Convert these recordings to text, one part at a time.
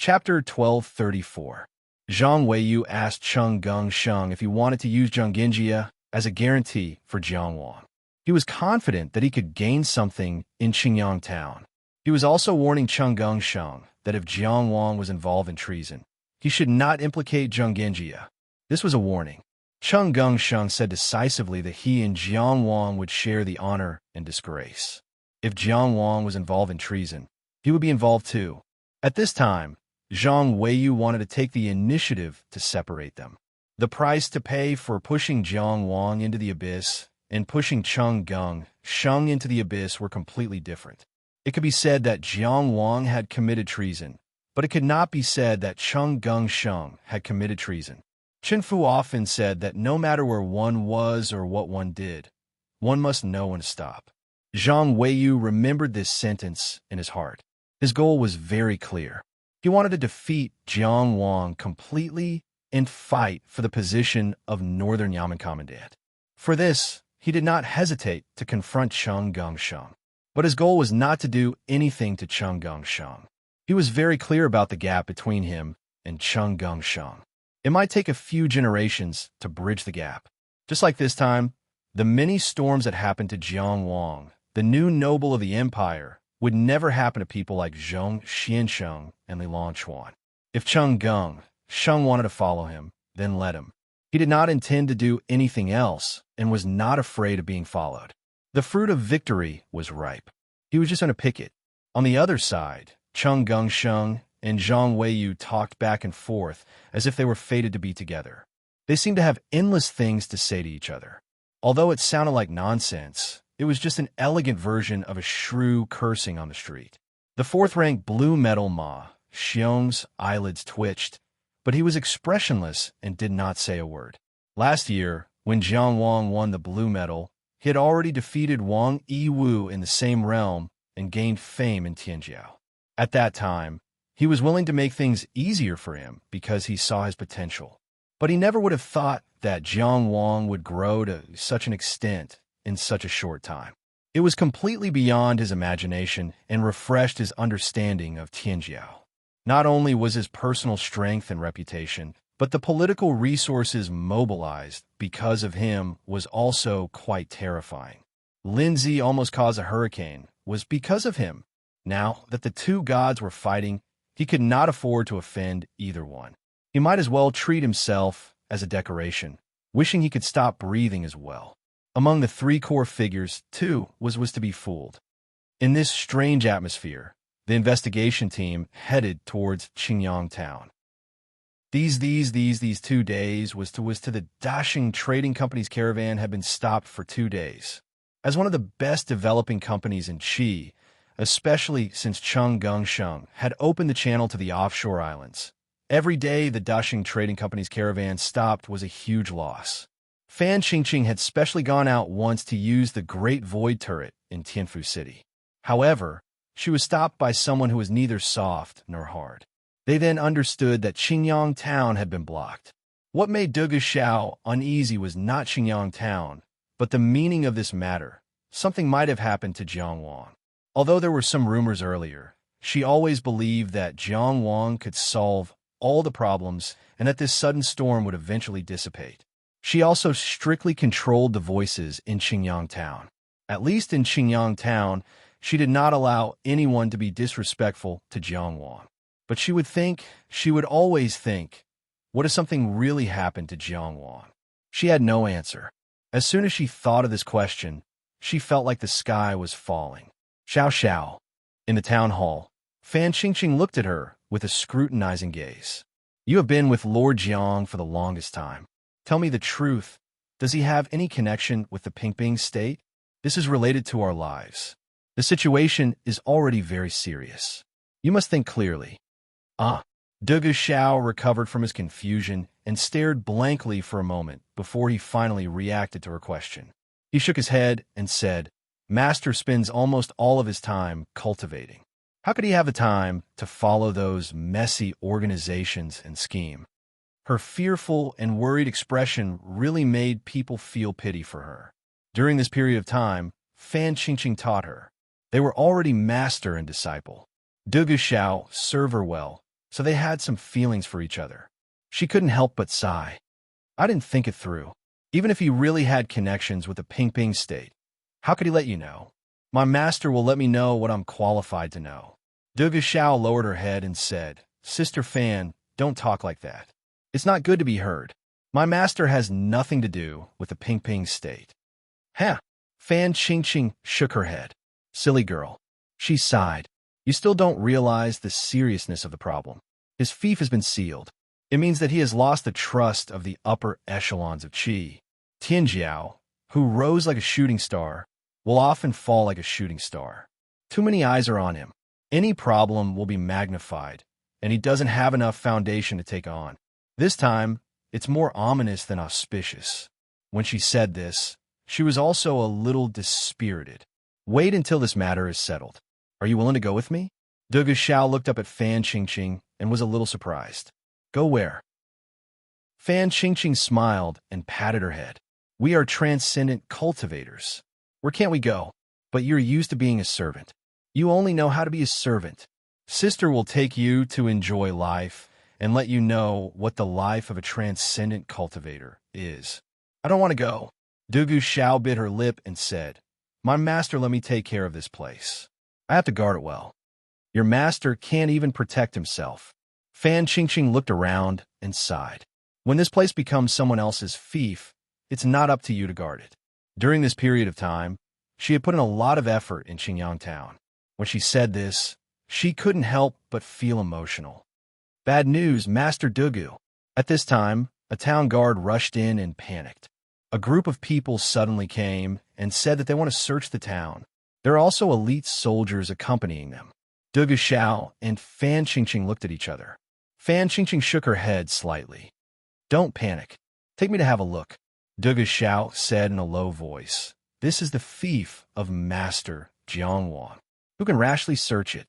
Chapter 1234. Zhang Weiyu asked Cheng Gongsheng if he wanted to use Zhonginjia as a guarantee for Jiangwang. He was confident that he could gain something in Qingyang town. He was also warning Cheng Gongsheng that if Jiangwang was involved in treason, he should not implicate Zhonginjia. This was a warning. Cheng Gongsheng said decisively that he and Jiangwang would share the honor and disgrace. If Jiangwang was involved in treason, he would be involved too. At this time, Zhang Weiyu wanted to take the initiative to separate them. The price to pay for pushing Jiangwang into the abyss and pushing Cheng Gongsheng into the abyss were completely different. It could be said that Jiangwang had committed treason, but it could not be said that Cheng Gongsheng had committed treason. Chen Fu often said that no matter where one was or what one did, one must know when to stop. Zhang Weiyu remembered this sentence in his heart. His goal was very clear. He wanted to defeat Jiangwang completely and fight for the position of Northern Yamen Commandant. For this, he did not hesitate to confront Cheng Gongsheng. But his goal was not to do anything to Cheng Gongsheng. He was very clear about the gap between him and Cheng Gongsheng. It might take a few generations to bridge the gap. Just like this time, the many storms that happened to Jiangwang, the new noble of the empire, would never happen to people like Zhong Xiansheng and Li Longquan. If Cheng Gongsheng wanted to follow him, then let him. He did not intend to do anything else and was not afraid of being followed. The fruit of victory was ripe. He was just going to pick it. On the other side, Cheng Gongsheng and Zhang Weiyu talked back and forth as if they were fated to be together. They seemed to have endless things to say to each other. Although it sounded like nonsense, it was just an elegant version of a shrew cursing on the street. The fourth-rank blue metal Ma Xiong's eyelids twitched, but he was expressionless and did not say a word. Last year, when Jiangwang won the blue medal, he had already defeated Wang Yiwu in the same realm and gained fame in Tianjiao. At that time, he was willing to make things easier for him because he saw his potential. But he never would have thought that Jiangwang would grow to such an extent in such a short time. It was completely beyond his imagination and refreshed his understanding of Tianjiao. Not only was his personal strength and reputation, but the political resources mobilized because of him was also quite terrifying. Lindsay almost caused a hurricane was because of him. Now that the two gods were fighting, he could not afford to offend either one. He might as well treat himself as a decoration, wishing he could stop breathing as well. Among the three core figures, two was to be fooled. In this strange atmosphere, the investigation team headed towards Qingyang town. These 2 days was to the Dashing Trading Company's caravan had been stopped for 2 days. As one of the best developing companies in Qi, especially since Cheng Gongsheng had opened the channel to the offshore islands, every day the Dashing Trading Company's caravan stopped was a huge loss. Fan Qingqing had specially gone out once to use the Great Void Turret in Tianfu City. However, she was stopped by someone who was neither soft nor hard. They then understood that Qingyang town had been blocked. What made Dugu Xiao uneasy was not Qingyang town, but the meaning of this matter. Something might have happened to Jiangwang. Although there were some rumors earlier, she always believed that Jiangwang could solve all the problems and that this sudden storm would eventually dissipate. She also strictly controlled the voices in Qingyang town. At least in Qingyang town, she did not allow anyone to be disrespectful to Jiangwang. But she would always think, what if something really happened to Jiangwang? She had no answer. As soon as she thought of this question, she felt like the sky was falling. Xiao Xiao. In the town hall, Fan Qingqing looked at her with a scrutinizing gaze. You have been with Lord Jiang for the longest time. Tell me the truth. Does he have any connection with the Pingbing state? This is related to our lives. The situation is already very serious. You must think clearly. Dugu Xiao recovered from his confusion and stared blankly for a moment before he finally reacted to her question. He shook his head and said, Master spends almost all of his time cultivating. How could he have the time to follow those messy organizations and scheme? Her fearful and worried expression really made people feel pity for her. During this period of time, Fan Qingqing taught her. They were already master and disciple. Dugu Xiao served her well, so they had some feelings for each other. She couldn't help but sigh. I didn't think it through. Even if he really had connections with the Ping state, how could he let you know? My master will let me know what I'm qualified to know. Du Xiao lowered her head and said, Sister Fan, don't talk like that. It's not good to be heard. My master has nothing to do with the Ping state. Huh? Fan Qingqing shook her head. Silly girl. She sighed. You still don't realize the seriousness of the problem. His fief has been sealed. It means that he has lost the trust of the upper echelons of Qi. Tianjiao, who rose like a shooting star, will often fall like a shooting star. Too many eyes are on him. Any problem will be magnified, and he doesn't have enough foundation to take on. This time, it's more ominous than auspicious. When she said this, she was also a little dispirited. Wait until this matter is settled. Are you willing to go with me? Du Xiao looked up at Fan Qingqing and was a little surprised. Go where? Fan Qingqing smiled and patted her head. We are transcendent cultivators. Where can't we go? But you're used to being a servant. You only know how to be a servant. Sister will take you to enjoy life and let you know what the life of a transcendent cultivator is. I don't want to go. Du Xiao bit her lip and said, My master let me take care of this place. I have to guard it well. Your master can't even protect himself. Fan Qingqing looked around and sighed. When this place becomes someone else's fief, it's not up to you to guard it. During this period of time, she had put in a lot of effort in Qingyang Town. When she said this, she couldn't help but feel emotional. Bad news, Master Dugu. At this time, a town guard rushed in and panicked. A group of people suddenly came and said that they want to search the town. There are also elite soldiers accompanying them. Du Xiao and Fan Qingqing looked at each other. Fan Qingqing shook her head slightly. Don't panic. Take me to have a look. Du Xiao said in a low voice. This is the fief of Master Jiangwan. Who can rashly search it?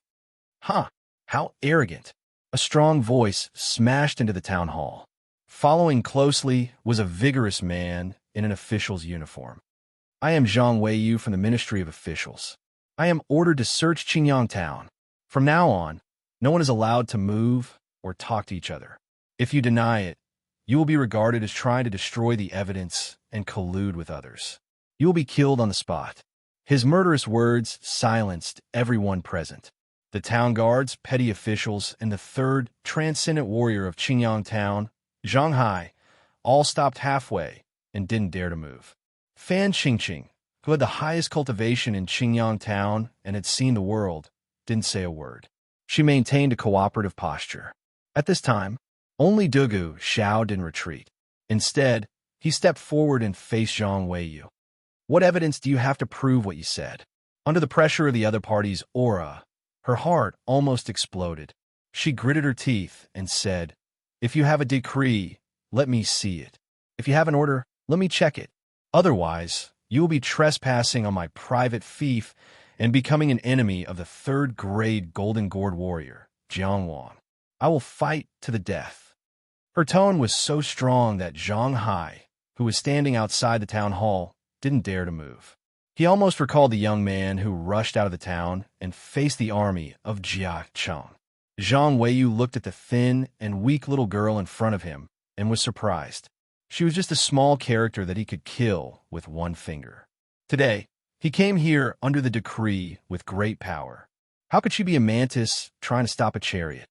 Huh, how arrogant. A strong voice smashed into the town hall. Following closely was a vigorous man in an official's uniform. I am Zhang Weiyu from the Ministry of Officials. I am ordered to search Qingyang Town. From now on, no one is allowed to move or talk to each other. If you deny it, you will be regarded as trying to destroy the evidence and collude with others. You will be killed on the spot. His murderous words silenced everyone present. The town guards, petty officials, and the third transcendent warrior of Qingyang Town, Zhang Hai, all stopped halfway and didn't dare to move. Fan Qingqing, who had the highest cultivation in Qingyang Town and had seen the world, didn't say a word. She maintained a cooperative posture. At this time, only Du Xiao didn't retreat. Instead, he stepped forward and faced Zhang Weiyu. What evidence do you have to prove what you said? Under the pressure of the other party's aura, her heart almost exploded. She gritted her teeth and said, If you have a decree, let me see it. If you have an order, let me check it. Otherwise, you will be trespassing on my private fief and becoming an enemy of the third-grade Golden Gourd warrior, Jiangwan. I will fight to the death. Her tone was so strong that Zhang Hai, who was standing outside the town hall, didn't dare to move. He almost recalled the young man who rushed out of the town and faced the army of Jia Cheng. Zhang Weiyu looked at the thin and weak little girl in front of him and was surprised. She was just a small character that he could kill with one finger. Today, he came here under the decree with great power. How could she be a mantis trying to stop a chariot?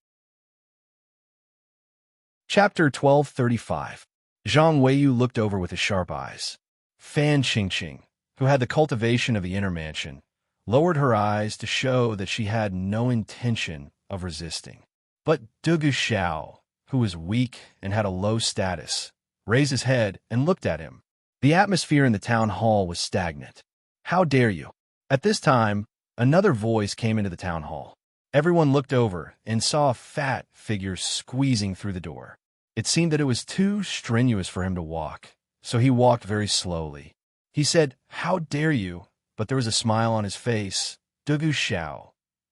Chapter 1235. Zhang Weiyu looked over with his sharp eyes. Fan Qingqing, who had the cultivation of the inner mansion, lowered her eyes to show that she had no intention of resisting. But Du Xiao, who was weak and had a low status, raised his head and looked at him. The atmosphere in the town hall was stagnant. How dare you? At this time, another voice came into the town hall. Everyone looked over and saw a fat figure squeezing through the door. It seemed that it was too strenuous for him to walk, so he walked very slowly. He said, How dare you? But there was a smile on his face. Du Xiao,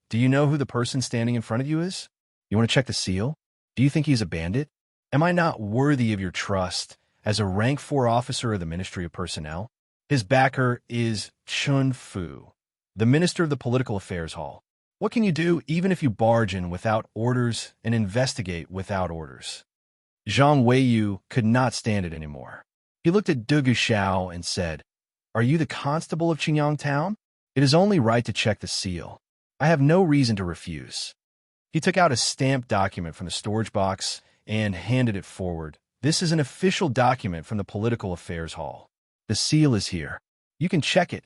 do you know who the person standing in front of you is? You want to check the seal? Do you think he's a bandit? Am I not worthy of your trust as a rank 4 officer of the Ministry of Personnel? His backer is Chun Fu, the Minister of the Political Affairs Hall. What can you do even if you barge in without orders and investigate without orders? Zhang Weiyu could not stand it anymore. He looked at Du Guxiao and said, "Are you the constable of Qingyang Town? It is only right to check the seal. I have no reason to refuse." He took out a stamped document from the storage box and handed it forward. "This is an official document from the Political Affairs Hall. The seal is here. You can check it."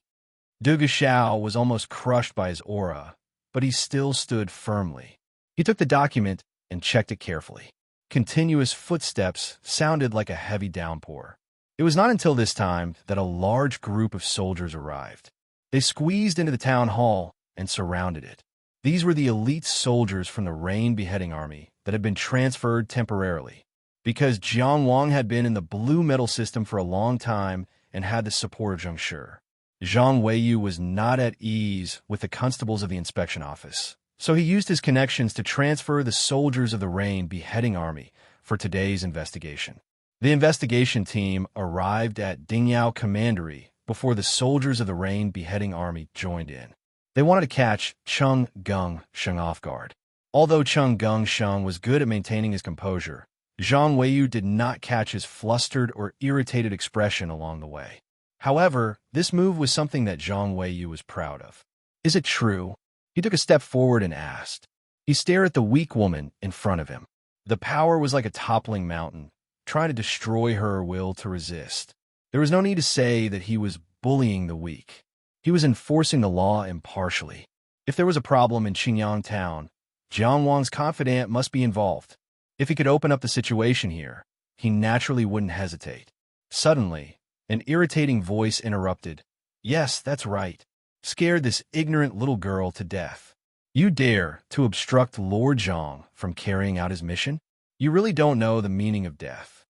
Du Guxiao was almost crushed by his aura, but he still stood firmly. He took the document and checked it carefully. Continuous footsteps sounded like a heavy downpour. It was not until this time that a large group of soldiers arrived. They squeezed into the town hall and surrounded it. These were the elite soldiers from the Rain Beheading Army that had been transferred temporarily. Because Jiang Wang had been in the blue metal system for a long time and had the support of Zheng Shi, Zhang Weiyu was not at ease with the constables of the inspection office, so he used his connections to transfer the soldiers of the Rain Beheading Army for today's investigation. The investigation team arrived at Dingyao Commandery before the soldiers of the Rain Beheading Army joined in. They wanted to catch Cheng Gongsheng off guard. Although Cheng Gongsheng was good at maintaining his composure, Zhang Weiyu did not catch his flustered or irritated expression along the way. However, this move was something that Zhang Weiyu was proud of. "Is it true?" He took a step forward and asked. He stared at the weak woman in front of him. The power was like a toppling mountain, trying to destroy her will to resist. There was no need to say that he was bullying the weak. He was enforcing the law impartially. If there was a problem in Qingyang Town, Jiang Wang's confidant must be involved. If he could open up the situation here, he naturally wouldn't hesitate. Suddenly, an irritating voice interrupted. "Yes, that's right. Scared this ignorant little girl to death. You dare to obstruct Lord Zhang from carrying out his mission? You really don't know the meaning of death."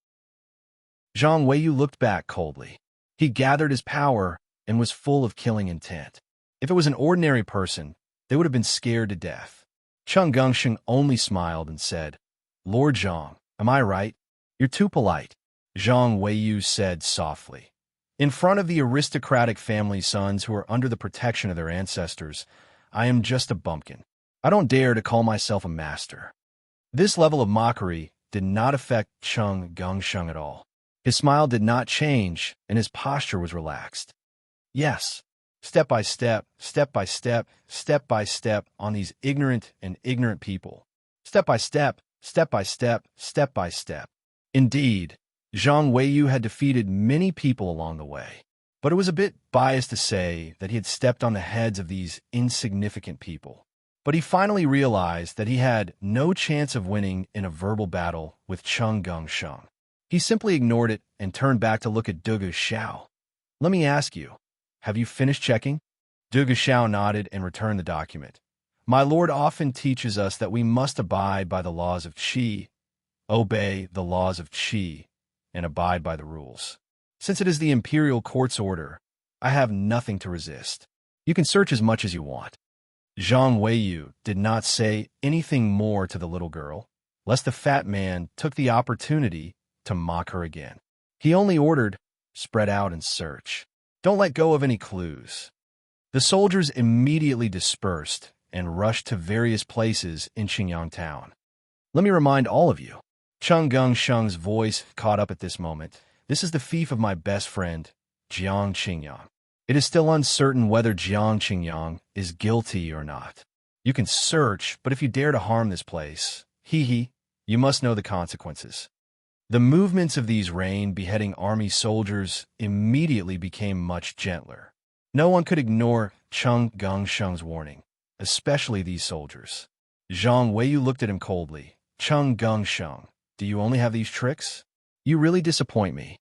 Zhang Weiyu looked back coldly. He gathered his power and was full of killing intent. If it was an ordinary person, they would have been scared to death. Cheng Gongsheng only smiled and said, "Lord Zhang, am I right? You're too polite," Zhang Weiyu said softly. "In front of the aristocratic family sons who are under the protection of their ancestors, I am just a bumpkin. I don't dare to call myself a master." This level of mockery did not affect Cheng Gongsheng at all. His smile did not change, and his posture was relaxed. "Yes, step by step, step by step, step by step on these ignorant people. Step by step, step by step, step by step." Indeed, Zhang Weiyu had defeated many people along the way, but it was a bit biased to say that he had stepped on the heads of these insignificant people. But he finally realized that he had no chance of winning in a verbal battle with Cheng Gongsheng. He simply ignored it and turned back to look at Du Guxiao. "Let me ask you, have you finished checking?" Du Guxiao nodded and returned the document. "My lord often teaches us that we must abide by the laws of Qi, obey the laws of Qi, and abide by the rules. Since it is the imperial court's order, I have nothing to resist. You can search as much as you want." Zhang Weiyu did not say anything more to the little girl, lest the fat man took the opportunity to mock her again. He only ordered, "Spread out and search. Don't let go of any clues." The soldiers immediately dispersed and rushed to various places in Qingyang Town. "Let me remind all of you," Cheng Gongsheng's voice caught up at this moment, "this is the fief of my best friend, Jiang Qingyang. It is still uncertain whether Jiang Qingyang is guilty or not. You can search, but if you dare to harm this place, you must know the consequences." The movements of these Rain Beheading Army soldiers immediately became much gentler. No one could ignore Cheng Gongsheng's warning, especially these soldiers. Zhang Weiyu looked at him coldly. "Cheng Gongsheng, do you only have these tricks? You really disappoint me.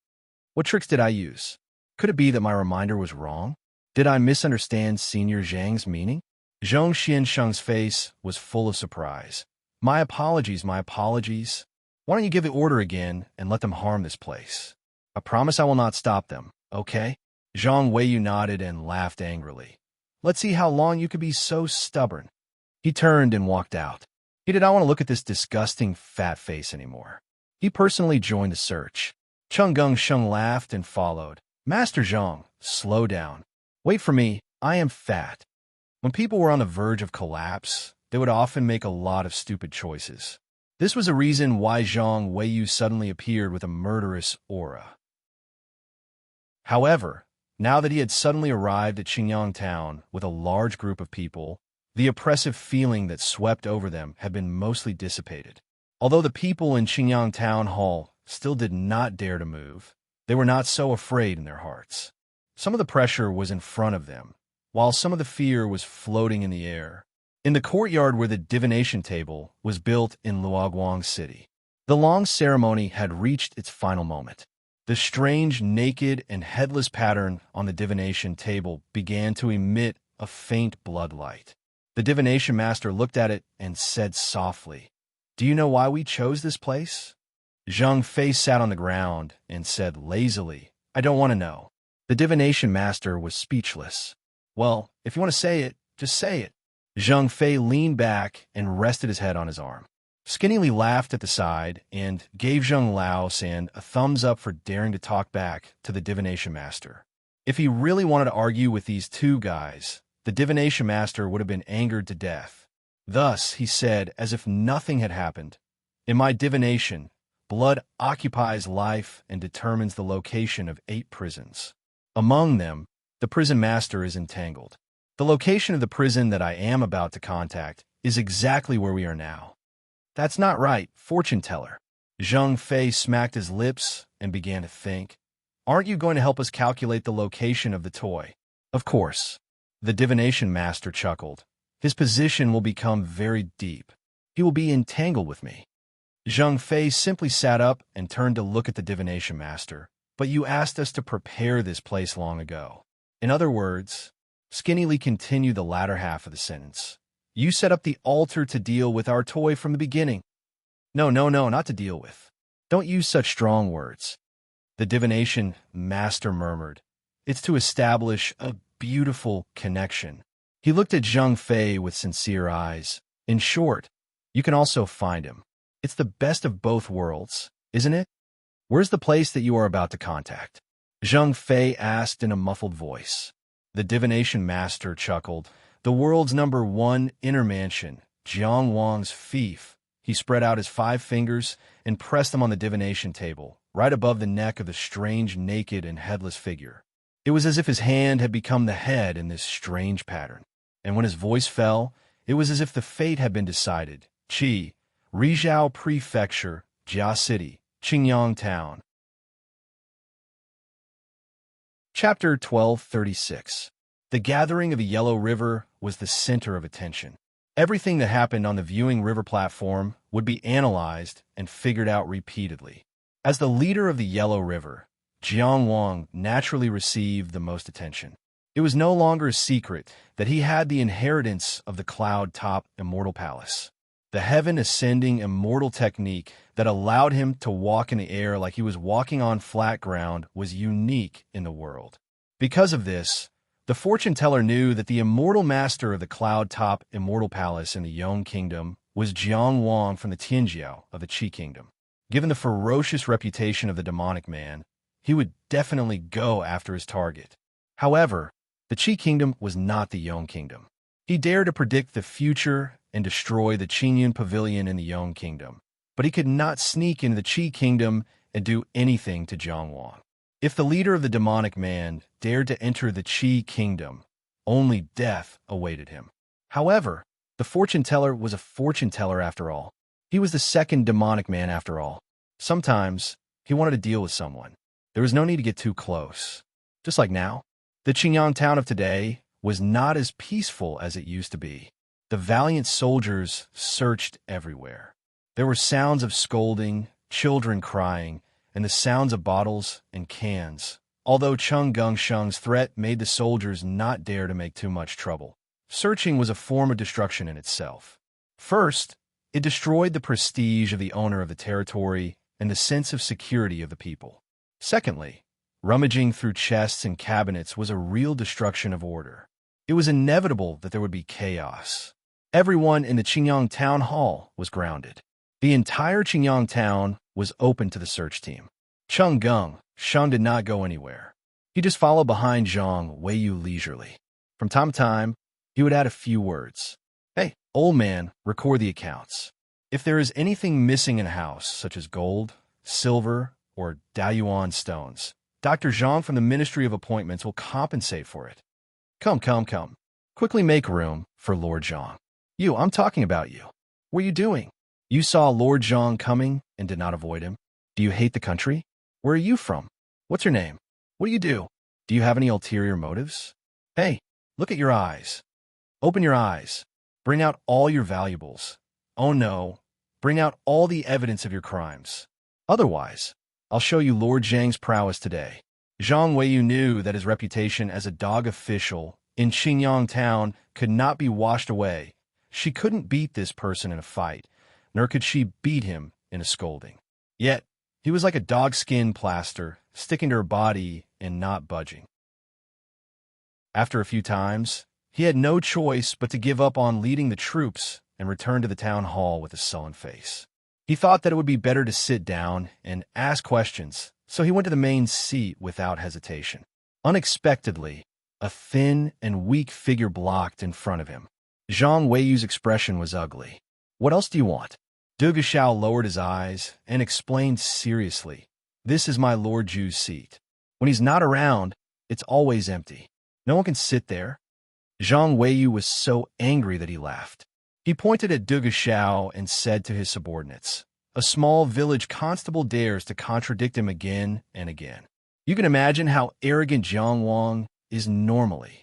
What tricks did I use? Could it be that my reminder was wrong? Did I misunderstand Senior Zhang's meaning?" Zhong Xiansheng's face was full of surprise. My apologies. Why don't you give the order again and let them harm this place? I promise I will not stop them, okay?" Zhang Weiyu nodded and laughed angrily. "Let's see how long you could be so stubborn." He turned and walked out. He did not want to look at this disgusting fat face anymore. He personally joined the search. Cheng Gongsheng laughed and followed. "Master Zhang, slow down. Wait for me, I am fat." When people were on the verge of collapse, they would often make a lot of stupid choices. This was a reason why Zhang Weiyu suddenly appeared with a murderous aura. However, now that he had suddenly arrived at Qingyang town with a large group of people, the oppressive feeling that swept over them had been mostly dissipated. Although the people in Qingyang town hall still did not dare to move, they were not so afraid in their hearts. Some of the pressure was in front of them, while some of the fear was floating in the air. In the courtyard where the divination table was built in Luoguang City, the long ceremony had reached its final moment. The strange, naked, and headless pattern on the divination table began to emit a faint blood light. The divination master looked at it and said softly, "Do you know why we chose this place?" Zhang Fei sat on the ground and said lazily, "I don't want to know." The divination master was speechless. "Well, if you want to say it, just say it." Zhang Fei leaned back and rested his head on his arm. Skinny Lee laughed at the side and gave Zheng Laosan a thumbs up for daring to talk back to the divination master. If he really wanted to argue with these two guys, the divination master would have been angered to death. Thus, he said, as if nothing had happened, "In my divination, blood occupies life and determines the location of 8 prisons. Among them, the prison master is entangled. The location of the prison that I am about to contact is exactly where we are now." "That's not right, fortune teller." Zhang Fei smacked his lips and began to think. "Aren't you going to help us calculate the location of the toy?" "Of course." The divination master chuckled. "His position will become very deep. He will be entangled with me." Zhang Fei simply sat up and turned to look at the divination master. "But you asked us to prepare this place long ago." In other words, Skinny Lee continued the latter half of the sentence. "You set up the altar to deal with our toy from the beginning." No, not to deal with. Don't use such strong words." The divination master murmured. "It's to establish a beautiful connection." He looked at Zhang Fei with sincere eyes. "In short, you can also find him. It's the best of both worlds, isn't it? Where's the place that you are about to contact?" Zhang Fei asked in a muffled voice. The divination master chuckled. "The world's #1 inner mansion, Jiang Wang's fief." He spread out his 5 fingers and pressed them on the divination table, right above the neck of the strange, naked, and headless figure. It was as if his hand had become the head in this strange pattern. And when his voice fell, it was as if the fate had been decided. Qi, Rizhao Prefecture, Jia City, Qingyang Town. Chapter 1236. The gathering of the Yellow River was the center of attention. Everything that happened on the viewing river platform would be analyzed and figured out repeatedly. As the leader of the Yellow River, Jiang Wang naturally received the most attention. It was no longer a secret that he had the inheritance of the cloud-top immortal palace. The heaven-ascending immortal technique that allowed him to walk in the air like he was walking on flat ground was unique in the world. Because of this, the fortune teller knew that the immortal master of the cloud-top immortal palace in the Yong Kingdom was Jiang Wang from the Tianjiao of the Qi Kingdom. Given the ferocious reputation of the demonic man, he would definitely go after his target. However, the Qi Kingdom was not the Yong Kingdom. He dared to predict the future and destroy the Qingyun Pavilion in the Yong Kingdom, but he could not sneak into the Qi Kingdom and do anything to Jiang Wang. If the leader of the demonic man dared to enter the Qi Kingdom, only death awaited him. However, the fortune teller was a fortune teller after all. He was the second demonic man after all. Sometimes, he wanted to deal with someone. There was no need to get too close. Just like now, the Qingyang town of today was not as peaceful as it used to be. The valiant soldiers searched everywhere. There were sounds of scolding, children crying, and the sounds of bottles and cans. Although Cheng Gengsheng's threat made the soldiers not dare to make too much trouble, searching was a form of destruction in itself. First, it destroyed the prestige of the owner of the territory and the sense of security of the people. Secondly, rummaging through chests and cabinets was a real destruction of order. It was inevitable that there would be chaos. Everyone in the Qingyang town hall was grounded. The entire Qingyang town was open to the search team. Cheng Gengsheng did not go anywhere. He just followed behind Zhang Weiyu leisurely. From time to time, He would add a few words. Hey, old man, record the accounts. If there is anything missing in a house, such as gold, silver, or Dayuan stones, Dr. Zhang from the Ministry of Appointments will compensate for it. Come, come, come. Quickly make room for Lord Zhang. You, I'm talking about you. What are you doing? You saw Lord Zhang coming and did not avoid him. Do you hate the country? Where are you from? What's your name? What do you do? Do you have any ulterior motives? Hey, look at your eyes. Open your eyes. Bring out all your valuables. Oh no, bring out all the evidence of your crimes. Otherwise, I'll show you Lord Zhang's prowess today. Zhang Weiyu knew that his reputation as a dog official in Qingyang town could not be washed away. She couldn't beat this person in a fight, nor could she beat him in a scolding. Yet, he was like a dog-skin plaster, sticking to her body and not budging. After a few times, he had no choice but to give up on leading the troops and return to the town hall with a sullen face. He thought that it would be better to sit down and ask questions, so he went to the main seat without hesitation. Unexpectedly, a thin and weak figure blocked in front of him. Zhang Weiyu's expression was ugly. What else do you want? Du Guxiao lowered his eyes and explained seriously, This is my Lord Ju's seat. When he's not around, it's always empty. No one can sit there. Zhang Weiyu was so angry that he laughed. He pointed at Du Guxiao and said to his subordinates, A small village constable dares to contradict him again and again. You can imagine how arrogant Jiang Wang is normally.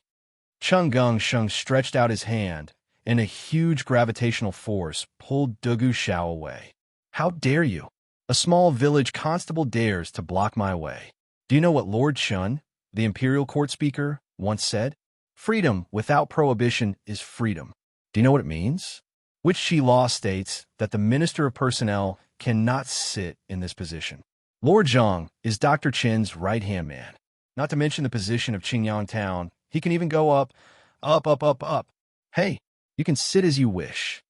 Cheng Gongsheng stretched out his hand, and a huge gravitational force pulled Du Guxiao away. How dare you? A small village constable dares to block my way. Do you know what Lord Chun, the imperial court speaker, once said? Freedom without prohibition is freedom. Do you know what it means? Which Qi law states that the Minister of Personnel cannot sit in this position. Lord Zhang is Dr. Chen's right-hand man. Not to mention the position of Qingyang Town, he can even go up. Hey, you can sit as you wish.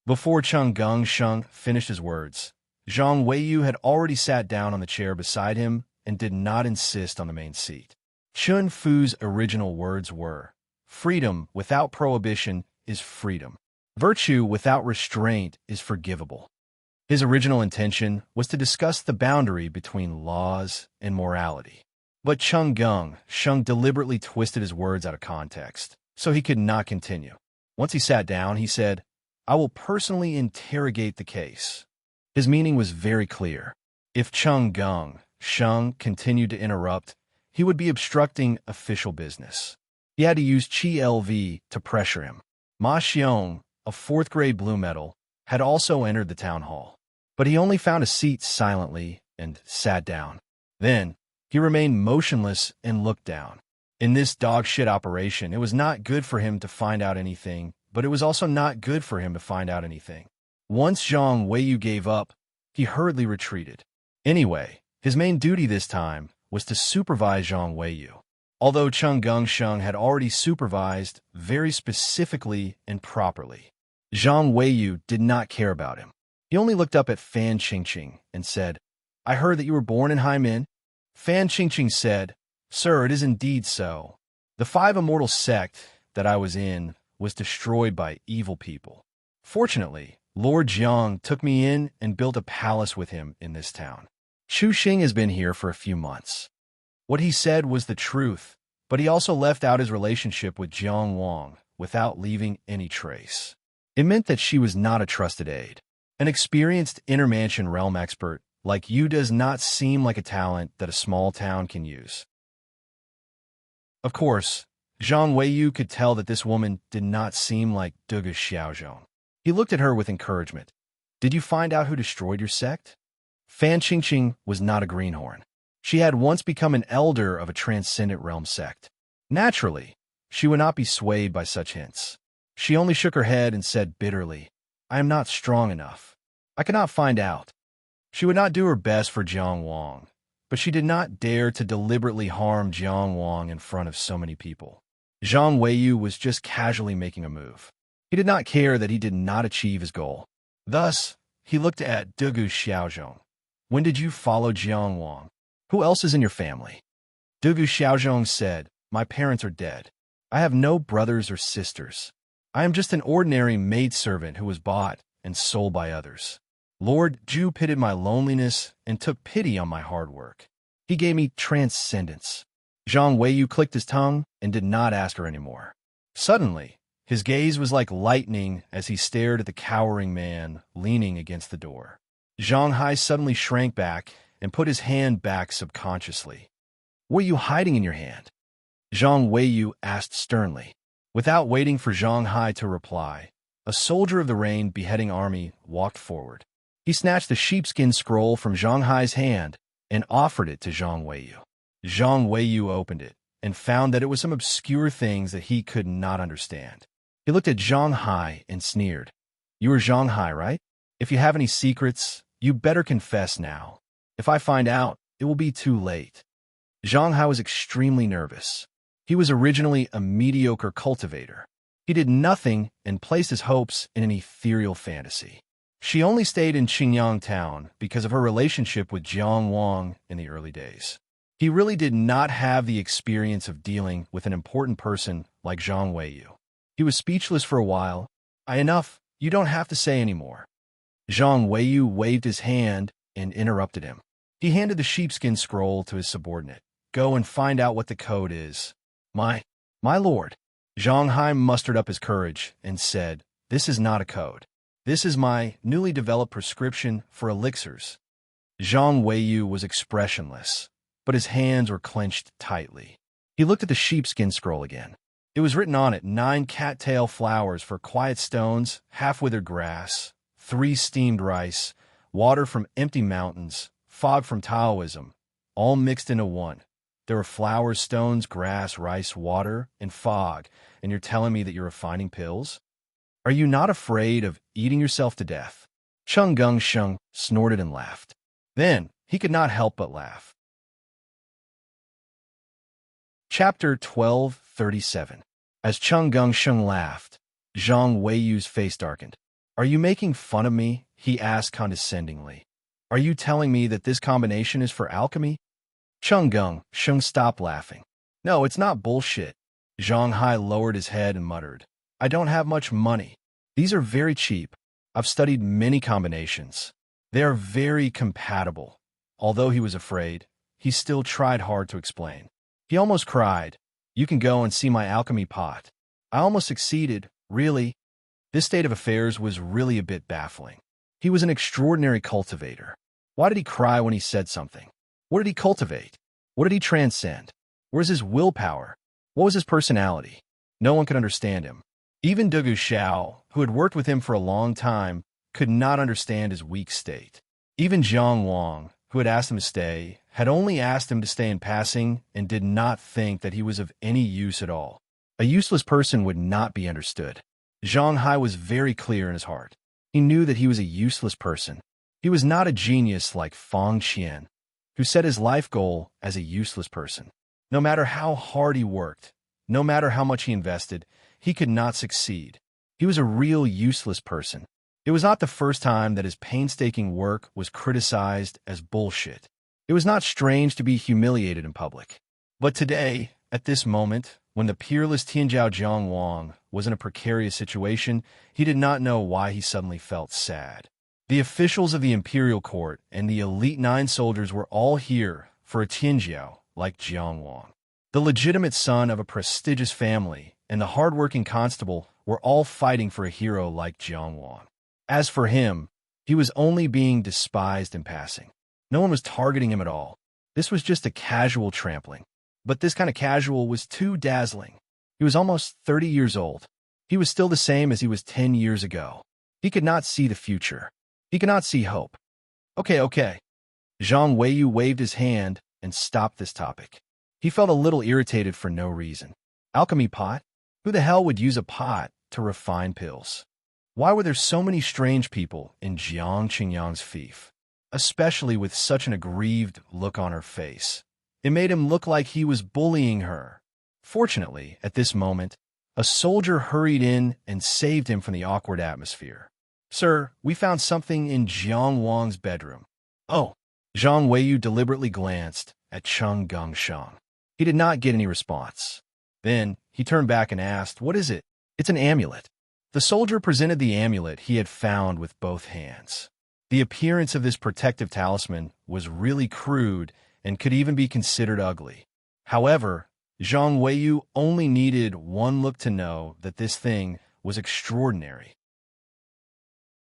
Before Cheng Gongsheng finished his words, Zhang Weiyu had already sat down on the chair beside him and did not insist on the main seat. Chun Fu's original words were, Freedom without prohibition is freedom. Virtue without restraint is forgivable. His original intention was to discuss the boundary between laws and morality. But Cheng Gongsheng deliberately twisted his words out of context, so he could not continue. Once he sat down, he said, I will personally interrogate the case. His meaning was very clear. If Cheng Gongsheng continued to interrupt, he would be obstructing official business. He had to use Qi LV to pressure him. Ma Xiong, a fourth-grade blue medal, had also entered the town hall. But he only found a seat silently and sat down. Then, he remained motionless and looked down. In this dog-shit operation, it was not good for him to find out anything, but it was also not good for him to find out anything. Once Zhang Weiyu gave up, he hurriedly retreated. Anyway, his main duty this time was to supervise Zhang Weiyu. Although Cheng Gongsheng had already supervised very specifically and properly, Zhang Weiyu did not care about him. He only looked up at Fan Qingqing and said, I heard that you were born in Haimin. Fan Qingqing said, Sir, it is indeed so. The 5 immortal sect that I was in was destroyed by evil people. Fortunately, Lord Jiang took me in and built a palace with him in this town. Chu Xing has been here for a few months. What he said was the truth, but he also left out his relationship with Jiang Wang without leaving any trace. It meant that she was not a trusted aide. An experienced intermansion realm expert like you does not seem like a talent that a small town can use. Of course, Zhang Weiyu could tell that this woman did not seem like Du Guxiao. He looked at her with encouragement. Did you find out who destroyed your sect? Fan Qingqing was not a greenhorn. She had once become an elder of a transcendent realm sect. Naturally, she would not be swayed by such hints. She only shook her head and said bitterly, I am not strong enough. I cannot find out. She would not do her best for Jiang Wang, but she did not dare to deliberately harm Jiang Wang in front of so many people. Zhang Weiyu was just casually making a move. He did not care that he did not achieve his goal. Thus, he looked at Du Guxiao. When did you follow Jiang Wang? Who else is in your family? Du Guxiao said, My parents are dead. I have no brothers or sisters. I am just an ordinary maidservant who was bought and sold by others. Lord Ju pitied my loneliness and took pity on my hard work. He gave me transcendence. Zhang Weiyu clicked his tongue and did not ask her anymore. Suddenly, his gaze was like lightning as he stared at the cowering man leaning against the door. Zhang Hai suddenly shrank back and put his hand back subconsciously. What are you hiding in your hand? Zhang Weiyu asked sternly. Without waiting for Zhang Hai to reply, a soldier of the Rain Beheading Army walked forward. He snatched the sheepskin scroll from Zhang Hai's hand and offered it to Zhang Weiyu. Zhang Weiyu opened it and found that it was some obscure things that he could not understand. He looked at Zhang Hai and sneered. You are Zhang Hai, right? If you have any secrets, you better confess now. If I find out, it will be too late. Zhang Hai was extremely nervous. He was originally a mediocre cultivator. He did nothing and placed his hopes in an ethereal fantasy. She only stayed in Qingyang town because of her relationship with Jiang Wang in the early days. He really did not have the experience of dealing with an important person like Zhang Weiyu. He was speechless for a while. Enough, you don't have to say anymore. Zhang Weiyu waved his hand and interrupted him. He handed the sheepskin scroll to his subordinate. Go and find out what the code is. My lord. Zhang Hai mustered up his courage and said, This is not a code. This is my newly developed prescription for elixirs. Zhang Weiyu was expressionless, but his hands were clenched tightly. He looked at the sheepskin scroll again. It was written on it 9 cattail flowers for quiet stones, half-withered grass, 3 steamed rice, water from empty mountains, fog from Taoism, all mixed into one. There were flowers, stones, grass, rice, water, and fog, and you're telling me that you're refining pills? Are you not afraid of eating yourself to death? Cheng Gungsheng snorted and laughed. Then he could not help but laugh. Chapter 12:37. As Cheng Gungsheng laughed, Zhang Weiyu's face darkened. Are you making fun of me? He asked condescendingly. Are you telling me that this combination is for alchemy? Cheng Gungsheng stopped laughing. No, it's not bullshit. Zhang Hai lowered his head and muttered. I don't have much money. These are very cheap. I've studied many combinations. They are very compatible. Although he was afraid, he still tried hard to explain. He almost cried. You can go and see my alchemy pot. I almost succeeded, really. This state of affairs was really a bit baffling. He was an extraordinary cultivator. Why did he cry when he said something? What did he cultivate? What did he transcend? Where's his willpower? What was his personality? No one could understand him. Even Dugu Xiao, who had worked with him for a long time, could not understand his weak state. Even Jiang Wang, who had asked him to stay, had only asked him to stay in passing and did not think that he was of any use at all. A useless person would not be understood. Zhang Hai was very clear in his heart. He knew that he was a useless person. He was not a genius like Fang Qian, who set his life goal as a useless person. No matter how hard he worked, no matter how much he invested, he could not succeed. He was a real useless person. It was not the first time that his painstaking work was criticized as bullshit. It was not strange to be humiliated in public. But today, at this moment, when the peerless Tianjiao Jiang Wang was in a precarious situation, he did not know why he suddenly felt sad. The officials of the imperial court and the elite 9 soldiers were all here for a Tianjiao like Jiang Wang. The legitimate son of a prestigious family and the hard-working constable were all fighting for a hero like Jiang Wang. As for him, he was only being despised in passing. No one was targeting him at all. This was just a casual trampling. But this kind of casual was too dazzling. He was almost 30 years old. He was still the same as he was 10 years ago. He could not see the future. He could not see hope. Okay. Zhang Weiyu waved his hand and stopped this topic. He felt a little irritated for no reason. Alchemy pot? Who the hell would use a pot to refine pills? Why were there so many strange people in Jiang Qingyang's fief, especially with such an aggrieved look on her face? It made him look like he was bullying her. Fortunately, at this moment, a soldier hurried in and saved him from the awkward atmosphere. Sir, we found something in Jiang Wang's bedroom. Oh. Zhang Weiyu deliberately glanced at Cheng Gungsheng. He did not get any response. Then he turned back and asked, "What is it?" "It's an amulet." The soldier presented the amulet he had found with both hands. The appearance of this protective talisman was really crude and could even be considered ugly. However, Zhang Weiyu only needed one look to know that this thing was extraordinary.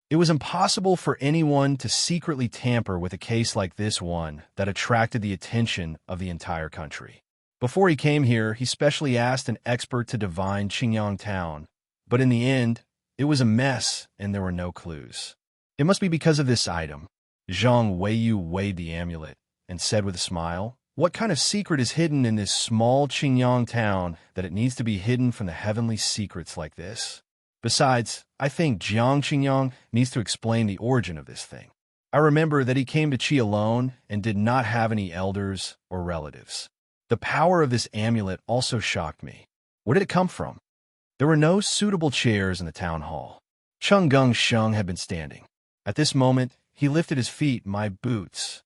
It was impossible for anyone to secretly tamper with a case like this one that attracted the attention of the entire country. Before he came here, he specially asked an expert to divine Qingyang town, but in the end, it was a mess and there were no clues. It must be because of this item. Zhang Weiyu weighed the amulet and said with a smile, "What kind of secret is hidden in this small Qingyang town that it needs to be hidden from the heavenly secrets like this? Besides, I think Jiang Qingyang needs to explain the origin of this thing. I remember that he came to Qi alone and did not have any elders or relatives. The power of this amulet also shocked me. Where did it come from?" There were no suitable chairs in the town hall. Cheng Gongsheng had been standing. At this moment, he lifted his feet. "My boots."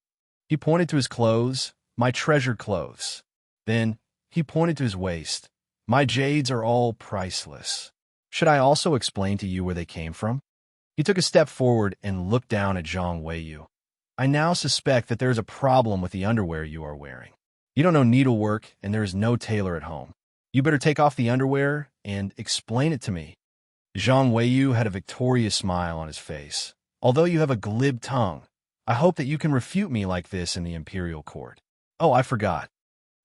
He pointed to his clothes. "My treasured clothes." Then, he pointed to his waist. "My jades are all priceless. Should I also explain to you where they came from?" He took a step forward and looked down at Zhang Weiyu. "I now suspect that there is a problem with the underwear you are wearing. You don't know needlework, and there is no tailor at home. You better take off the underwear and explain it to me." Zhang Weiyu had a victorious smile on his face. "Although you have a glib tongue, I hope that you can refute me like this in the imperial court." "Oh, I forgot."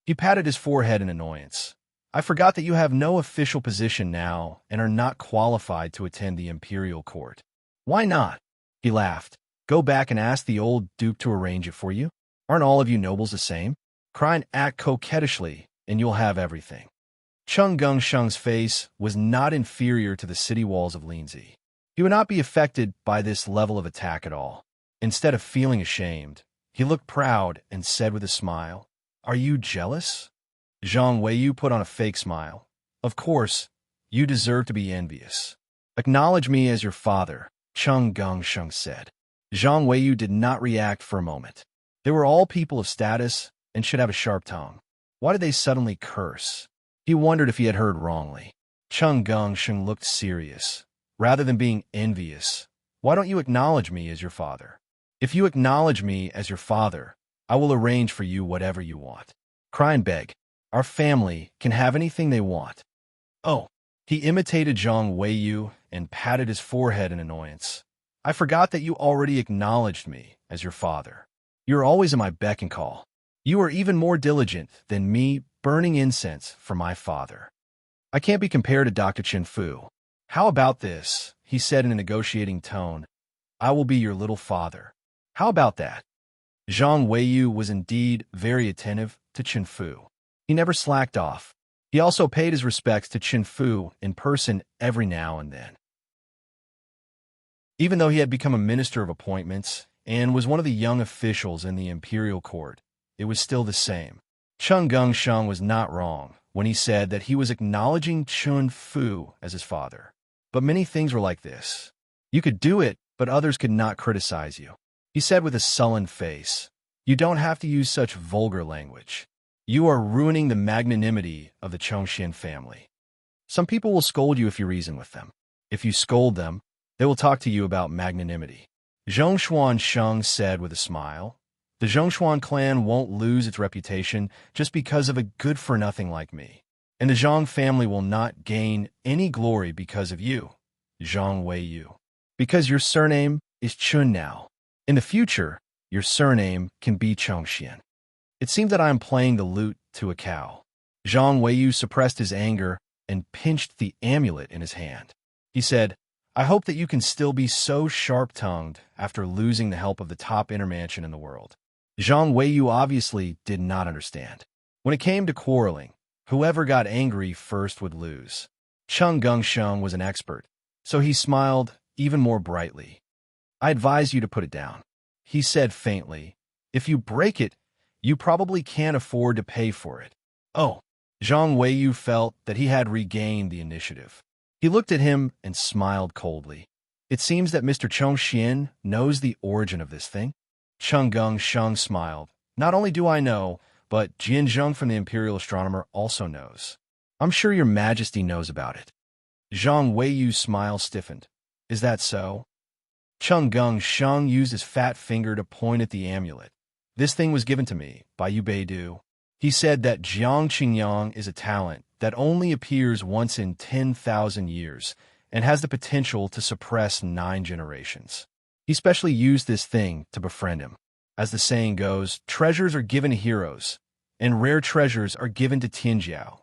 He patted his forehead in annoyance. "I forgot that you have no official position now and are not qualified to attend the imperial court." "Why not?" He laughed. "Go back and ask the old duke to arrange it for you. Aren't all of you nobles the same? Cry and act coquettishly, and you'll have everything." Cheng Gongsheng's face was not inferior to the city walls of Linzi. He would not be affected by this level of attack at all. Instead of feeling ashamed, he looked proud and said with a smile, "Are you jealous?" Zhang Weiyu put on a fake smile. "Of course, you deserve to be envious." "Acknowledge me as your father," Cheng Gongsheng said. Zhang Weiyu did not react for a moment. They were all people of status and should have a sharp tongue. Why did they suddenly curse? He wondered if he had heard wrongly. Cheng Gongsheng looked serious. "Rather than being envious, why don't you acknowledge me as your father? If you acknowledge me as your father, I will arrange for you whatever you want. Cry and beg. Our family can have anything they want." "Oh." He imitated Zhang Weiyu and patted his forehead in annoyance. "I forgot that you already acknowledged me as your father. You're always at my beck and call. You are even more diligent than me burning incense for my father. I can't be compared to Dr. Chen Fu. How about this?" he said in a negotiating tone. "I will be your little father. How about that?" Zhang Weiyu was indeed very attentive to Chen Fu. He never slacked off. He also paid his respects to Chen Fu in person every now and then. Even though he had become a minister of appointments and was one of the young officials in the imperial court, it was still the same. Cheng Gongsheng was not wrong when he said that he was acknowledging Chen Fu as his father. But many things were like this. You could do it, but others could not criticize you. He said with a sullen face, "You don't have to use such vulgar language. You are ruining the magnanimity of the Chongxian family. Some people will scold you if you reason with them. If you scold them, they will talk to you about magnanimity." Zhongshuan Sheng said with a smile, "The Zhongshuan clan won't lose its reputation just because of a good-for-nothing like me. And the Zhang family will not gain any glory because of you, Zhang Weiyu. Because your surname is Chun now. In the future, your surname can be Chongxian." It seemed that I am playing the lute to a cow. Zhang Weiyu suppressed his anger and pinched the amulet in his hand. He said, "I hope that you can still be so sharp-tongued after losing the help of the top intermansion in the world." Zhang Weiyu obviously did not understand. When it came to quarreling, whoever got angry first would lose. Cheng Gongsheng was an expert, so he smiled even more brightly. "I advise you to put it down," he said faintly. "If you break it, you probably can't afford to pay for it." "Oh." Zhang Weiyu felt that he had regained the initiative. He looked at him and smiled coldly. "It seems that Mr. Chongxian knows the origin of this thing." Cheng Gongsheng smiled. "Not only do I know, but Jian Zheng from the Imperial Astronomer also knows." I'm sure your majesty knows about it. Zhang Weiyu's smile stiffened. Is that so? Cheng Gongsheng used his fat finger to point at the amulet. This thing was given to me by Yu Beidu. He said that Jiang Qingyang is a talent that only appears once in 10,000 years and has the potential to suppress 9 generations. He specially used this thing to befriend him. As the saying goes, treasures are given to heroes, and rare treasures are given to Tianjiao.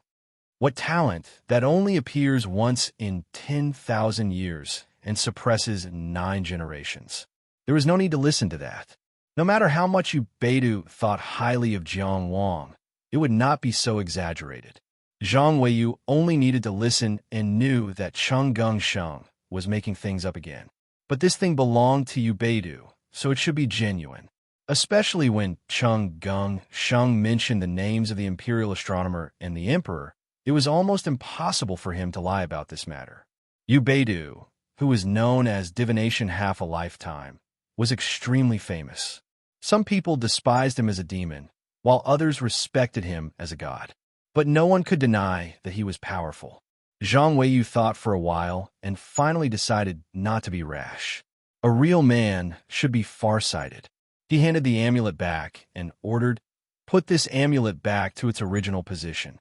What talent that only appears once in 10,000 years and suppresses 9 generations? There was no need to listen to that. No matter how much Yu Beidu thought highly of Jiang Wang, it would not be so exaggerated. Zhang Weiyu only needed to listen and knew that Cheng Gongsheng was making things up again. But this thing belonged to Yu Beidu, so it should be genuine. Especially when Cheng Gongsheng mentioned the names of the imperial astronomer and the emperor, it was almost impossible for him to lie about this matter. Yu Beidu, who was known as divination half a lifetime, was extremely famous. Some people despised him as a demon, while others respected him as a god. But no one could deny that he was powerful. Zhang Weiyu thought for a while and finally decided not to be rash. A real man should be farsighted. He handed the amulet back and ordered, "Put this amulet back to its original position."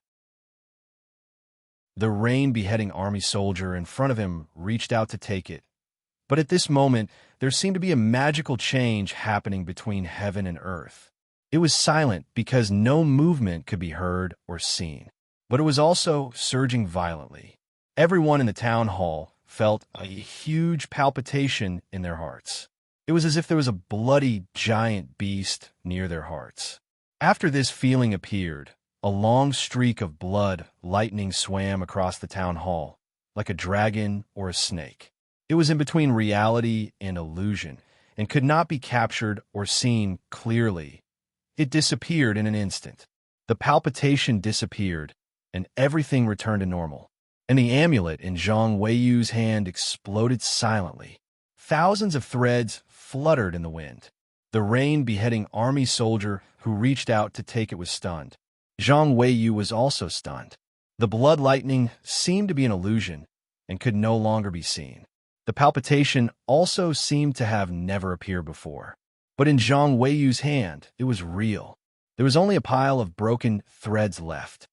The rain-beheading army soldier in front of him reached out to take it. But at this moment, there seemed to be a magical change happening between heaven and earth. It was silent because no movement could be heard or seen. But it was also surging violently. Everyone in the town hall felt a huge palpitation in their hearts. It was as if there was a bloody giant beast near their hearts. After this feeling appeared, a long streak of blood lightning swam across the town hall, like a dragon or a snake. It was in between reality and illusion, and could not be captured or seen clearly. It disappeared in an instant. The palpitation disappeared, and everything returned to normal. And the amulet in Zhang Weiyu's hand exploded silently. Thousands of threads fluttered in the wind. The rain-beheading army soldier who reached out to take it was stunned. Zhang Weiyu was also stunned. The blood lightning seemed to be an illusion and could no longer be seen. The palpitation also seemed to have never appeared before. But in Zhang Weiyu's hand, it was real. There was only a pile of broken threads left.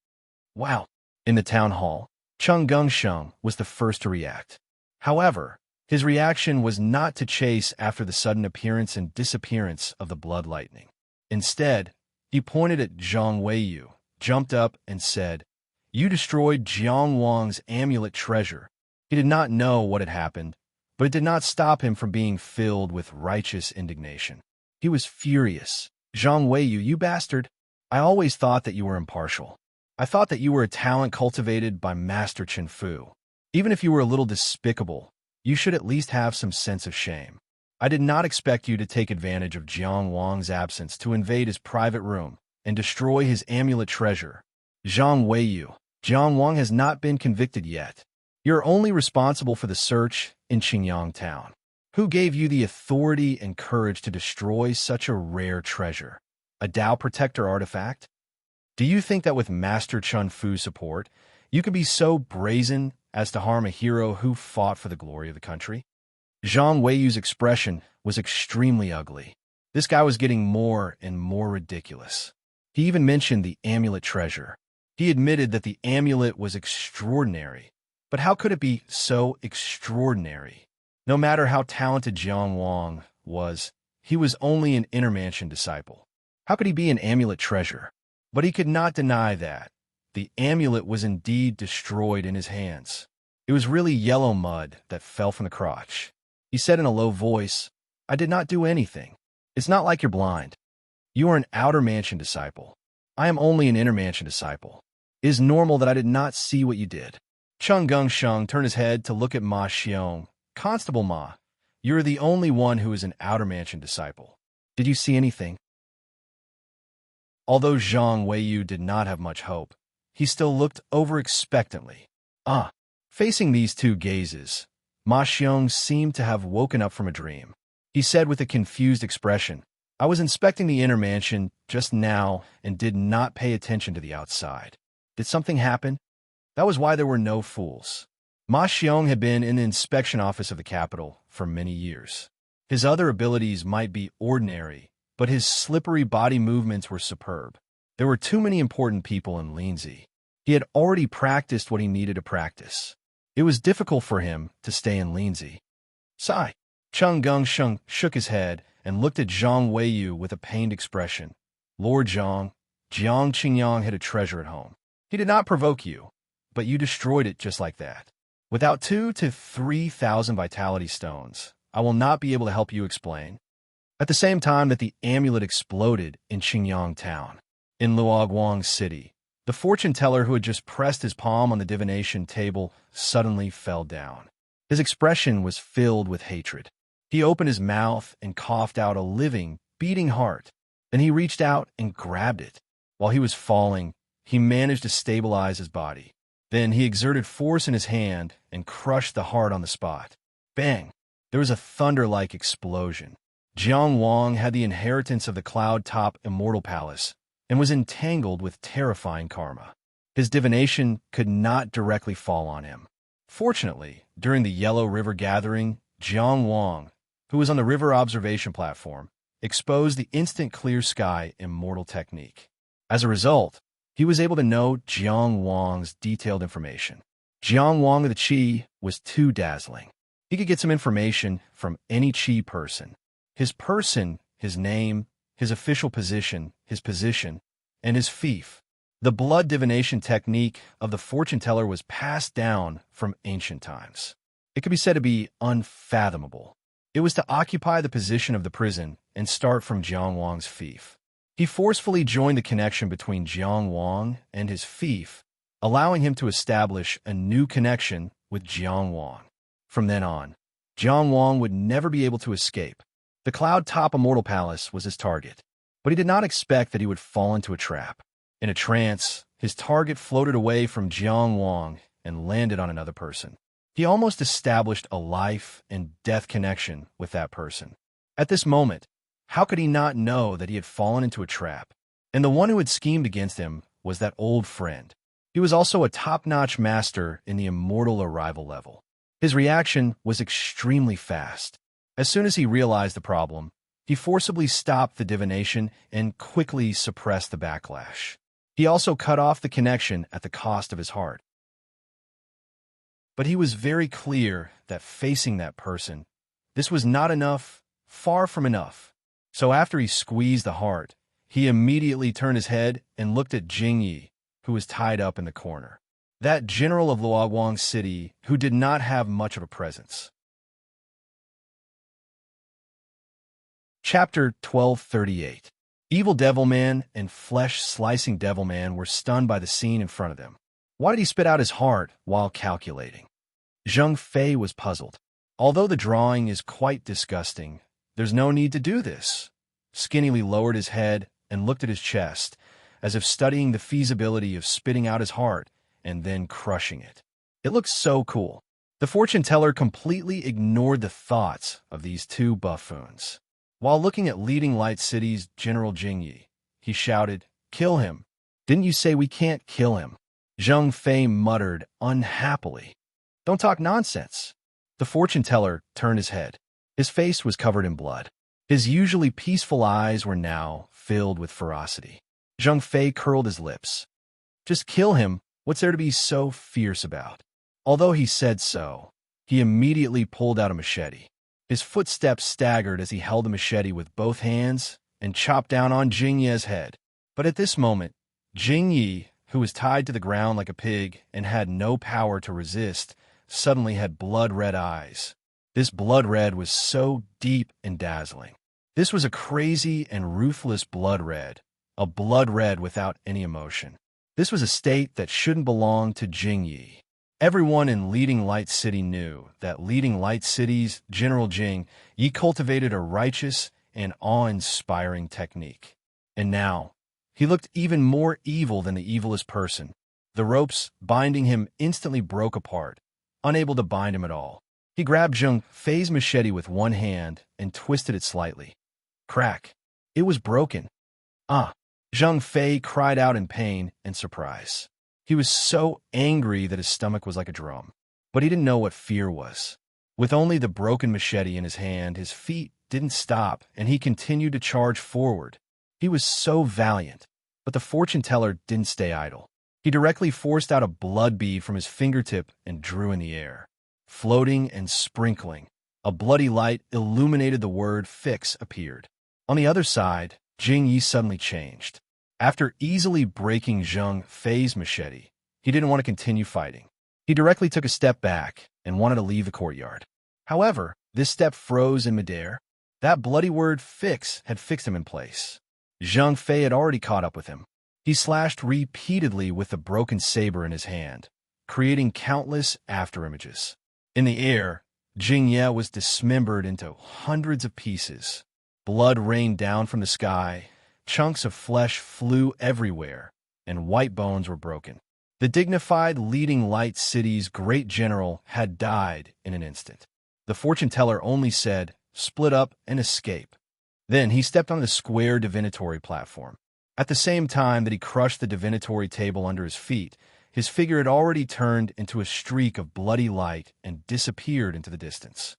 Wow! In the town hall, Cheng Gongsheng was the first to react. However, his reaction was not to chase after the sudden appearance and disappearance of the blood lightning. Instead, he pointed at Zhang Weiyu, jumped up, and said, "You destroyed Jiang Wang's amulet treasure." He did not know what had happened, but it did not stop him from being filled with righteous indignation. He was furious. "Zhang Weiyu, you bastard! I always thought that you were impartial. I thought that you were a talent cultivated by Master Chen Fu. Even if you were a little despicable, you should at least have some sense of shame. I did not expect you to take advantage of Jiang Wang's absence to invade his private room and destroy his amulet treasure. Zhang Weiyu, Jiang Wang has not been convicted yet. You're only responsible for the search in Qingyang town. Who gave you the authority and courage to destroy such a rare treasure? A Dao Protector artifact? Do you think that with Master Chen Fu's support, you could be so brazen as to harm a hero who fought for the glory of the country?" Zhang Weiyu's expression was extremely ugly. This guy was getting more and more ridiculous. He even mentioned the amulet treasure. He admitted that the amulet was extraordinary. But how could it be so extraordinary? No matter how talented Jiang Wang was, he was only an inner mansion disciple. How could he be an amulet treasure? But he could not deny that the amulet was indeed destroyed in his hands. It was really yellow mud that fell from the crotch. He said in a low voice, "I did not do anything. It's not like you're blind. You are an outer mansion disciple. I am only an inner mansion disciple. It is normal that I did not see what you did." Cheng Gongsheng turned his head to look at Ma Xiong. "Constable Ma, you are the only one who is an outer mansion disciple. Did you see anything?" Although Zhang Weiyu did not have much hope, he still looked over expectantly. Facing these two gazes, Ma Xiong seemed to have woken up from a dream. He said with a confused expression, "I was inspecting the inner mansion just now and did not pay attention to the outside. Did something happen?" That was why there were no fools. Ma Xiong had been in the inspection office of the capital for many years. His other abilities might be ordinary, but his slippery body movements were superb. There were too many important people in Linzi. He had already practiced what he needed to practice. It was difficult for him to stay in Linzi. Sigh. Chung Gong-sheng shook his head and looked at Zhang Weiyu with a pained expression. Lord Zhang, Jiang Qingyang had a treasure at home. He did not provoke you, but you destroyed it just like that. Without 2,000 to 3,000 vitality stones, I will not be able to help you explain. At the same time that the amulet exploded in Qingyang town, in Luoguang city, the fortune teller who had just pressed his palm on the divination table suddenly fell down. His expression was filled with hatred. He opened his mouth and coughed out a living, beating heart. Then he reached out and grabbed it. While he was falling, he managed to stabilize his body. Then he exerted force in his hand and crushed the heart on the spot. Bang! There was a thunder-like explosion. Jiang Wang had the inheritance of the cloud-top immortal palace and was entangled with terrifying karma. His divination could not directly fall on him. Fortunately, during the Yellow River gathering, Jiang Wang, who was on the river observation platform, exposed the instant clear sky immortal technique. As a result, he was able to know Jiang Wang's detailed information. Jiang Wang of the Qi was too dazzling. He could get some information from any Qi person. His person, his name, his official position, and his fief. The blood divination technique of the fortune teller was passed down from ancient times. It could be said to be unfathomable. It was to occupy the position of the prison and start from Jiang Wang's fief. He forcefully joined the connection between Jiang Wang and his fief, allowing him to establish a new connection with Jiang Wang. From then on, Jiang Wang would never be able to escape. The cloud-top immortal palace was his target, but he did not expect that he would fall into a trap. In a trance, his target floated away from Jiang Wang and landed on another person. He almost established a life and death connection with that person. At this moment, how could he not know that he had fallen into a trap? And the one who had schemed against him was that old friend. He was also a top-notch master in the immortal arrival level. His reaction was extremely fast. As soon as he realized the problem, he forcibly stopped the divination and quickly suppressed the backlash. He also cut off the connection at the cost of his heart. But he was very clear that facing that person, this was not enough, far from enough. So after he squeezed the heart, he immediately turned his head and looked at Jing Yi, who was tied up in the corner. That general of Luoguang City who did not have much of a presence. Chapter 1238. Evil Devilman and Flesh-Slicing Devilman were stunned by the scene in front of them. Why did he spit out his heart while calculating? Zheng Fei was puzzled. Although the drawing is quite disgusting, there's no need to do this. Skinny Lee lowered his head and looked at his chest, as if studying the feasibility of spitting out his heart and then crushing it. It looked so cool. The fortune teller completely ignored the thoughts of these two buffoons. While looking at Leading Light City's General Jingyi, he shouted, "Kill him! Didn't you say we can't kill him?" Zheng Fei muttered unhappily. "Don't talk nonsense." The fortune teller turned his head. His face was covered in blood. His usually peaceful eyes were now filled with ferocity. Zheng Fei curled his lips. "Just kill him. What's there to be so fierce about?" Although he said so, he immediately pulled out a machete. His footsteps staggered as he held the machete with both hands and chopped down on Jingye's head. But at this moment, Jingyi, who was tied to the ground like a pig and had no power to resist, suddenly had blood-red eyes. This blood red was so deep and dazzling. This was a crazy and ruthless blood red, a blood red without any emotion. This was a state that shouldn't belong to Jingyi. Everyone in Leading Light City knew that Leading Light City's General Jing Yi cultivated a righteous and awe-inspiring technique. And now, he looked even more evil than the evilest person. The ropes binding him instantly broke apart, unable to bind him at all. He grabbed Zheng Fei's machete with one hand and twisted it slightly. Crack! It was broken. Ah! Zheng Fei cried out in pain and surprise. He was so angry that his stomach was like a drum. But he didn't know what fear was. With only the broken machete in his hand, his feet didn't stop, and he continued to charge forward. He was so valiant. But the fortune teller didn't stay idle. He directly forced out a blood bead from his fingertip and drew in the air. Floating and sprinkling, a bloody light illuminated the word fix appeared. On the other side, Jing Yi suddenly changed. After easily breaking Zhang Fei's machete, he didn't want to continue fighting. He directly took a step back and wanted to leave the courtyard. However, this step froze in midair. That bloody word fix had fixed him in place. Zhang Fei had already caught up with him. He slashed repeatedly with the broken saber in his hand, creating countless afterimages. In the air, Jing Ye was dismembered into hundreds of pieces. Blood rained down from the sky, chunks of flesh flew everywhere, and white bones were broken. The dignified leading Light City's great general had died in an instant. The fortune teller only said, "Split up and escape." Then he stepped on the square divinatory platform. At the same time that he crushed the divinatory table under his feet, his figure had already turned into a streak of bloody light and disappeared into the distance.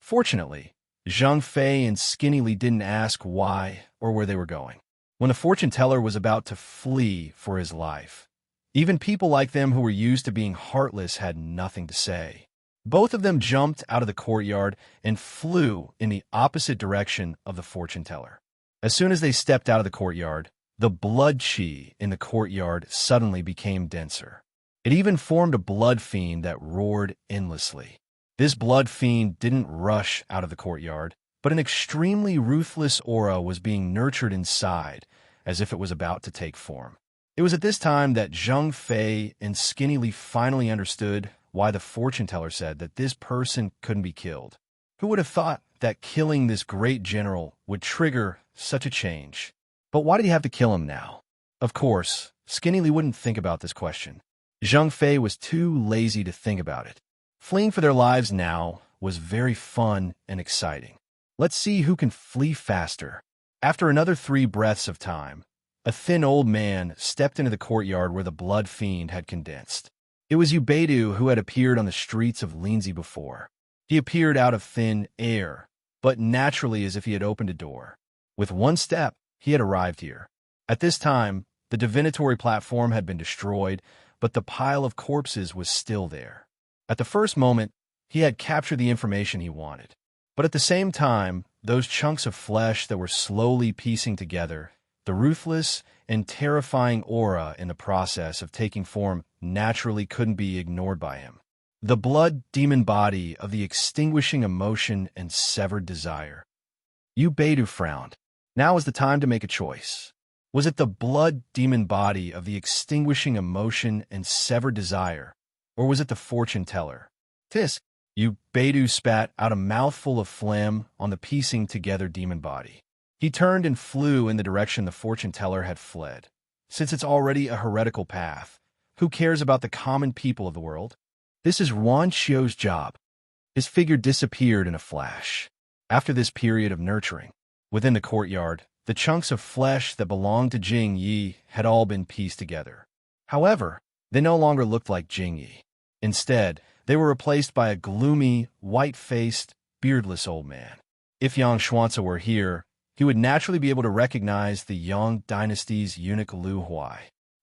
Fortunately, Zhang Fei and Skinny Li didn't ask why or where they were going. When the fortune teller was about to flee for his life, even people like them who were used to being heartless had nothing to say. Both of them jumped out of the courtyard and flew in the opposite direction of the fortune teller. As soon as they stepped out of the courtyard, the blood chi in the courtyard suddenly became denser. It even formed a blood fiend that roared endlessly. This blood fiend didn't rush out of the courtyard, but an extremely ruthless aura was being nurtured inside, as if it was about to take form. It was at this time that Zhang Fei and Skinny Li finally understood why the fortune teller said that this person couldn't be killed. Who would have thought that killing this great general would trigger such a change? But why did he have to kill him now? Of course, Skinny Li wouldn't think about this question. Zhang Fei was too lazy to think about it. Fleeing for their lives now was very fun and exciting. Let's see who can flee faster. After another 3 breaths of time, a thin old man stepped into the courtyard where the blood fiend had condensed. It was Ubeidu who had appeared on the streets of Lindsay before. He appeared out of thin air, but naturally as if he had opened a door. With one step, he had arrived here. At this time, the divinatory platform had been destroyed, but the pile of corpses was still there. At the first moment, he had captured the information he wanted. But at the same time, those chunks of flesh that were slowly piecing together, the ruthless and terrifying aura in the process of taking form naturally couldn't be ignored by him. The blood demon body of the extinguishing emotion and severed desire. Ubeidu frowned. Now was the time to make a choice. Was it the blood demon body of the extinguishing emotion and severed desire, or was it the fortune teller? Tisk! Ubeidu spat out a mouthful of phlegm on the piecing together demon body. He turned and flew in the direction the fortune teller had fled. Since it's already a heretical path, who cares about the common people of the world? This is Yuan Xiu's job. His figure disappeared in a flash. After this period of nurturing, within the courtyard, the chunks of flesh that belonged to Jing Yi had all been pieced together. However, they no longer looked like Jing Yi. Instead, they were replaced by a gloomy, white-faced, beardless old man. If Yang Xuanzi were here, he would naturally be able to recognize the Yang dynasty's eunuch Lu Huai.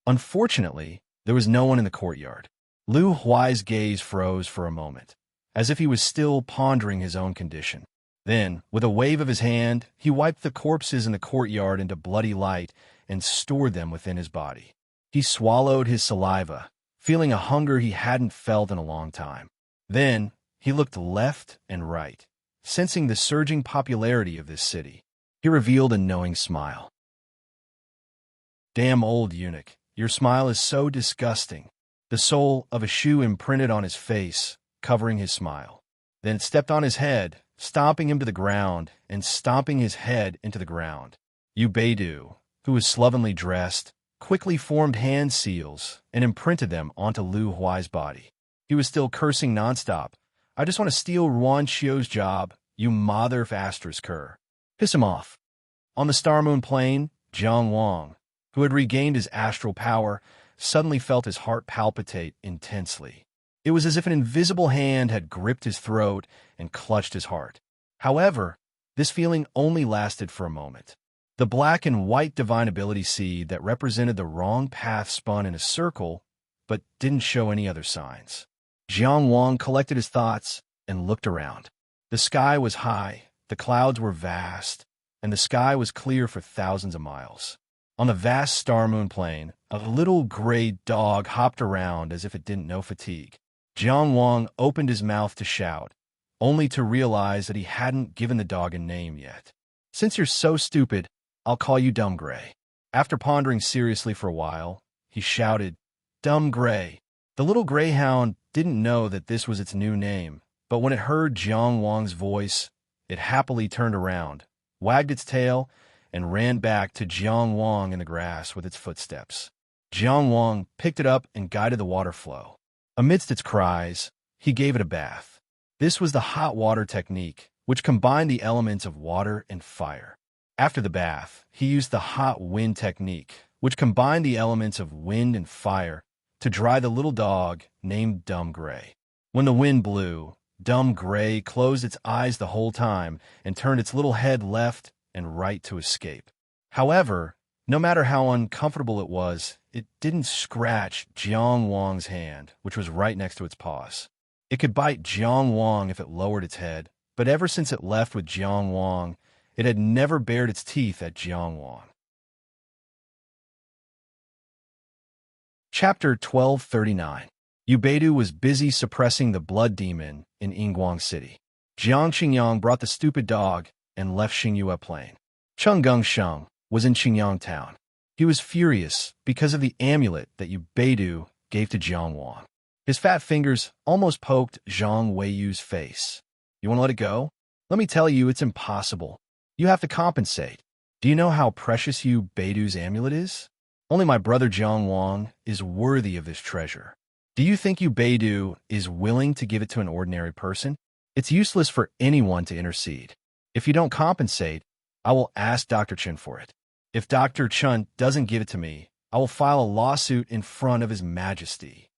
Unfortunately, there was no one in the courtyard. Lu Huai's gaze froze for a moment, as if he was still pondering his own condition. Then, with a wave of his hand, he wiped the corpses in the courtyard into bloody light and stored them within his body. He swallowed his saliva, feeling a hunger he hadn't felt in a long time. Then, he looked left and right, sensing the surging popularity of this city. He revealed a knowing smile. "Damn old eunuch, your smile is so disgusting." The sole of a shoe imprinted on his face, covering his smile. Then it stepped on his head, stomping him to the ground and stomping his head into the ground. Ubeidu, who was slovenly dressed, quickly formed hand seals and imprinted them onto Lu Huai's body. He was still cursing nonstop. "I just want to steal Yuan Xiu's job, you mother of Astra's cur. Piss him off." On the Star Moon Plain, Jiang Wang, who had regained his astral power, suddenly felt his heart palpitate intensely. It was as if an invisible hand had gripped his throat and clutched his heart. However, this feeling only lasted for a moment. The black and white divine ability seed that represented the wrong path spun in a circle, but didn't show any other signs. Jiang Wang collected his thoughts and looked around. The sky was high, the clouds were vast, and the sky was clear for thousands of miles. On the vast star-moon plain, a little gray dog hopped around as if it didn't know fatigue. Jiang Wang opened his mouth to shout, only to realize that he hadn't given the dog a name yet. "Since you're so stupid, I'll call you Dumb Gray." After pondering seriously for a while, he shouted, "Dumb Gray." The little greyhound didn't know that this was its new name, but when it heard Jiang Wang's voice, it happily turned around, wagged its tail, and ran back to Jiang Wang in the grass with its footsteps. Jiang Wang picked it up and guided the water flow. Amidst its cries, he gave it a bath. This was the hot water technique, which combined the elements of water and fire. After the bath, he used the hot wind technique, which combined the elements of wind and fire to dry the little dog named Dumb Gray. When the wind blew, Dumb Gray closed its eyes the whole time and turned its little head left and right to escape. However, no matter how uncomfortable it was, it didn't scratch Jiang Wang's hand, which was right next to its paws. It could bite Jiang Wang if it lowered its head, but ever since it left with Jiang Wang, it had never bared its teeth at Jiang Wang. Chapter 1239. Ubeidu was busy suppressing the blood demon in Yinguang City. Jiang Qingyang brought the stupid dog and left Xingyue Plain. Cheng Gongsheng was in Qingyang town. He was furious because of the amulet that Ubeidu gave to Jiang Wang. His fat fingers almost poked Zhang Weiyu's face. "You want to let it go? Let me tell you, it's impossible. You have to compensate. Do you know how precious Ubeidu's amulet is? Only my brother Jiang Wang is worthy of this treasure. Do you think Ubeidu is willing to give it to an ordinary person? It's useless for anyone to intercede. If you don't compensate, I will ask Dr. Chen for it. If Dr. Chen doesn't give it to me, I will file a lawsuit in front of His Majesty."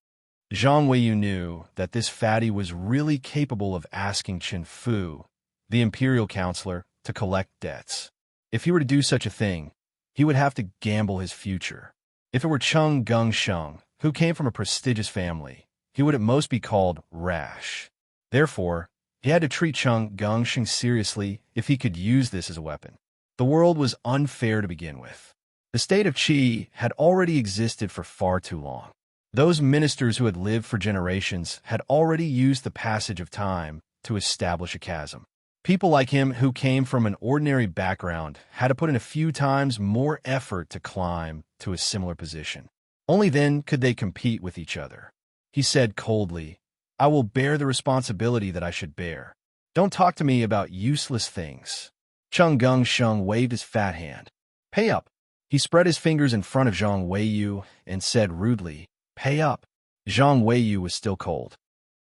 Zhang Weiyu knew that this fatty was really capable of asking Chen Fu, the imperial counselor, to collect debts. If he were to do such a thing, he would have to gamble his future. If it were Cheng Gongsheng, who came from a prestigious family, he would at most be called rash. Therefore, he had to treat Cheng Gongsheng seriously if he could use this as a weapon. The world was unfair to begin with. The state of Qi had already existed for far too long. Those ministers who had lived for generations had already used the passage of time to establish a chasm. People like him who came from an ordinary background had to put in a few times more effort to climb to a similar position. Only then could they compete with each other. He said coldly, "I will bear the responsibility that I should bear. Don't talk to me about useless things." Cheng Gongsheng waved his fat hand. "Pay up." He spread his fingers in front of Zhang Weiyu and said rudely, "Pay up." Zhang Weiyu was still cold.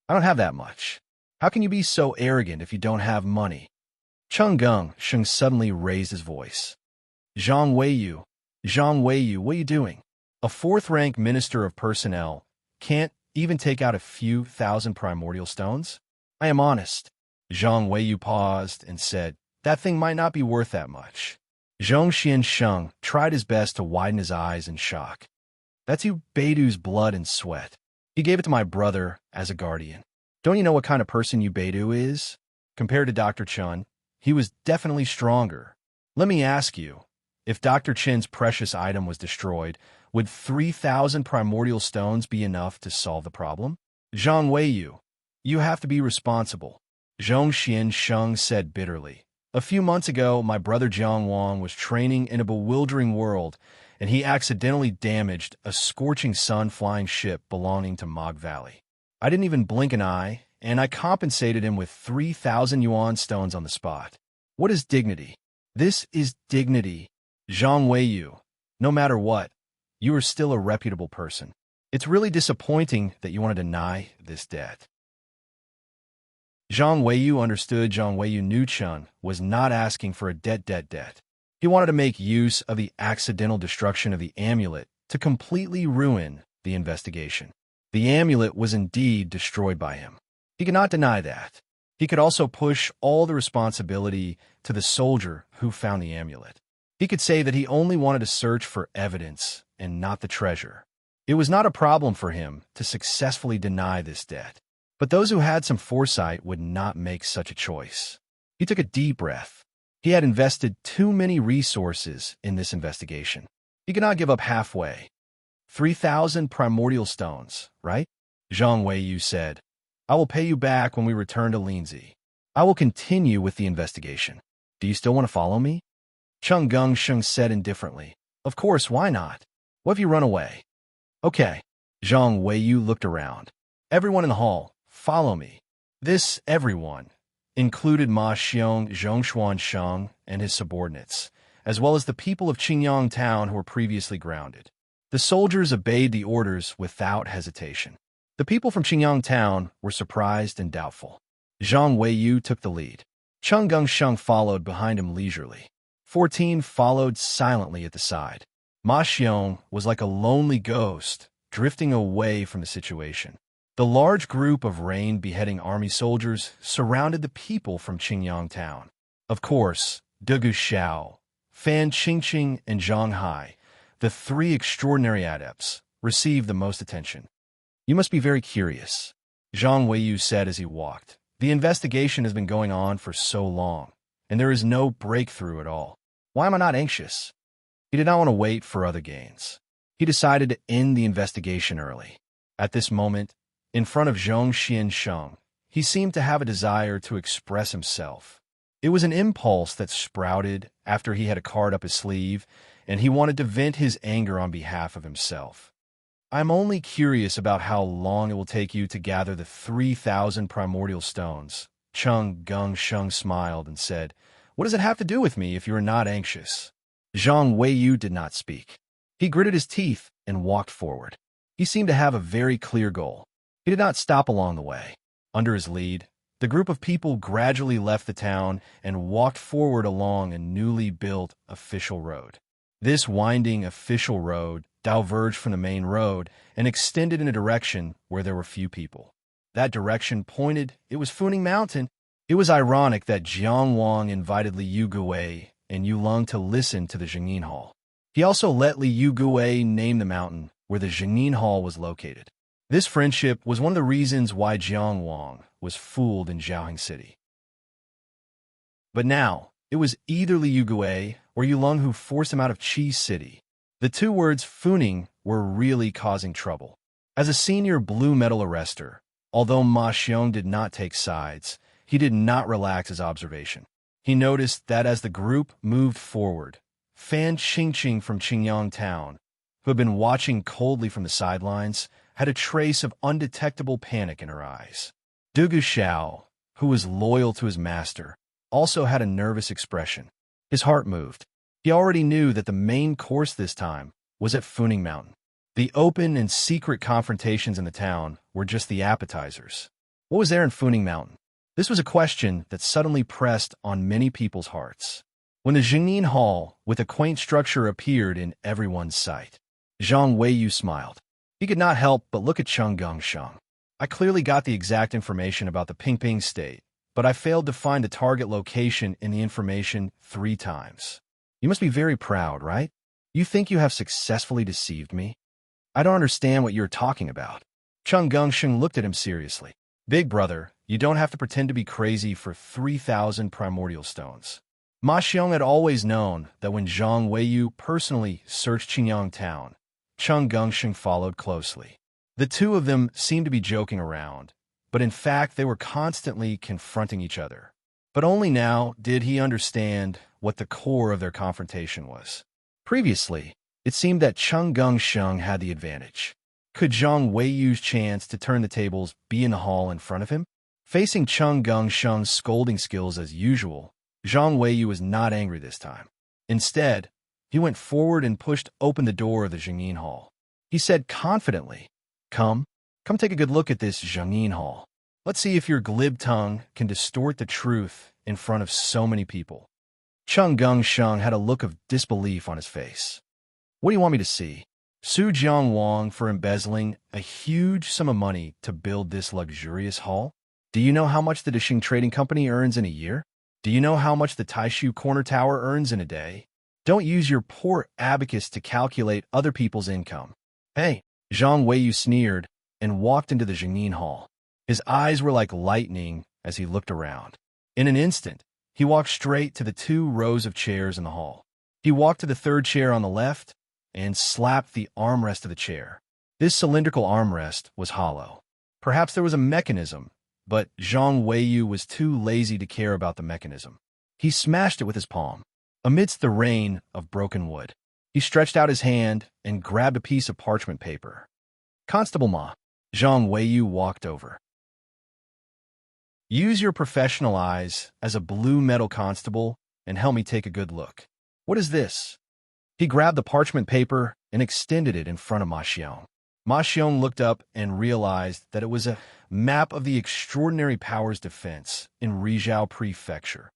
"I don't have that much. How can you be so arrogant if you don't have money?" Cheng Gongsheng suddenly raised his voice. Zhang Weiyu, what are you doing? A fourth-rank minister of personnel can't even take out a few thousand primordial stones? I am honest." Zhang Weiyu paused and said, "That thing might not be worth that much." Zhong Xiansheng tried his best to widen his eyes in shock. "That's Ubeidu's blood and sweat. He gave it to my brother as a guardian. Don't you know what kind of person Ubeidu is? Compared to Dr. Chen, he was definitely stronger. Let me ask you, if Dr. Chen's precious item was destroyed, would 3,000 primordial stones be enough to solve the problem? Zhang Weiyu, you have to be responsible." Zhong Xiansheng said bitterly. "A few months ago, my brother Jiang Wang was training in a bewildering world, and he accidentally damaged a scorching sun-flying ship belonging to Mog Valley. I didn't even blink an eye, and I compensated him with 3,000 yuan stones on the spot. What is dignity? This is dignity. Zhang Weiyu, no matter what, you are still a reputable person. It's really disappointing that you want to deny this debt." Zhang Weiyu understood. Zhang Weiyu knew Chen was not asking for a debt. He wanted to make use of the accidental destruction of the amulet to completely ruin the investigation. The amulet was indeed destroyed by him. He could not deny that. He could also push all the responsibility to the soldier who found the amulet. He could say that he only wanted to search for evidence and not the treasure. It was not a problem for him to successfully deny this debt. But those who had some foresight would not make such a choice. He took a deep breath. He had invested too many resources in this investigation. He could not give up halfway. 3,000 primordial stones, right? Zhang Weiyu said. I will pay you back when we return to Linzi. I will continue with the investigation. Do you still want to follow me? Cheng Gongsheng said indifferently. Of course, why not? What if you run away? Okay. Zhang Weiyu looked around. Everyone in the hall, follow me. This everyone included Ma Xiong, Zhongshuan Sheng, and his subordinates, as well as the people of Qingyang town who were previously grounded. The soldiers obeyed the orders without hesitation. The people from Qingyang town were surprised and doubtful. Zhang Weiyu took the lead. Cheng Gongsheng followed behind him leisurely. 14 followed silently at the side. Ma Xiong was like a lonely ghost, drifting away from the situation. The large group of rain-beheading army soldiers surrounded the people from Qingyang town. Of course, Degu Xiao, Fan Qingqing, and Zhang Hai, the three extraordinary adepts, received the most attention. You must be very curious, Zhang Weiyu said as he walked. The investigation has been going on for so long, and there is no breakthrough at all. Why am I not anxious? He did not want to wait for other gains. He decided to end the investigation early. At this moment, in front of Zhong Xiansheng, he seemed to have a desire to express himself. It was an impulse that sprouted after he had a card up his sleeve, and he wanted to vent his anger on behalf of himself. I'm only curious about how long it will take you to gather the 3,000 primordial stones. Cheng Gongsheng smiled and said, What does it have to do with me if you are not anxious? Zhang Weiyu did not speak. He gritted his teeth and walked forward. He seemed to have a very clear goal. He did not stop along the way. Under his lead, the group of people gradually left the town and walked forward along a newly built official road. This winding official road diverged from the main road and extended in a direction where there were few people. That direction pointed, it was Funing Mountain. It was ironic that Jiang Wang invited Li Yugui and Yulong to listen to the Zhengyin Hall. He also let Li Yugui name the mountain where the Zhengyin Hall was located. This friendship was one of the reasons why Jiang Wang was fooled in Zhaoheng City. But now, it was either Li Yugui or Yulong who forced him out of Qi City. The two words Funing were really causing trouble. As a senior blue metal arrester, although Ma Xiong did not take sides, he did not relax his observation. He noticed that as the group moved forward, Fan Qingqing from Qingyang town, who had been watching coldly from the sidelines, had a trace of undetectable panic in her eyes. Degu Xiao, who was loyal to his master, also had a nervous expression. His heart moved. He already knew that the main course this time was at Funing Mountain. The open and secret confrontations in the town were just the appetizers. What was there in Funing Mountain? This was a question that suddenly pressed on many people's hearts. When the Zhengyin Hall with a quaint structure appeared in everyone's sight, Zhang Weiyu smiled. He could not help but look at Cheng Gongsheng. I clearly got the exact information about the Pingping State, but I failed to find the target location in the information 3 times. You must be very proud, right? You think you have successfully deceived me? I don't understand what you're talking about. Cheng Gongsheng looked at him seriously. Big brother, you don't have to pretend to be crazy for 3,000 primordial stones. Ma Xiong had always known that when Zhang Weiyu personally searched Qingyang town, Cheng Gongsheng followed closely. The two of them seemed to be joking around, but in fact they were constantly confronting each other. But only now did he understand what the core of their confrontation was. Previously, it seemed that Cheng Gongsheng had the advantage. Could Zhang Weiyu's chance to turn the tables be in the hall in front of him? Facing Cheng Gongsheng's scolding skills as usual, Zhang Weiyu was not angry this time. Instead, he went forward and pushed open the door of the Zhengyin Hall. He said confidently, Come take a good look at this Zhengyin Hall. Let's see if your glib tongue can distort the truth in front of so many people. Chung Gung Sheng had a look of disbelief on his face. What do you want me to see? Su Jiang Wang for embezzling a huge sum of money to build this luxurious hall? Do you know how much the Dixing Trading Company earns in a year? Do you know how much the Taishu Corner Tower earns in a day? Don't use your poor abacus to calculate other people's income. Hey, Zhang Weiyu sneered and walked into the Jingyin Hall. His eyes were like lightning as he looked around. In an instant, he walked straight to the 2 rows of chairs in the hall. He walked to the 3rd chair on the left and slapped the armrest of the chair. This cylindrical armrest was hollow. Perhaps there was a mechanism, but Zhang Weiyu was too lazy to care about the mechanism. He smashed it with his palm. Amidst the rain of broken wood, he stretched out his hand and grabbed a piece of parchment paper. Constable Ma. Zhang Weiyu walked over. Use your professional eyes as a blue metal constable and help me take a good look. What is this? He grabbed the parchment paper and extended it in front of Ma Xiong. Ma Xiong looked up and realized that it was a map of the Extraordinary Powers Defense in Rizhao Prefecture.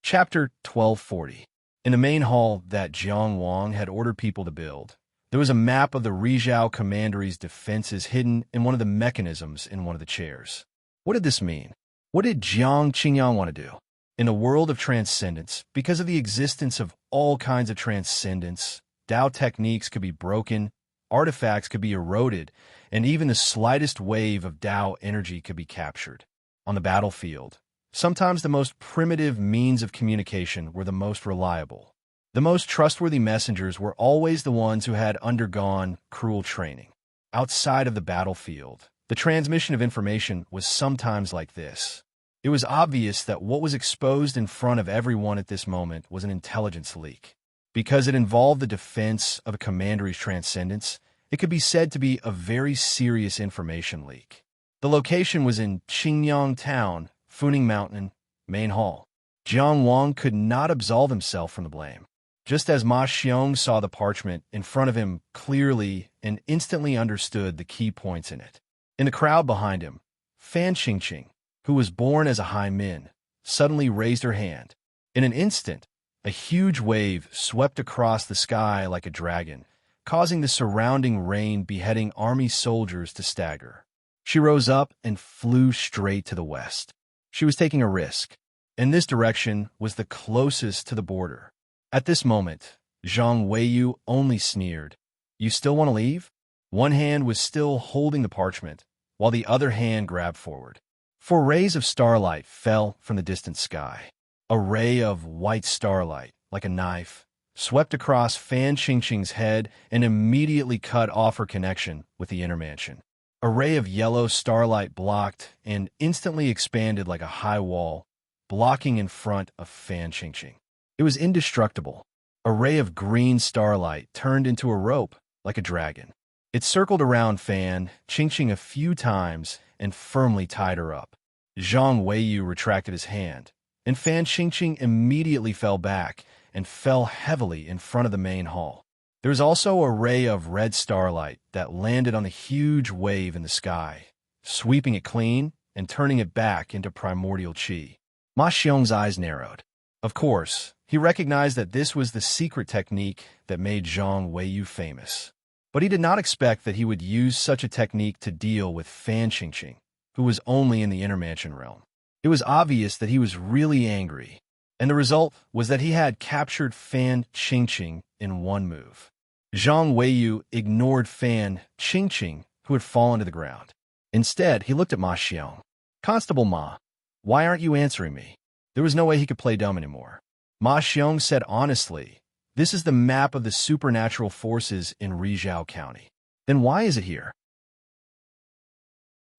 Chapter 1240. In the main hall that Jiang Wang had ordered people to build, there was a map of the Rizhao Commandery's defenses hidden in one of the mechanisms in one of the chairs. What did this mean? What did Jiang Qingyang want to do? In a world of transcendence, because of the existence of all kinds of transcendence, Tao techniques could be broken, artifacts could be eroded, and even the slightest wave of Tao energy could be captured. On the battlefield, sometimes the most primitive means of communication were the most reliable. The most trustworthy messengers were always the ones who had undergone cruel training. Outside of the battlefield, the transmission of information was sometimes like this. It was obvious that what was exposed in front of everyone at this moment was an intelligence leak. Because it involved the defense of a commandery's transcendence, it could be said to be a very serious information leak. The location was in Qingyang Town, Funing Mountain, Main Hall. Jiang Wang could not absolve himself from the blame. Just as Ma Xiong saw the parchment in front of him clearly and instantly understood the key points in it. In the crowd behind him, Fan Qingqing, who was born as a high min, suddenly raised her hand. In an instant, a huge wave swept across the sky like a dragon, causing the surrounding rain beheading army soldiers to stagger. She rose up and flew straight to the west. She was taking a risk, and this direction was the closest to the border. At this moment, Zhang Weiyu only sneered. You still want to leave? One hand was still holding the parchment, while the other hand grabbed forward. 4 rays of starlight fell from the distant sky. A ray of white starlight, like a knife, swept across Fan Qingqing's head and immediately cut off her connection with the inner mansion. A ray of yellow starlight blocked and instantly expanded like a high wall, blocking in front of Fan Qingqing. It was indestructible. A ray of green starlight turned into a rope, like a dragon. It circled around Fan Qingqing a few times and firmly tied her up. Zhang Weiyu retracted his hand, and Fan Qingqing immediately fell back and fell heavily in front of the main hall. There was also a ray of red starlight that landed on the huge wave in the sky, sweeping it clean and turning it back into primordial qi. Ma Xiong's eyes narrowed. Of course, he recognized that this was the secret technique that made Zhang Weiyu famous. But he did not expect that he would use such a technique to deal with Fan Qingqing, who was only in the inner mansion realm. It was obvious that he was really angry, and the result was that he had captured Fan Qingqing in one move. Zhang Weiyu ignored Fan Qingqing, who had fallen to the ground. Instead, he looked at Ma Xiong. Constable Ma, why aren't you answering me? There was no way he could play dumb anymore. Ma Xiong said honestly, this is the map of the supernatural forces in Rizhao County. Then why is it here?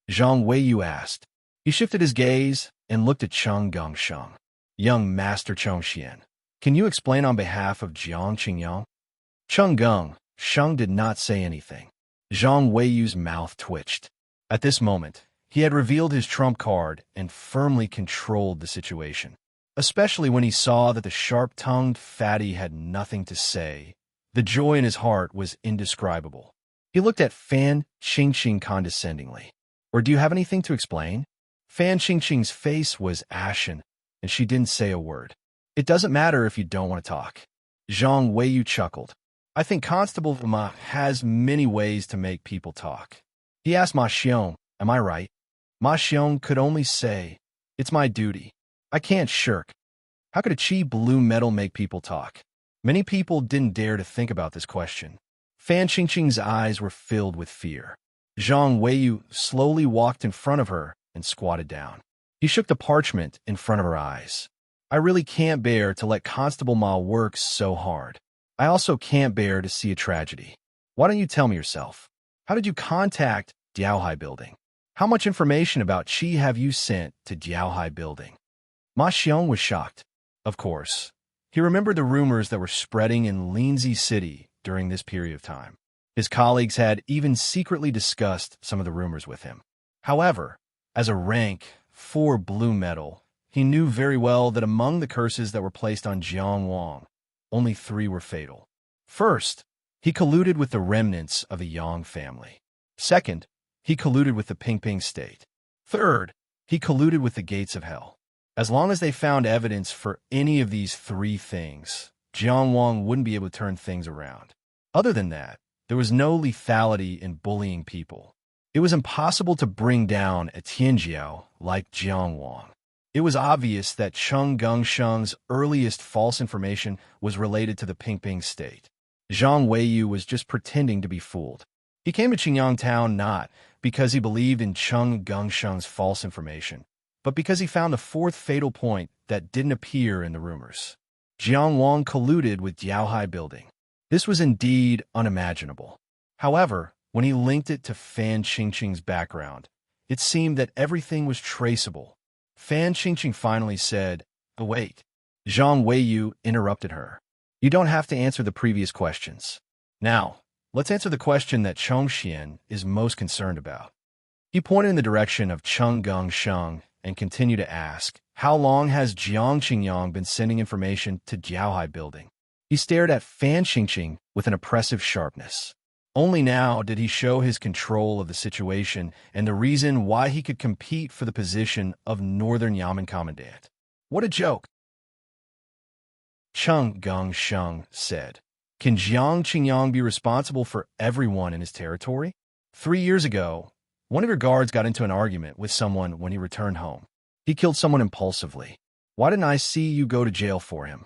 Zhang Weiyu asked. He shifted his gaze and looked at Chung Gung Sheng. Young Master Chongxian, can you explain on behalf of Jiang Qingyang? Chung Gung Sheng did not say anything. Zhang Weiyu's mouth twitched. At this moment, he had revealed his trump card and firmly controlled the situation. Especially when he saw that the sharp-tongued fatty had nothing to say. The joy in his heart was indescribable. He looked at Fan Qingqing condescendingly. Or do you have anything to explain? Fan Qingqing's face was ashen, and she didn't say a word. It doesn't matter if you don't want to talk. Zhang Weiyu chuckled. I think Constable Ma has many ways to make people talk. He asked Ma Xiong, am I right? Ma Xiong could only say, it's my duty. I can't shirk. How could a Qi blue metal make people talk? Many people didn't dare to think about this question. Fan Qingqing's eyes were filled with fear. Zhang Weiyu slowly walked in front of her and squatted down. He shook the parchment in front of her eyes. I really can't bear to let Constable Ma work so hard. I also can't bear to see a tragedy. Why don't you tell me yourself? How did you contact Diaohai Building? How much information about Qi have you sent to Diaohai Building? Ma Xiong was shocked. Of course. He remembered the rumors that were spreading in Linzi City during this period of time. His colleagues had even secretly discussed some of the rumors with him. However, as a rank 4 blue metal, he knew very well that among the curses that were placed on Jiang Wang, only 3 were fatal. First, he colluded with the remnants of the Yang family. Second, he colluded with the Pingping state. Third, he colluded with the gates of hell. As long as they found evidence for any of these 3 things, Jiang Wang wouldn't be able to turn things around. Other than that, there was no lethality in bullying people. It was impossible to bring down a Tianjiao like Jiang Wang. It was obvious that Cheng Gengsheng's earliest false information was related to the Pingping state. Zhang Weiyu was just pretending to be fooled. He came to Qingyang town not because he believed in Cheng Gengsheng's false information, but because he found the 4th fatal point that didn't appear in the rumors. Jiang Wang colluded with Diaohai Building. This was indeed unimaginable. However, when he linked it to Fan Qingqing's background, it seemed that everything was traceable. Fan Qingqing finally said, oh, wait. Zhang Weiyu interrupted her. You don't have to answer the previous questions. Now, let's answer the question that Chongxian is most concerned about. He pointed in the direction of Cheng Gengsheng and continued to ask, how long has Jiang Qingyang been sending information to Diaohai Building? He stared at Fan Qingqing with an oppressive sharpness. Only now did he show his control of the situation and the reason why he could compete for the position of Northern Yamen Commandant. What a joke! Cheng Gengsheng said, can Jiang Qingyang be responsible for everyone in his territory? 3 years ago, one of your guards got into an argument with someone when he returned home. He killed someone impulsively. Why didn't I see you go to jail for him?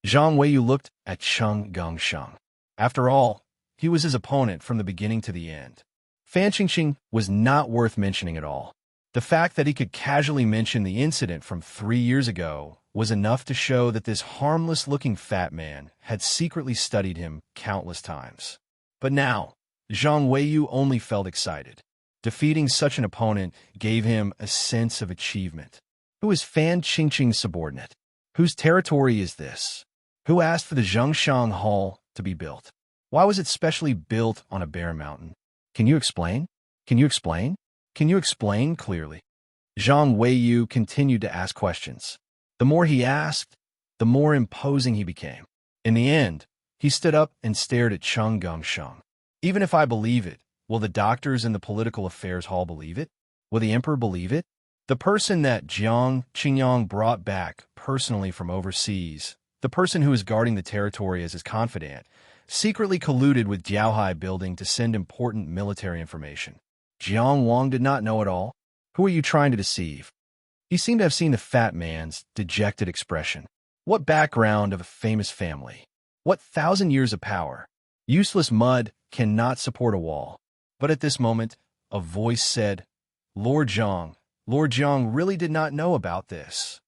Zhang Weiyu looked at Cheng Gengsheng. After all, he was his opponent from the beginning to the end. Fan Qingqing was not worth mentioning at all. The fact that he could casually mention the incident from 3 years ago was enough to show that this harmless-looking fat man had secretly studied him countless times. But now, Zhang Weiyu only felt excited. Defeating such an opponent gave him a sense of achievement. Who is Fan Qingqing's subordinate? Whose territory is this? Who asked for the Zhongshan Hall to be built? Why was it specially built on a bare mountain? Can you explain? Can you explain? Can you explain clearly? Zhang Weiyu continued to ask questions. The more he asked, the more imposing he became. In the end, he stood up and stared at Cheng Gengsheng. Even if I believe it, will the doctors in the Political Affairs Hall believe it? Will the emperor believe it? The person that Jiang Qingyang brought back personally from overseas, the person who is guarding the territory as his confidant, secretly colluded with Diaohai Building to send important military information. Jiang Wang did not know it all. Who are you trying to deceive? He seemed to have seen the fat man's dejected expression. What background of a famous family? What 1,000 years of power? Useless mud cannot support a wall. But at this moment, a voice said, Lord Zhang really did not know about this.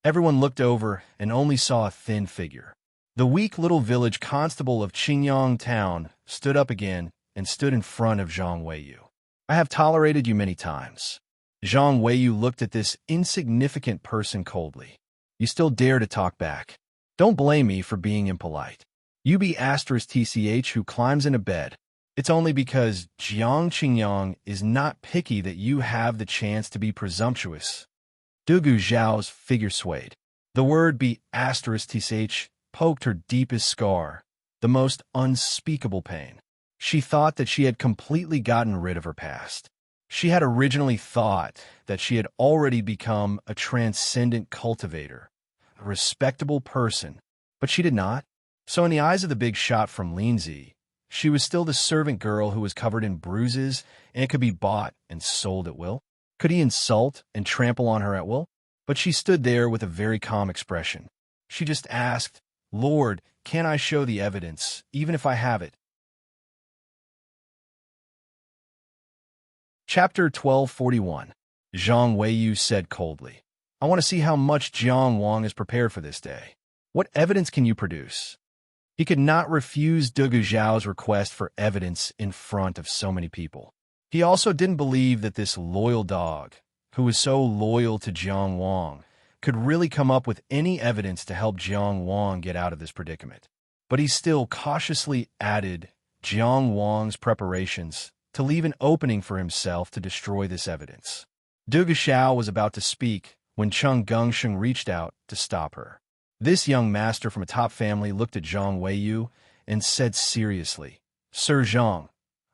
Everyone looked over and only saw a thin figure. The weak little village constable of Qingyang town stood up again and stood in front of Zhang Weiyu. I have tolerated you many times. Zhang Weiyu looked at this insignificant person coldly. You still dare to talk back. Don't blame me for being impolite. You be *TCH who climbs into bed. It's only because Jiang Qingyang is not picky that you have the chance to be presumptuous. Dugu Zhao's figure swayed. The word be *TCH poked her deepest scar, the most unspeakable pain. She thought that she had completely gotten rid of her past. She had originally thought that she had already become a transcendent cultivator, a respectable person, but she did not. So in the eyes of the big shot from Lindsay, she was still the servant girl who was covered in bruises and could be bought and sold at will. Could he insult and trample on her at will? But she stood there with a very calm expression. She just asked, "Lord, can I show the evidence, even if I have it?" Chapter 1241. Zhang Weiyu said coldly, "I want to see how much Jiang Wang is prepared for this day. What evidence can you produce?" He could not refuse Dugu Zhao's request for evidence in front of so many people. He also didn't believe that this loyal dog, who was so loyal to Jiang Wang, could really come up with any evidence to help Jiang Wang get out of this predicament. But he still cautiously added Jiang Wang's preparations to leave an opening for himself to destroy this evidence. Dugu Xiao was about to speak when Cheng Gengsheng reached out to stop her. This young master from a top family looked at Zhang Weiyu and said seriously, "Sir Zhang,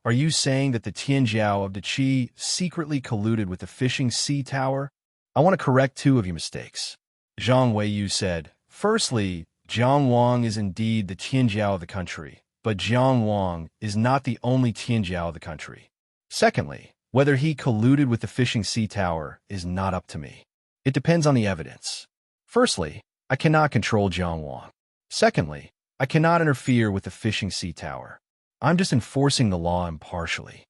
are you saying that the Tianjiao of the Qi secretly colluded with the fishing sea tower? I want to correct two of your mistakes." Zhang Weiyu said, "Firstly, Jiang Wang is indeed the Tianjiao of the country, but Jiang Wang is not the only Tianjiao of the country. Secondly, whether he colluded with the fishing sea tower is not up to me. It depends on the evidence. Firstly, I cannot control Jiang Wang. Secondly, I cannot interfere with the fishing sea tower. I'm just enforcing the law impartially."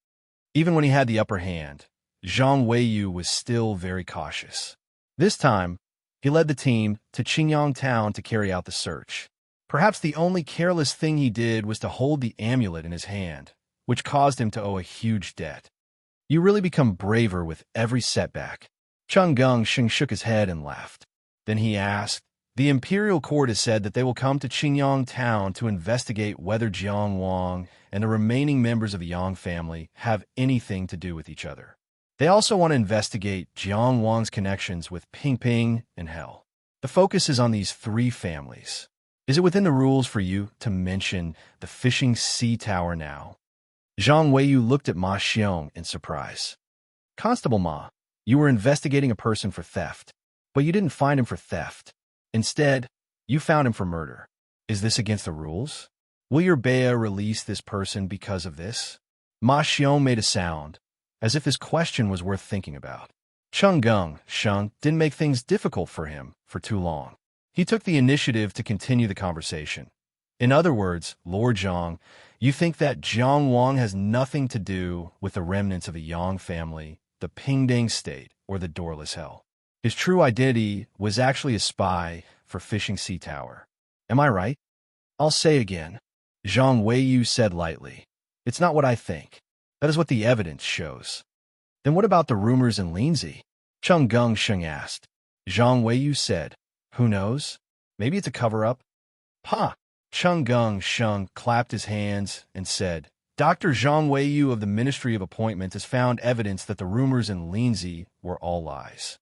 Even when he had the upper hand, Zhang Weiyu was still very cautious. This time, he led the team to Qingyang town to carry out the search. Perhaps the only careless thing he did was to hold the amulet in his hand, which caused him to owe a huge debt. "You really become braver with every setback." Cheng Gengsheng shook his head and laughed. Then he asked, "The imperial court has said that they will come to Qingyang town to investigate whether Jiang Wang and the remaining members of the Yang family have anything to do with each other. They also want to investigate Jiang Wang's connections with Ping Ping and Hell. The focus is on these three families. Is it within the rules for you to mention the fishing sea tower now?" Zhang Weiyu looked at Ma Xiong in surprise. "Constable Ma, you were investigating a person for theft, but you didn't find him for theft. Instead, you found him for murder. Is this against the rules? Will your Bea release this person because of this?" Ma Xiong made a sound, as if this question was worth thinking about. Cheng Gengsheng didn't make things difficult for him for too long. He took the initiative to continue the conversation. "In other words, Lord Zhang, you think that Jiang Wang has nothing to do with the remnants of the Yang family, the Pingding state, or the Doorless Hell. His true identity was actually a spy for Fishing Sea Tower. Am I right?" "I'll say again," Zhang Weiyu said lightly. "It's not what I think. That is what the evidence shows." "Then what about the rumors in Lindsay?" Cheng Gengsheng asked. Zhang Weiyu said, "Who knows? Maybe it's a cover-up." "Pa!" Cheng Gengsheng clapped his hands and said, "Dr. Zhang Weiyu of the Ministry of Appointment has found evidence that the rumors in Lindsay were all lies.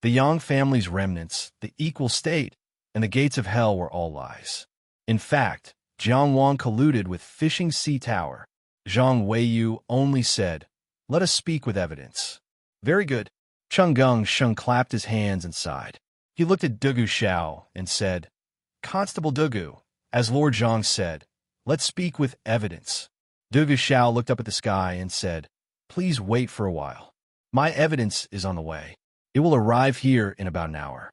The Yang family's remnants, the equal state, and the gates of hell were all lies. In fact, Jiang Wang colluded with Fishing Sea Tower." Zhang Weiyu only said, "Let us speak with evidence." "Very good." Cheng Gengsheng clapped his hands and sighed. He looked at Dugu Xiao and said, "Constable Dugu, as Lord Zhang said, let's speak with evidence." Dugu Xiao looked up at the sky and said, "Please wait for a while. My evidence is on the way. It will arrive here in about an hour."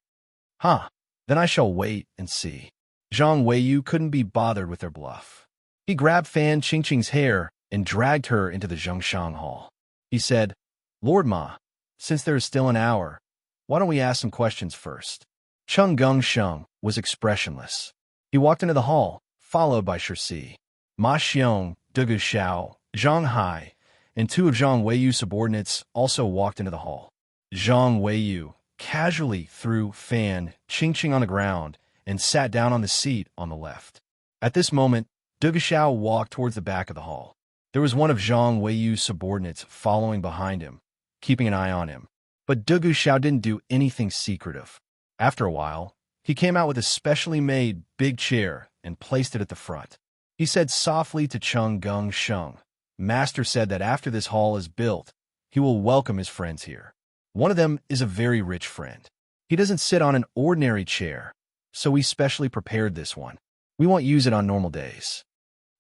"Huh, then I shall wait and see." Zhang Weiyu couldn't be bothered with their bluff. He grabbed Fan Qingqing's hair and dragged her into the Zhengshang Hall. He said, "Lord Ma, since there is still an hour, why don't we ask some questions first?" Cheng Gengsheng was expressionless. He walked into the hall, followed by Shirsi. Ma Xiong, Dugu Xiao, Zhang Hai, and two of Zhang Weiyu's subordinates also walked into the hall. Zhang Weiyu casually threw Fan Qingqing on the ground and sat down on the seat on the left. At this moment, Dugu Xiao walked towards the back of the hall. There was one of Zhang Weiyu's subordinates following behind him, keeping an eye on him. But Dugu Xiao didn't do anything secretive. After a while, he came out with a specially made big chair and placed it at the front. He said softly to Cheng Gengsheng, Master said that after this hall is built, he will welcome his friends here. One of them is a very rich friend. He doesn't sit on an ordinary chair, so we specially prepared this one. We won't use it on normal days.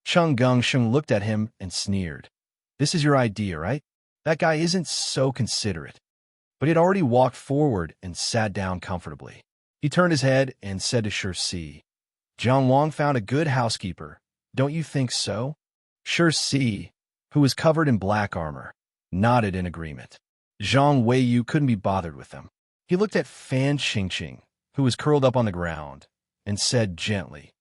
Chung Gong-shung looked at him and sneered. This is your idea, right? That guy isn't so considerate. But he had already walked forward and sat down comfortably. He turned his head and said to Si, Jiang Wang found a good housekeeper. Don't you think so? Si, who was covered in black armor, nodded in agreement. Zhang Weiyu couldn't be bothered with them. He looked at Fan Qingqing, who was curled up on the ground, and said gently,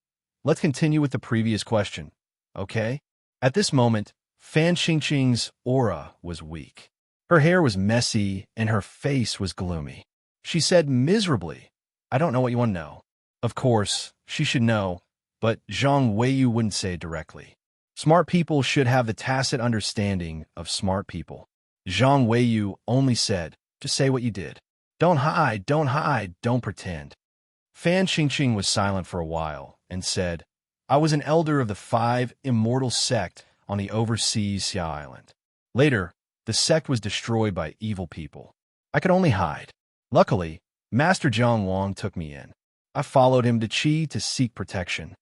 Let's continue with the previous question, okay? At this moment, Fan Qingqing's aura was weak. Her hair was messy and her face was gloomy. She said miserably, I don't know what you want to know. Of course, she should know, but Zhang Weiyu wouldn't say it directly. Smart people should have the tacit understanding of smart people. Zhang Weiyu only said, just say what you did. Don't hide, don't pretend. Fan Qingqing was silent for a while and said, I was an elder of the 5 immortal sect on the overseas Xia Island. Later, the sect was destroyed by evil people. I could only hide. Luckily, Master Jiang Wang took me in. I followed him to Qi to seek protection.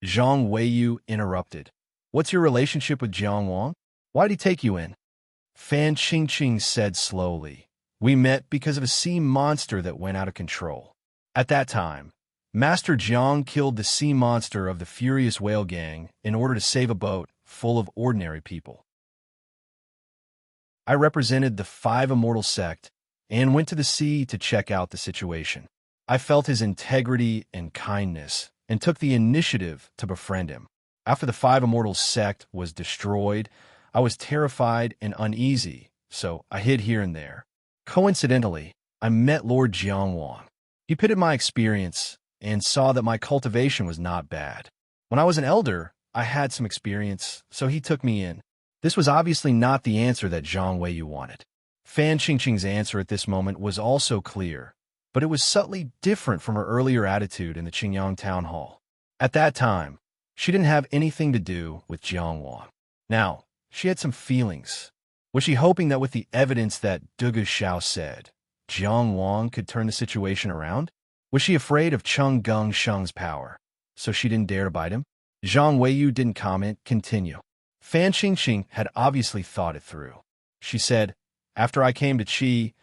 Zhang Weiyu interrupted. What's your relationship with Jiang Wang? Why'd he take you in? Fan Qingqing said slowly. We met because of a sea monster that went out of control. At that time, Master Jiang killed the sea monster of the Furious Whale Gang in order to save a boat full of ordinary people. I represented the 5 immortal sect and went to the sea to check out the situation. I felt his integrity and kindness and took the initiative to befriend him. After the 5 immortal sect was destroyed, I was terrified and uneasy, so I hid here and there. Coincidentally, I met Lord Jiang Wang. He pitted my experience and saw that my cultivation was not bad. When I was an elder, I had some experience, so he took me in. This was obviously not the answer that Zhang Weiyu wanted. Fan Qingqing's answer at this moment was also clear, but it was subtly different from her earlier attitude in the Qingyang town hall. At that time, she didn't have anything to do with Jiang Wang. Now, she had some feelings. Was she hoping that with the evidence that Dugu Xiao said, Jiang Wang could turn the situation around? Was she afraid of Chung Gong-shung's power, so she didn't dare to bite him? Zhang Weiyu didn't comment, continue. Fan Qingqing had obviously thought it through. She said, After I came to Qi,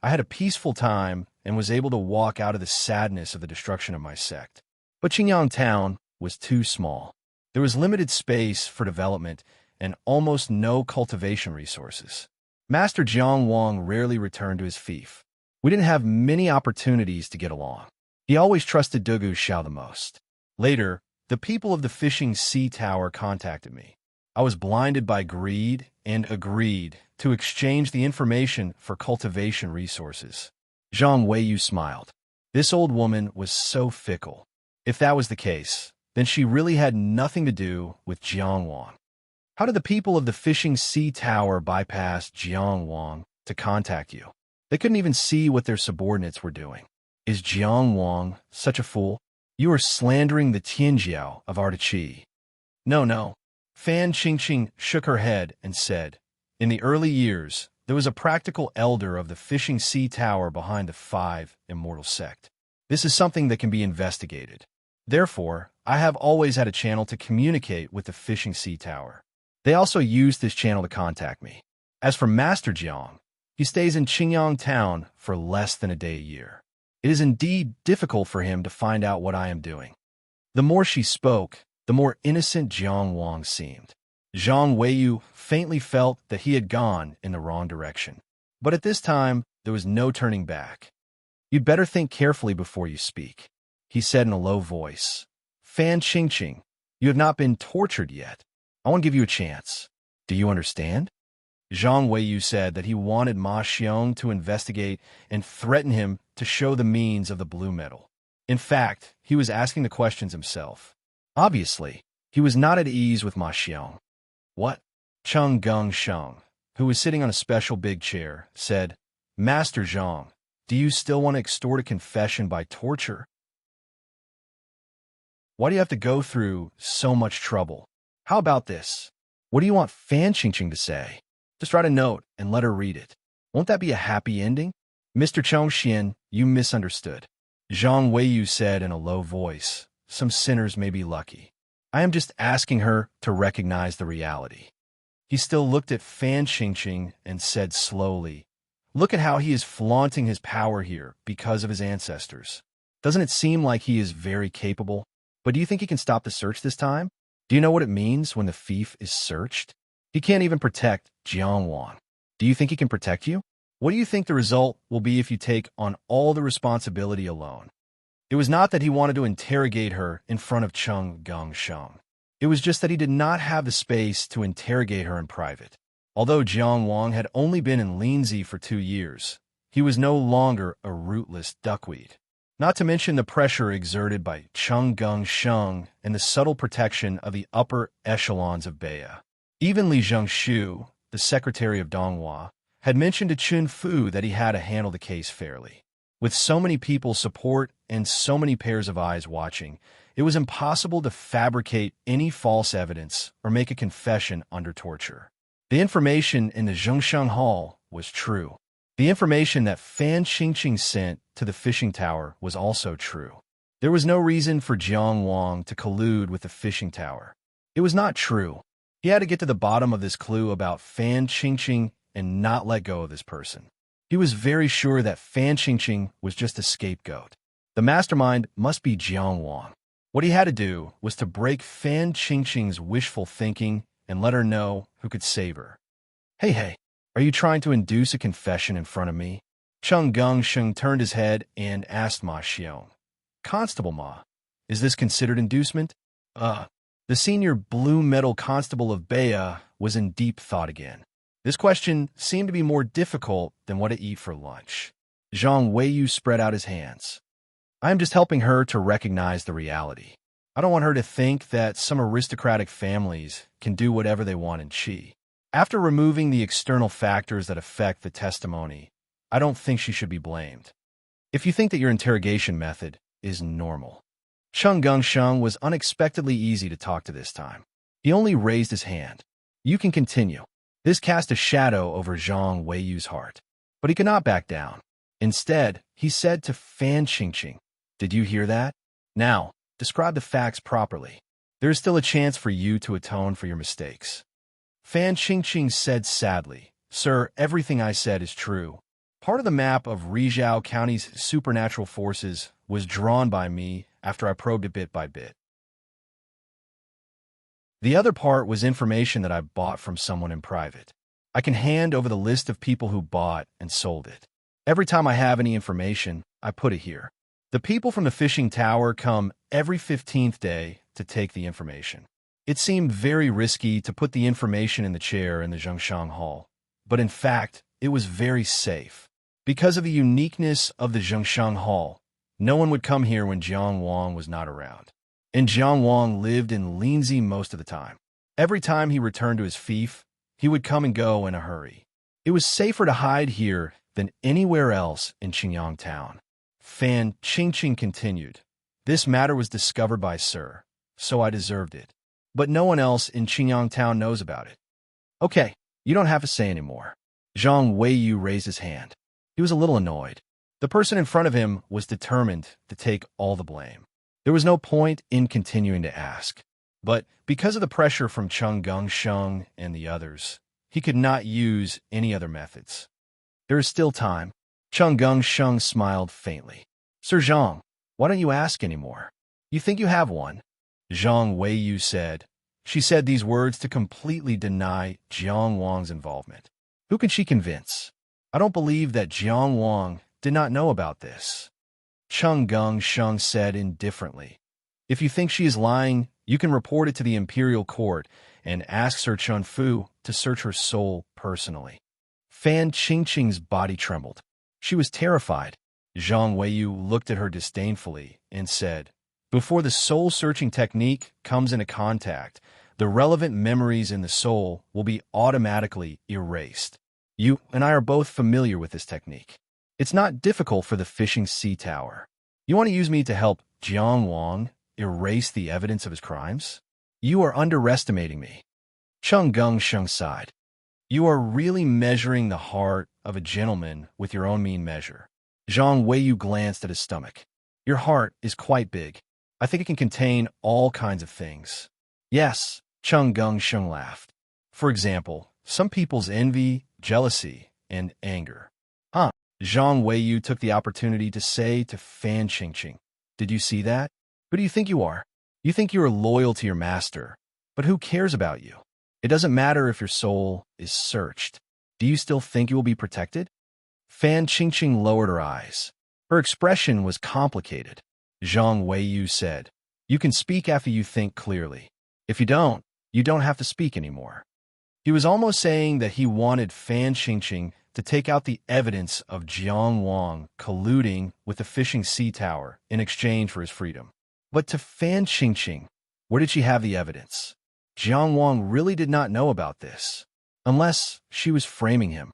I had a peaceful time and was able to walk out of the sadness of the destruction of my sect. But Qingyang town was too small. There was limited space for development and almost no cultivation resources. Master Jiang Wang rarely returned to his fief. We didn't have many opportunities to get along. He always trusted Dugu Xiao the most. Later, the people of the fishing sea tower contacted me. I was blinded by greed and agreed to exchange the information for cultivation resources. Zhang Weiyu smiled. This old woman was so fickle. If that was the case, then she really had nothing to do with Jiang Wang. How did the people of the fishing sea tower bypass Jiang Wang to contact you? They couldn't even see what their subordinates were doing. Is Jiang Wang such a fool? You are slandering the Tianjiao of Artichi. No. Fan Qingqing shook her head and said, In the early years, there was a practical elder of the fishing sea tower behind the 5 immortal sect. This is something that can be investigated. Therefore, I have always had a channel to communicate with the fishing sea tower. They also used this channel to contact me. As for Master Jiang, he stays in Qingyang town for less than a day a year. It is indeed difficult for him to find out what I am doing. The more she spoke, the more innocent Jiang Wang seemed. Zhang Weiyu faintly felt that he had gone in the wrong direction. But at this time, there was no turning back. You'd better think carefully before you speak, he said in a low voice. Fan Qingqing, you have not been tortured yet. I want to give you a chance. Do you understand? Zhang Weiyu said that he wanted Ma Xiong to investigate and threaten him to show the means of the blue metal. In fact, he was asking the questions himself. Obviously, he was not at ease with Ma Xiong. What? Chung Gong-shung, who was sitting on a special big chair, said, Master Zhang, do you still want to extort a confession by torture? Why do you have to go through so much trouble? How about this? What do you want Fan Qingqing to say? Just write a note and let her read it. Won't that be a happy ending? Mr. Chongxian, you misunderstood. Zhang Weiyu said in a low voice. Some sinners may be lucky. I am just asking her to recognize the reality. He still looked at Fan Qingqing and said slowly, look at how he is flaunting his power here because of his ancestors. Doesn't it seem like he is very capable? But do you think he can stop the search this time? Do you know what it means when the fief is searched? He can't even protect Jiangwan. Do you think he can protect you? What do you think the result will be if you take on all the responsibility alone? It was not that he wanted to interrogate her in front of Cheng Gongsheng. It was just that he did not have the space to interrogate her in private. Although Jiang Wang had only been in Linzi for 2 years, he was no longer a rootless duckweed. Not to mention the pressure exerted by Cheng Gongsheng and the subtle protection of the upper echelons of Beia. Even Li Zhengshu, the secretary of Donghua, had mentioned to Chun Fu that he had to handle the case fairly. With so many people's support and so many pairs of eyes watching, it was impossible to fabricate any false evidence or make a confession under torture. The information in the Zhongsheng Hall was true. The information that Fan Qingqing sent to the fishing tower was also true. There was no reason for Jiang Wang to collude with the fishing tower. It was not true. He had to get to the bottom of this clue about Fan Qingqing and not let go of this person. He was very sure that Fan Qingqing was just a scapegoat. The mastermind must be Jiang Wang. What he had to do was to break Fan Qingqing's wishful thinking and let her know who could save her. Hey, are you trying to induce a confession in front of me? Cheng Gongsheng turned his head and asked Ma Xiong. Constable Ma, is this considered inducement? The senior blue metal constable of Beia was in deep thought again. This question seemed to be more difficult than what to eat for lunch. Zhang Weiyu spread out his hands. I am just helping her to recognize the reality. I don't want her to think that some aristocratic families can do whatever they want in Qi. After removing the external factors that affect the testimony, I don't think she should be blamed. If you think that your interrogation method is normal. Cheng Gongsheng was unexpectedly easy to talk to this time. He only raised his hand. You can continue. This cast a shadow over Zhang Weiyu's heart. But he could not back down. Instead, he said to Fan Qingqing, did you hear that? Now, describe the facts properly. There is still a chance for you to atone for your mistakes. Fan Qingqing said sadly, Sir, everything I said is true. Part of the map of Rizhao County's supernatural forces was drawn by me after I probed it bit by bit. The other part was information that I bought from someone in private. I can hand over the list of people who bought and sold it. Every time I have any information, I put it here. The people from the fishing tower come every 15th day to take the information. It seemed very risky to put the information in the chair in the Zhongshang Hall, but in fact, it was very safe. Because of the uniqueness of the Zhongshang Hall, no one would come here when Jiang Wang was not around. And Jiang Wang lived in Linzi most of the time. Every time he returned to his fief, he would come and go in a hurry. It was safer to hide here than anywhere else in Qingyang town. Fan Qingqing continued, this matter was discovered by Sir, so I deserved it. But no one else in Qingyang town knows about it. Okay, you don't have to say anymore. Zhang Weiyu raised his hand. He was a little annoyed. The person in front of him was determined to take all the blame. There was no point in continuing to ask. But because of the pressure from Cheng Gongsheng and the others, he could not use any other methods. There is still time. Cheng Gongsheng smiled faintly. Sir Zhang, why don't you ask anymore? You think you have one? Zhang Weiyu said. She said these words to completely deny Jiang Wang's involvement. Who can she convince? I don't believe that Jiang Wang did not know about this. Cheng Gongsheng said indifferently. If you think she is lying, you can report it to the imperial court and ask Sir Chun Fu to search her soul personally. Fan Qingqing's body trembled. She was terrified. Zhang Weiyu looked at her disdainfully and said, before the soul-searching technique comes into contact, the relevant memories in the soul will be automatically erased. You and I are both familiar with this technique. It's not difficult for the fishing sea tower. You want to use me to help Jiang Wang erase the evidence of his crimes? You are underestimating me. Chung Gung Sheng sighed. You are really measuring the heart of a gentleman with your own mean measure. Zhang Weiyu glanced at his stomach. Your heart is quite big. I think it can contain all kinds of things. Yes, Chung Gung Sheng laughed. For example, some people's envy, jealousy, and anger. Huh. Zhang Weiyu took the opportunity to say to Fan Qingqing, did you see that? Who do you think you are? You think you are loyal to your master, but who cares about you? It doesn't matter if your soul is searched. Do you still think you will be protected? Fan Qingqing lowered her eyes. Her expression was complicated. Zhang Weiyu said, you can speak after you think clearly. If you don't have to speak anymore. He was almost saying that he wanted Fan Qingqing to take out the evidence of Jiang Wang colluding with the fishing sea tower in exchange for his freedom. But to Fan Qingqing, where did she have the evidence? Jiang Wang really did not know about this, unless she was framing him.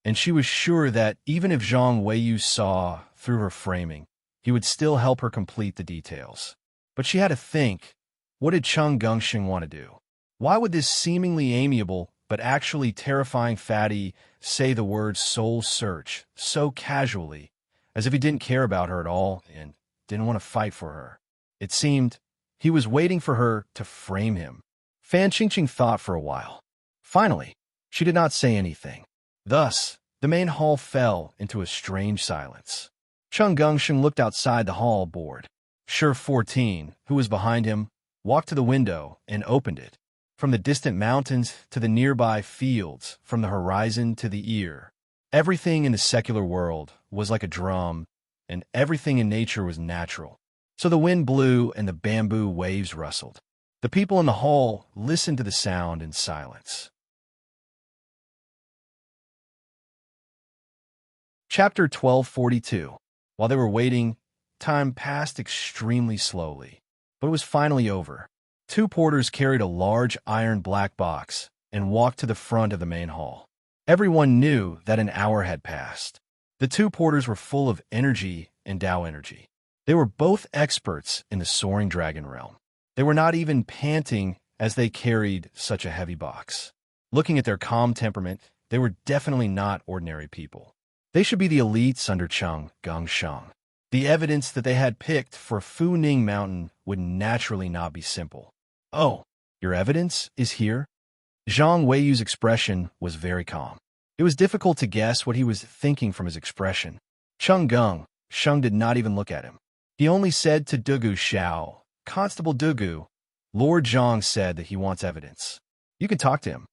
And she was sure that even if Zhang Weiyu saw through her framing, he would still help her complete the details. But she had to think, what did Chung Gungsheng want to do? Why would this seemingly amiable but actually terrifying fatty say the word soul search so casually, as if he didn't care about her at all and didn't want to fight for her? It seemed he was waiting for her to frame him. Fan Qingqing thought for a while. Finally, she did not say anything. Thus, the main hall fell into a strange silence. Chung Gungsheng looked outside the hall board. Shi 14, who was behind him, walked to the window and opened it. From the distant mountains to the nearby fields, from the horizon to the ear, everything in the secular world was like a drum, and everything in nature was natural. So the wind blew and the bamboo waves rustled. The people in the hall listened to the sound in silence. Chapter 1242. While they were waiting, time passed extremely slowly. But it was finally over. Two porters carried a large iron black box and walked to the front of the main hall. Everyone knew that an hour had passed. The two porters were full of energy and Tao energy. They were both experts in the soaring dragon realm. They were not even panting as they carried such a heavy box. Looking at their calm temperament, they were definitely not ordinary people. They should be the elites under Chung Gungsheng. The evidence that they had picked for Fu Ning Mountain would naturally not be simple. Oh, your evidence is here? Zhang Weiyu's expression was very calm. It was difficult to guess what he was thinking from his expression. Chung Gungsheng did not even look at him. He only said to Dugu Xiao, Constable Dugu, Lord Zhang said that he wants evidence. You can talk to him.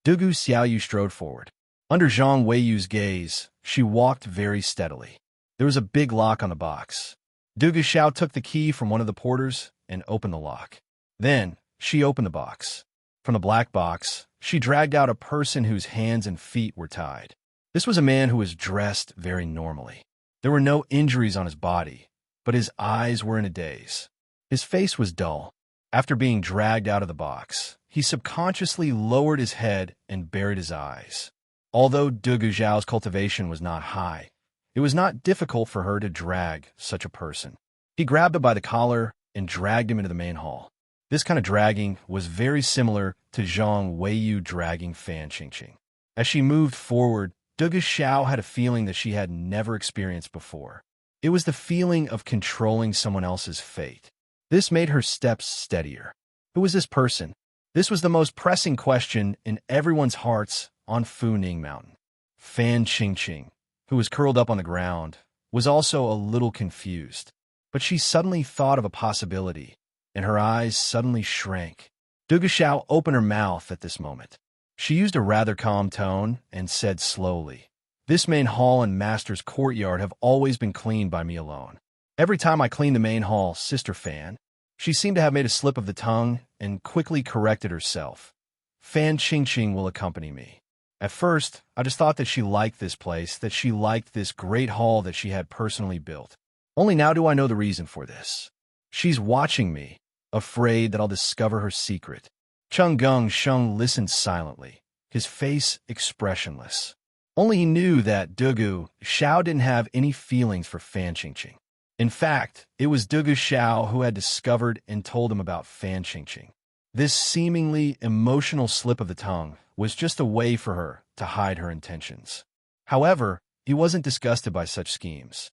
Dugu Xiaoyu strode forward. Under Zhang Weiyu's gaze, she walked very steadily. There was a big lock on the box. Dugu Xiao took the key from one of the porters and opened the lock. Then, she opened the box. From the black box, she dragged out a person whose hands and feet were tied. This was a man who was dressed very normally. There were no injuries on his body, but his eyes were in a daze. His face was dull. After being dragged out of the box, he subconsciously lowered his head and buried his eyes. Although Dugu Xiao's cultivation was not high, it was not difficult for her to drag such a person. He grabbed him by the collar and dragged him into the main hall. This kind of dragging was very similar to Zhang Weiyu dragging Fan Qingqing. As she moved forward, Dugu Xiao had a feeling that she had never experienced before. It was the feeling of controlling someone else's fate. This made her steps steadier. Who was this person? This was the most pressing question in everyone's hearts on Fu Ning Mountain. Fan Qingqing, who was curled up on the ground, was also a little confused. But she suddenly thought of a possibility, and her eyes suddenly shrank. Dugu Xiao opened her mouth at this moment. She used a rather calm tone and said slowly, This main hall and master's courtyard have always been cleaned by me alone. Every time I clean the main hall, Sister Fan, she seemed to have made a slip of the tongue and quickly corrected herself. Fan Qingqing will accompany me. At first, I just thought that she liked this place, that she liked this great hall that she had personally built. Only now do I know the reason for this. She's watching me, afraid that I'll discover her secret. Chung Gungsheng listened silently, his face expressionless. Only he knew that Dugu Xiao didn't have any feelings for Fan Qingqing. In fact, it was Dugu Xiao who had discovered and told him about Fan Qingqing. This seemingly emotional slip of the tongue was just a way for her to hide her intentions. However, he wasn't disgusted by such schemes.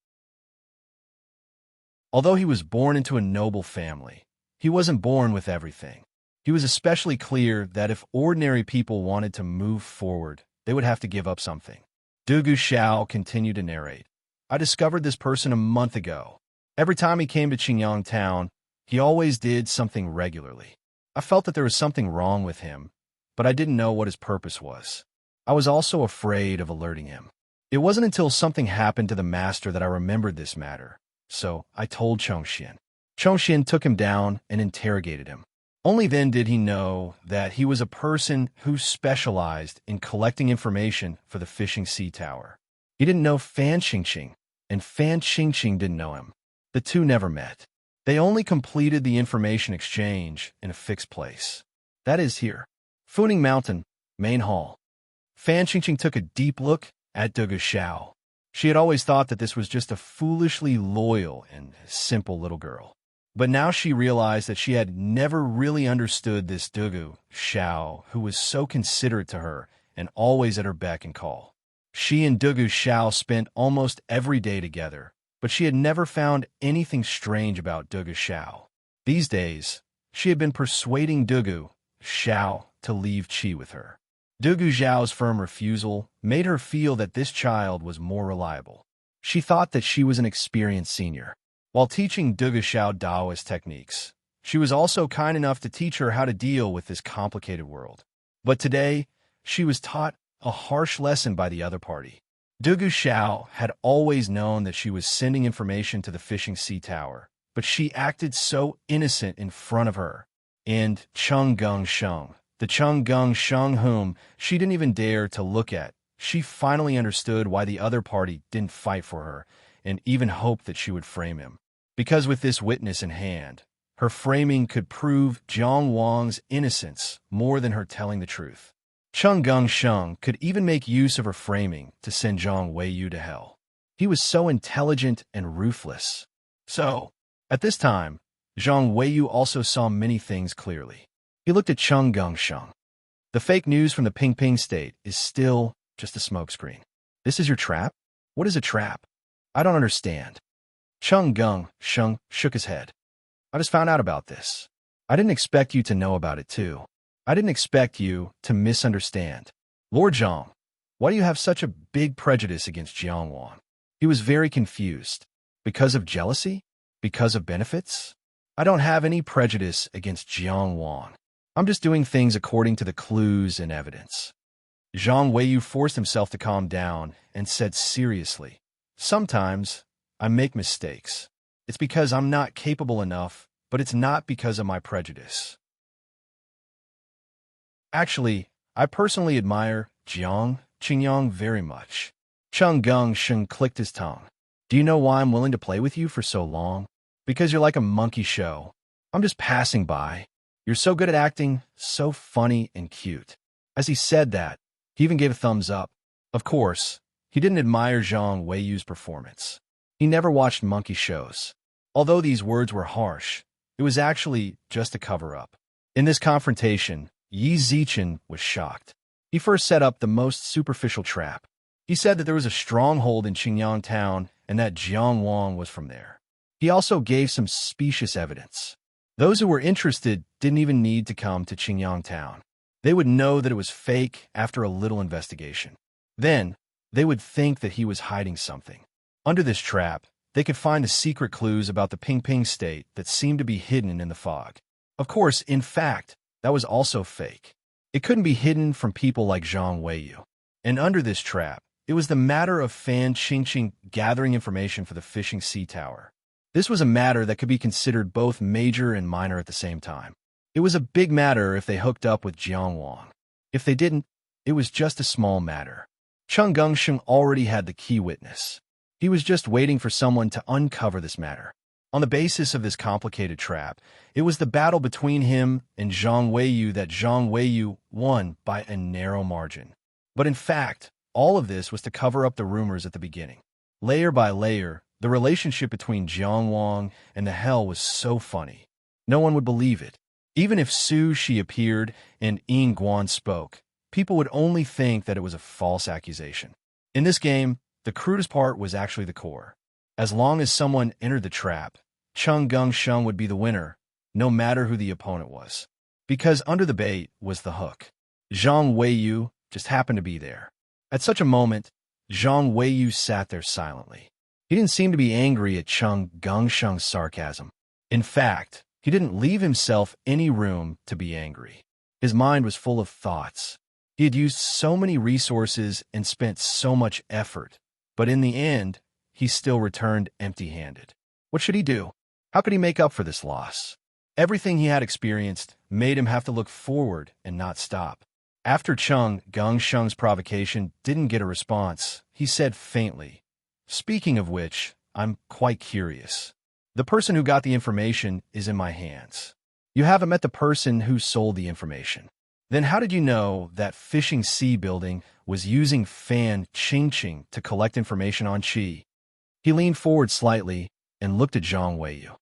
Although he was born into a noble family, he wasn't born with everything. He was especially clear that if ordinary people wanted to move forward, they would have to give up something. Dugu Xiao continued to narrate. I discovered this person a month ago. Every time he came to Qingyang town, he always did something regularly. I felt that there was something wrong with him, but I didn't know what his purpose was. I was also afraid of alerting him. It wasn't until something happened to the master that I remembered this matter, so I told Chongxian. Chongxian took him down and interrogated him. Only then did he know that he was a person who specialized in collecting information for the fishing sea tower. He didn't know Fan Qingqing, and Fan Qingqing didn't know him. The two never met. They only completed the information exchange in a fixed place. That is here. Funing Mountain, Main Hall. Fan Qingqing took a deep look at Dugu Xiao. She had always thought that this was just a foolishly loyal and simple little girl. But now she realized that she had never really understood this Dugu Xiao, who was so considerate to her and always at her beck and call. She and Dugu Xiao spent almost every day together, but she had never found anything strange about Dugu Xiao. These days, she had been persuading Dugu Xiao to leave Qi with her. Dugu Xiao's firm refusal made her feel that this child was more reliable. She thought that she was an experienced senior. While teaching Dugu Xiao Taoist techniques, she was also kind enough to teach her how to deal with this complicated world. But today, she was taught a harsh lesson by the other party. Dugu Xiao had always known that she was sending information to the fishing sea tower, but she acted so innocent in front of her. And Chenggung Sheng, the Chenggung Sheng whom she didn't even dare to look at, she finally understood why the other party didn't fight for her and even hoped that she would frame him. Because with this witness in hand, her framing could prove Jiang Wang's innocence more than her telling the truth. Chenggung Sheng could even make use of her framing to send Zhang Weiyu to hell. He was so intelligent and ruthless. So, at this time, Zhang Weiyu also saw many things clearly. He looked at Chenggung Sheng. The fake news from the Pingping state is still just a smokescreen. This is your trap? What is a trap? I don't understand. Chenggung Sheng shook his head. I just found out about this. I didn't expect you to know about it too. I didn't expect you to misunderstand. Lord Zhang, why do you have such a big prejudice against Jiang Wang? He was very confused. Because of jealousy? Because of benefits? I don't have any prejudice against Jiang Wang. I'm just doing things according to the clues and evidence. Zhang Weiyu forced himself to calm down and said seriously, sometimes I make mistakes. It's because I'm not capable enough, but it's not because of my prejudice. Actually, I personally admire Jiang Qingyang very much. Chenggung Sheng clicked his tongue. Do you know why I'm willing to play with you for so long? Because you're like a monkey show. I'm just passing by. You're so good at acting, so funny and cute. As he said that, he even gave a thumbs up. Of course, he didn't admire Zhang Weiyu's performance. He never watched monkey shows. Although these words were harsh, it was actually just a cover-up. In this confrontation, Yi Zichen was shocked. He first set up the most superficial trap. He said that there was a stronghold in Qingyang town and that Jiang Wang was from there. He also gave some specious evidence. Those who were interested didn't even need to come to Qingyang town. They would know that it was fake after a little investigation. Then, they would think that he was hiding something. Under this trap, they could find the secret clues about the Pingping state that seemed to be hidden in the fog. Of course, in fact, that was also fake. It couldn't be hidden from people like Zhang Weiyu. And under this trap, it was the matter of Fan Qingqing gathering information for the fishing sea tower. This was a matter that could be considered both major and minor at the same time. It was a big matter if they hooked up with Jiang Wang. If they didn't, it was just a small matter. Chenggung Sheng already had the key witness. He was just waiting for someone to uncover this matter. On the basis of this complicated trap, it was the battle between him and Zhang Weiyu that Zhang Weiyu won by a narrow margin. But in fact, all of this was to cover up the rumors at the beginning. Layer by layer, the relationship between Jiang Wang and the hell was so funny. No one would believe it. Even if Su Shi appeared and Ying Guan spoke, people would only think that it was a false accusation. In this game, the crudest part was actually the core. As long as someone entered the trap, Chung Gung Sheng would be the winner, no matter who the opponent was. Because under the bait was the hook. Zhang Weiyu just happened to be there. At such a moment, Zhang Weiyu sat there silently. He didn't seem to be angry at Chung Gung Sheng's sarcasm. In fact, he didn't leave himself any room to be angry. His mind was full of thoughts. He had used so many resources and spent so much effort, but in the end, he still returned empty-handed. What should he do? How could he make up for this loss? Everything he had experienced made him have to look forward and not stop. After Chung Gung Sheng's provocation didn't get a response, he said faintly, "Speaking of which, I'm quite curious. The person who got the information is in my hands. You haven't met the person who sold the information. Then how did you know that Fishing Sea Building was using Fan Qingqing to collect information on Qi?" He leaned forward slightly and looked at Zhang Weiyu.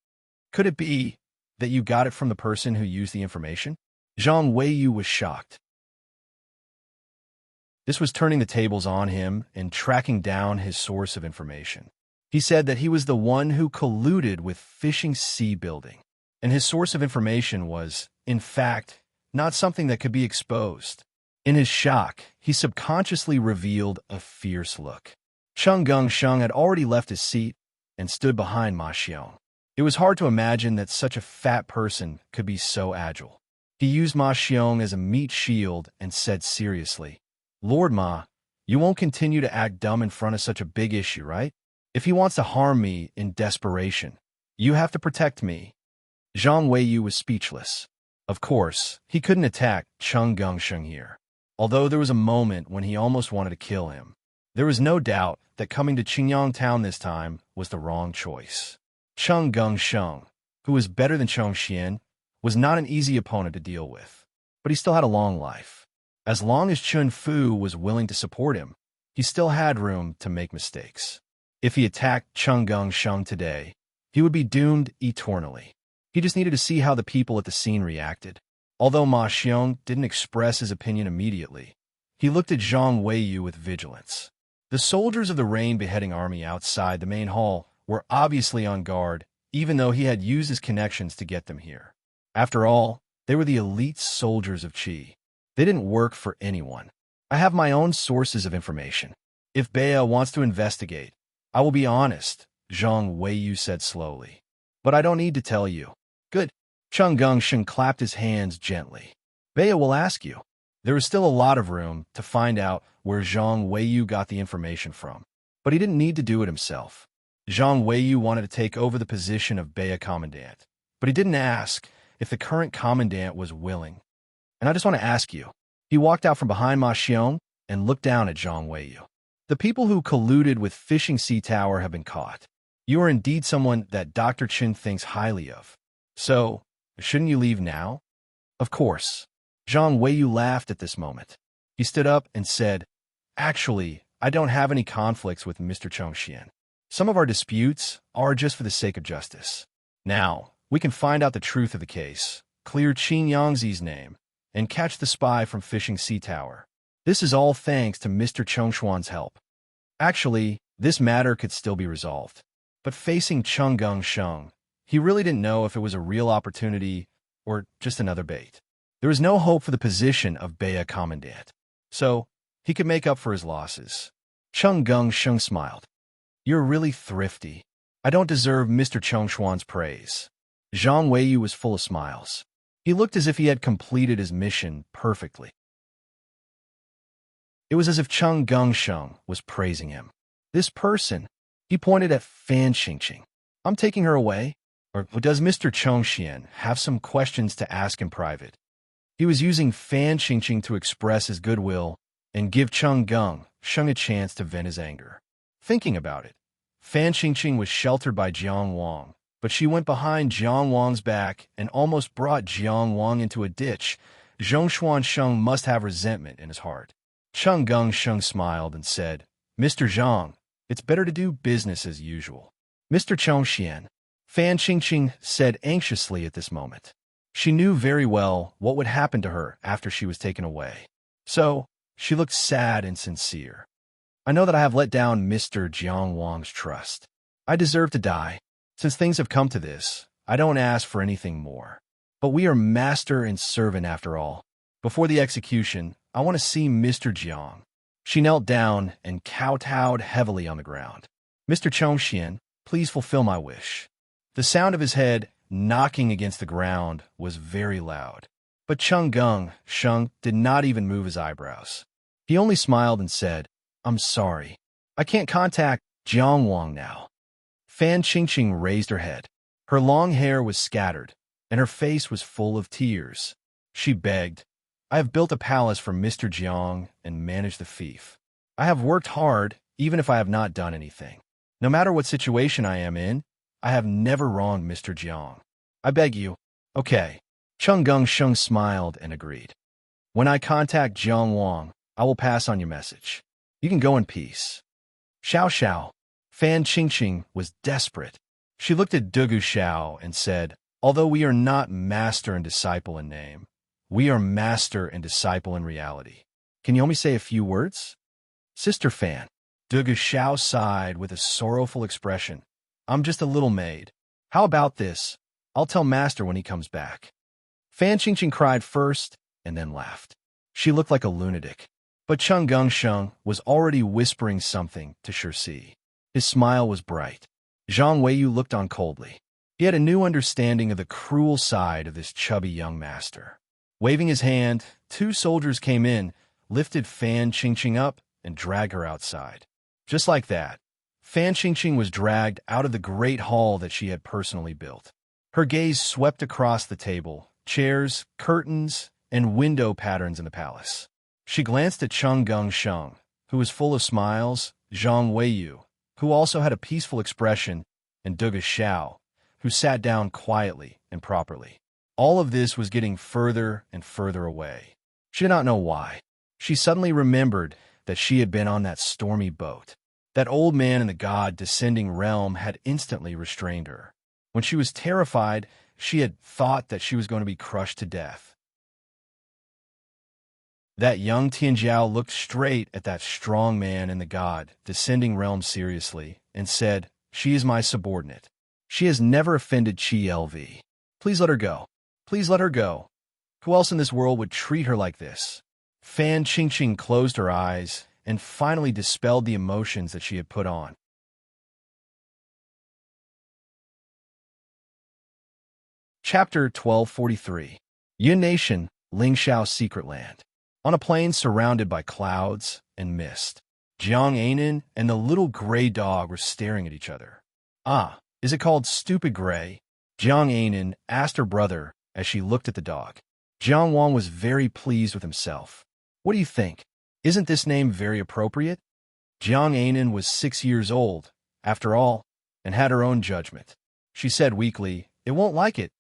"Could it be that you got it from the person who used the information?" Zhang Weiyu was shocked. This was turning the tables on him and tracking down his source of information. He said that he was the one who colluded with Fishing Sea Building, and his source of information was, in fact, not something that could be exposed. In his shock, he subconsciously revealed a fierce look. Chung Gung Sheng had already left his seat and stood behind Ma Xiong. It was hard to imagine that such a fat person could be so agile. He used Ma Xiong as a meat shield and said seriously, "Lord Ma, you won't continue to act dumb in front of such a big issue, right? If he wants to harm me in desperation, you have to protect me." Zhang Weiyu was speechless. Of course, he couldn't attack Chung Gung Sheng here. Although there was a moment when he almost wanted to kill him, there was no doubt that coming to Qingyang Town this time was the wrong choice. Chung Gung Sheng, who was better than Chong Xian, was not an easy opponent to deal with, but he still had a long life. As long as Chun Fu was willing to support him, he still had room to make mistakes. If he attacked Chung Gung Sheng today, he would be doomed eternally. He just needed to see how the people at the scene reacted. Although Ma Xiong didn't express his opinion immediately, he looked at Zhang Weiyu with vigilance. The soldiers of the Rain Beheading Army outside the main hall were obviously on guard, even though he had used his connections to get them here. After all, they were the elite soldiers of Qi. They didn't work for anyone. I have my own sources of information. If Bea wants to investigate, I will be honest, Zhang Weiyu said slowly. But I don't need to tell you. Good. Chung Gung Sheng clapped his hands gently. Bea will ask you. There is still a lot of room to find out where Zhang Weiyu got the information from. But he didn't need to do it himself. Zhang Weiyu wanted to take over the position of Bea Commandant, but he didn't ask if the current Commandant was willing. And I just want to ask you. He walked out from behind Ma Xiong and looked down at Zhang Weiyu. The people who colluded with Fishing Sea Tower have been caught. You are indeed someone that Dr. Chin thinks highly of. So, shouldn't you leave now? Of course. Zhang Weiyu laughed at this moment. He stood up and said, "Actually, I don't have any conflicts with Mr. Chongxian. Some of our disputes are just for the sake of justice. Now, we can find out the truth of the case, clear Qin Yangzi's name, and catch the spy from Fishing Sea Tower. This is all thanks to Mr. Chongshuan's help. Actually, this matter could still be resolved. But facing Chung Gung Sheng, he really didn't know if it was a real opportunity or just another bait. There was no hope for the position of Bea Commandant, so he could make up for his losses." Chung Gung Sheng smiled. "You're really thrifty. I don't deserve Mr. Chongshuan's praise." Zhang Weiyu was full of smiles. He looked as if he had completed his mission perfectly. It was as if Chung Gung Sheng was praising him. "This person," he pointed at Fan Qingqing. "I'm taking her away? Or does Mr. Chongxian have some questions to ask in private?" He was using Fan Qingqing to express his goodwill and give Chung Gung Sheng a chance to vent his anger. Thinking about it, Fan Qingqing was sheltered by Jiang Wang, but she went behind Jiang Wang's back and almost brought Jiang Wang into a ditch. Zhongshuan Sheng must have resentment in his heart. Chung Gung Sheng smiled and said, "Mr. Zhang, it's better to do business as usual." "Mr. Chongxian," Fan Qingqing said anxiously at this moment. She knew very well what would happen to her after she was taken away. So, she looked sad and sincere. I know that I have let down Mr. Jiang Wang's trust. I deserve to die. Since things have come to this, I don't ask for anything more. But we are master and servant after all. Before the execution, I want to see Mr. Jiang. She knelt down and kowtowed heavily on the ground. Mr. Chongxian, please fulfill my wish. The sound of his head knocking against the ground was very loud. But Chung Gung Sheng did not even move his eyebrows. He only smiled and said, I'm sorry. I can't contact Jiang Wang now. Fan Qingqing raised her head. Her long hair was scattered, and her face was full of tears. She begged, I have built a palace for Mr. Jiang and managed the fief. I have worked hard, even if I have not done anything. No matter what situation I am in, I have never wronged Mr. Jiang. I beg you. Okay. Chung Gung Sheng smiled and agreed. When I contact Jiang Wang, I will pass on your message. You can go in peace. Xiao Xiao. Fan Qingqing was desperate. She looked at Dugu Xiao and said, although we are not master and disciple in name, we are master and disciple in reality. Can you only say a few words? Sister Fan. Dugu Xiao sighed with a sorrowful expression. I'm just a little maid. How about this? I'll tell master when he comes back. Fan Qingqing cried first and then laughed. She looked like a lunatic. But Chung Gung Sheng was already whispering something to Shirsi. His smile was bright. Zhang Weiyu looked on coldly. He had a new understanding of the cruel side of this chubby young master. Waving his hand, two soldiers came in, lifted Fan Qingqing up, and dragged her outside. Just like that, Fan Qingqing was dragged out of the great hall that she had personally built. Her gaze swept across the table, chairs, curtains, and window patterns in the palace. She glanced at Chung Gung Sheng, who was full of smiles, Zhang Weiyu, who also had a peaceful expression, and Dugu Xiao, who sat down quietly and properly. All of this was getting further and further away. She did not know why. She suddenly remembered that she had been on that stormy boat. That old man in the god descending realm had instantly restrained her. When she was terrified, she had thought that she was going to be crushed to death. That young Tianjiao looked straight at that strong man in the god descending realm seriously and said, she is my subordinate. She has never offended Qi LV. Please let her go. Please let her go. Who else in this world would treat her like this? Fan Qingqing closed her eyes and finally dispelled the emotions that she had put on. Chapter 1243. Yun Nation, Lingxiao's Secret Land. On a plain surrounded by clouds and mist, Jiang Anan and the little gray dog were staring at each other. Ah, is it called Stupid Gray? Jiang Anan asked her brother as she looked at the dog. Jiang Wang was very pleased with himself. What do you think? Isn't this name very appropriate? Jiang Anan was 6 years old, after all, and had her own judgment. She said weakly, it won't like it.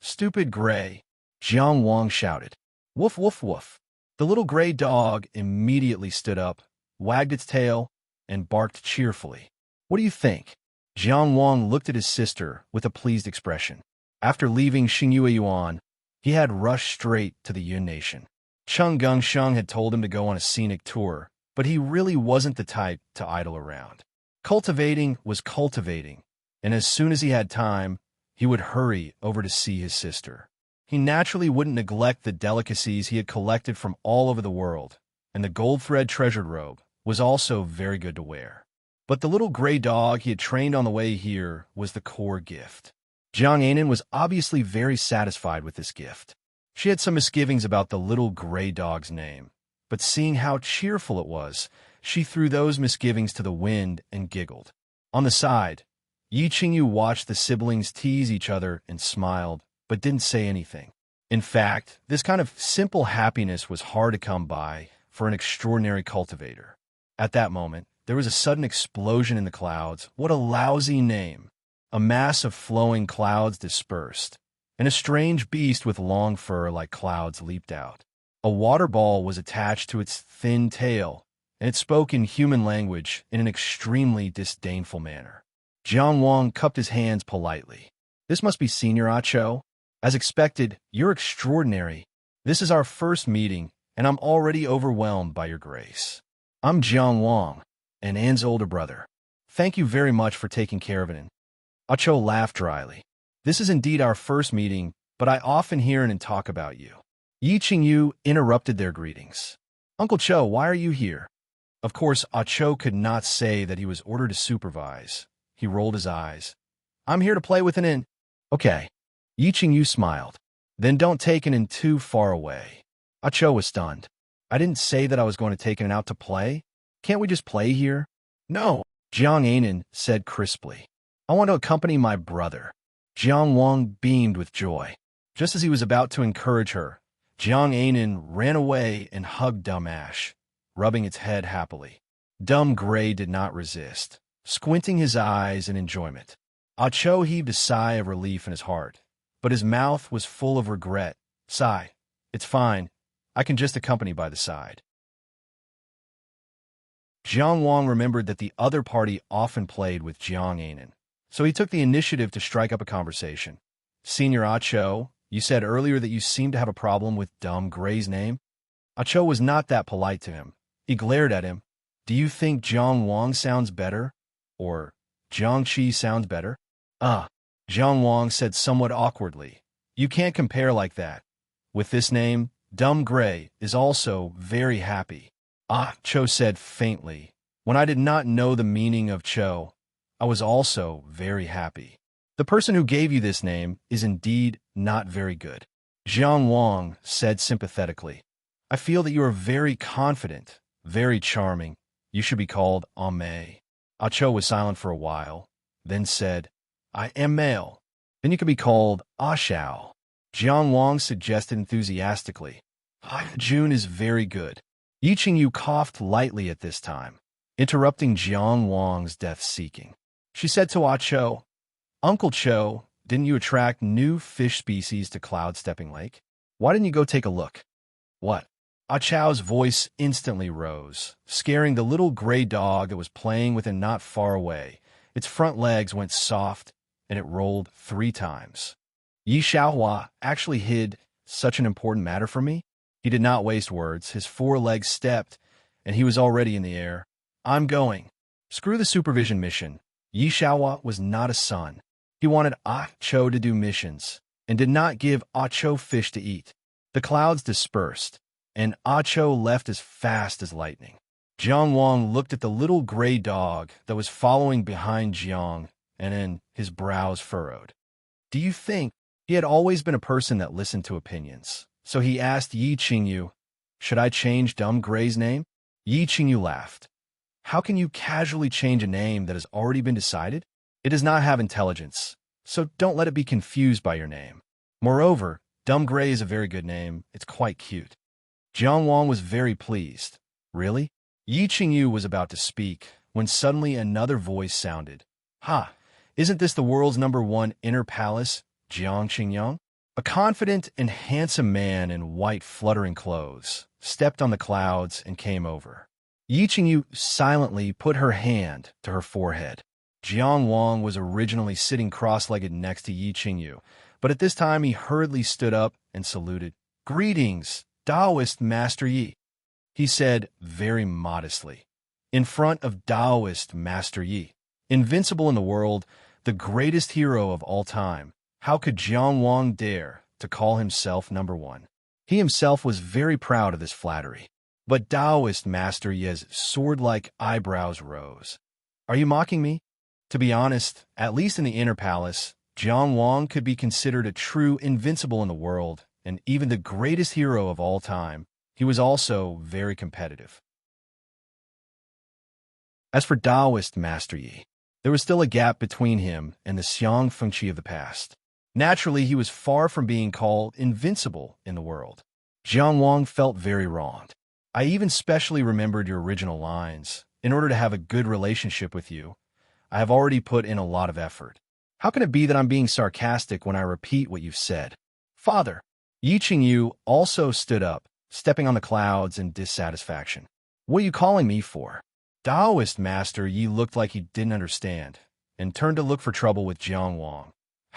Stupid Gray, Jiang Wang shouted. Woof, woof, woof. The little gray dog immediately stood up, wagged its tail, and barked cheerfully. What do you think? Jiang Wang looked at his sister with a pleased expression. After leaving Xingyue Yuan, he had rushed straight to the Yun Nation. Chung Gung Sheng had told him to go on a scenic tour, but he really wasn't the type to idle around. Cultivating was cultivating, and as soon as he had time, he would hurry over to see his sister. He naturally wouldn't neglect the delicacies he had collected from all over the world, and the gold thread treasured robe was also very good to wear. But the little gray dog he had trained on the way here was the core gift. Jiang Anan was obviously very satisfied with this gift. She had some misgivings about the little gray dog's name, but seeing how cheerful it was, she threw those misgivings to the wind and giggled. On the side, Yi Qingyu watched the siblings tease each other and smiled, but didn't say anything. In fact, this kind of simple happiness was hard to come by for an extraordinary cultivator. At that moment, there was a sudden explosion in the clouds. What a lousy name! A mass of flowing clouds dispersed, and a strange beast with long fur like clouds leaped out. A water ball was attached to its thin tail, and it spoke in human language in an extremely disdainful manner. Jiang Wang cupped his hands politely. This must be Senior Acho. As expected, you're extraordinary. This is our first meeting, and I'm already overwhelmed by your grace. I'm Jiang Wang, and Anne's older brother. Thank you very much for taking care of it. Ah Cho laughed dryly. This is indeed our first meeting, but I often hear and talk about you. Yi Qingyu interrupted their greetings. Uncle Cho, why are you here? Of course, Ah Cho could not say that he was ordered to supervise. He rolled his eyes. I'm here to play with an in. Okay. Yi Qingyu smiled. Then don't take an in too far away. Ah Cho was stunned. I didn't say that I was going to take an out to play. Can't we just play here? No, Jiang Anan said crisply. I want to accompany my brother. Jiang Wang beamed with joy. Just as he was about to encourage her, Jiang Anan ran away and hugged Dumb Ash, rubbing its head happily. Dumb Gray did not resist, squinting his eyes in enjoyment. Ah Cho heaved a sigh of relief in his heart, but his mouth was full of regret. Sigh. It's fine. I can just accompany by the side. Jiang Wang remembered that the other party often played with Jiang Anan, so he took the initiative to strike up a conversation. Senior Ah Cho, you said earlier that you seemed to have a problem with Dumb Gray's name? Ah Cho was not that polite to him. He glared at him. Do you think Jiang Wang sounds better? Or Jiang Qi sounds better? Jiang Wang said somewhat awkwardly. You can't compare like that. With this name, Dumb Gray is also very happy. Ah Cho said faintly. When I did not know the meaning of Cho, I was also very happy. The person who gave you this name is indeed not very good. Jiang Wang said sympathetically. I feel that you are very confident, very charming. You should be called Ame. Ah Cho was silent for a while, then said, I am male. Then you could be called Ah Shao. Jiang Wang suggested enthusiastically. June is very good. Yi Qingyu coughed lightly at this time, interrupting Jiang Wang's death-seeking. She said to Ah Cho, Uncle Cho, didn't you attract new fish species to Cloud Stepping Lake? Why didn't you go take a look? What? Ah Cho's voice instantly rose, scaring the little gray dog that was playing with him not far away. Its front legs went soft, and it rolled 3 times. Yi Xiaohua actually hid such an important matter from me? He did not waste words. His 4 legs stepped, and he was already in the air. I'm going. Screw the supervision mission. Yi Xiaohua was not a son. He wanted Ah Cho to do missions, and did not give Ah Cho fish to eat. The clouds dispersed, and Ah Cho left as fast as lightning. Jiang Wang looked at the little gray dog that was following behind Jiang, and then his brows furrowed. Do you think he had always been a person that listened to opinions? So he asked Yi Qingyu, should I change Dumb Gray's name? Yi Qingyu laughed. How can you casually change a name that has already been decided? It does not have intelligence, so don't let it be confused by your name. Moreover, Dumb Gray is a very good name. It's quite cute. Jiang Wang was very pleased. Really? Yi Qingyu was about to speak, when suddenly another voice sounded. Ha! Isn't this the world's #1 inner palace, Jiang Qingyang? A confident and handsome man in white fluttering clothes stepped on the clouds and came over. Yi Qingyu silently put her hand to her forehead. Jiang Wang was originally sitting cross-legged next to Yi Qingyu, but at this time he hurriedly stood up and saluted. Greetings, Taoist Master Yi, he said very modestly. In front of Taoist Master Yi, invincible in the world, the greatest hero of all time, how could Jiang Wang dare to call himself #1? He himself was very proud of this flattery. But Taoist Master Yi's sword-like eyebrows rose. Are you mocking me? To be honest, at least in the inner palace, Jiang Wang could be considered a true invincible in the world, and even the greatest hero of all time. He was also very competitive. As for Taoist Master Yi, there was still a gap between him and the Xiang Fengqi of the past. Naturally, he was far from being called invincible in the world. Jiang Wang felt very wronged. I even specially remembered your original lines. In order to have a good relationship with you, I have already put in a lot of effort. How can it be that I'm being sarcastic when I repeat what you've said? Father! Yi Qingyu also stood up, stepping on the clouds in dissatisfaction. What are you calling me for? Taoist Master Yi looked like he didn't understand, and turned to look for trouble with Jiang Wang.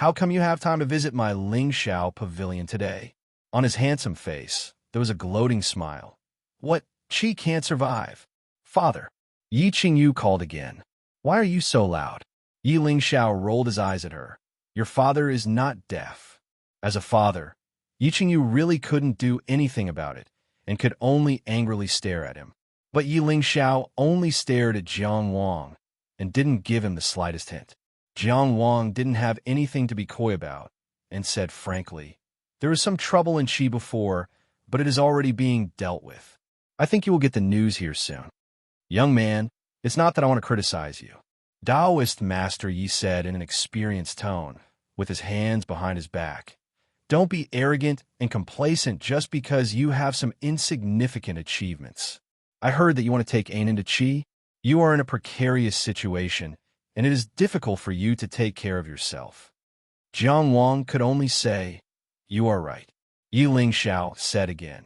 How come you have time to visit my Lingxiao pavilion today? On his handsome face, there was a gloating smile. What? Qi can't survive. Father. Yi Qingyu called again. Why are you so loud? Yi Lingxiao rolled his eyes at her. Your father is not deaf. As a father, Yi Qingyu really couldn't do anything about it and could only angrily stare at him. But Yi Lingxiao only stared at Jiang Wang and didn't give him the slightest hint. Jiang Wang didn't have anything to be coy about and said frankly, there was some trouble in Qi before, but it is already being dealt with. I think you will get the news here soon. Young man, it's not that I want to criticize you. Taoist Master Yi said in an experienced tone, with his hands behind his back. Don't be arrogant and complacent just because you have some insignificant achievements. I heard that you want to take aim into Qi. You are in a precarious situation, and it is difficult for you to take care of yourself. Jiang Wang could only say, you are right. Yi Lingxiao said again.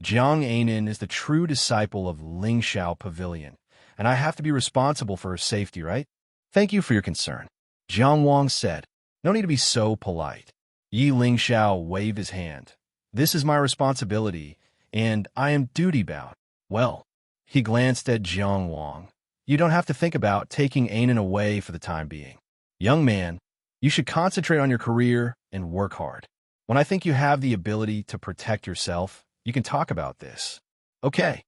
Jiang Ainin is the true disciple of Lingxiao Pavilion, and I have to be responsible for her safety, right? Thank you for your concern. Jiang Wang said. No need to be so polite. Yi Lingxiao waved his hand. This is my responsibility, and I am duty-bound. Well, he glanced at Jiang Wang. You don't have to think about taking Ainin away for the time being. Young man, you should concentrate on your career and work hard. When I think you have the ability to protect yourself, you can talk about this. Okay.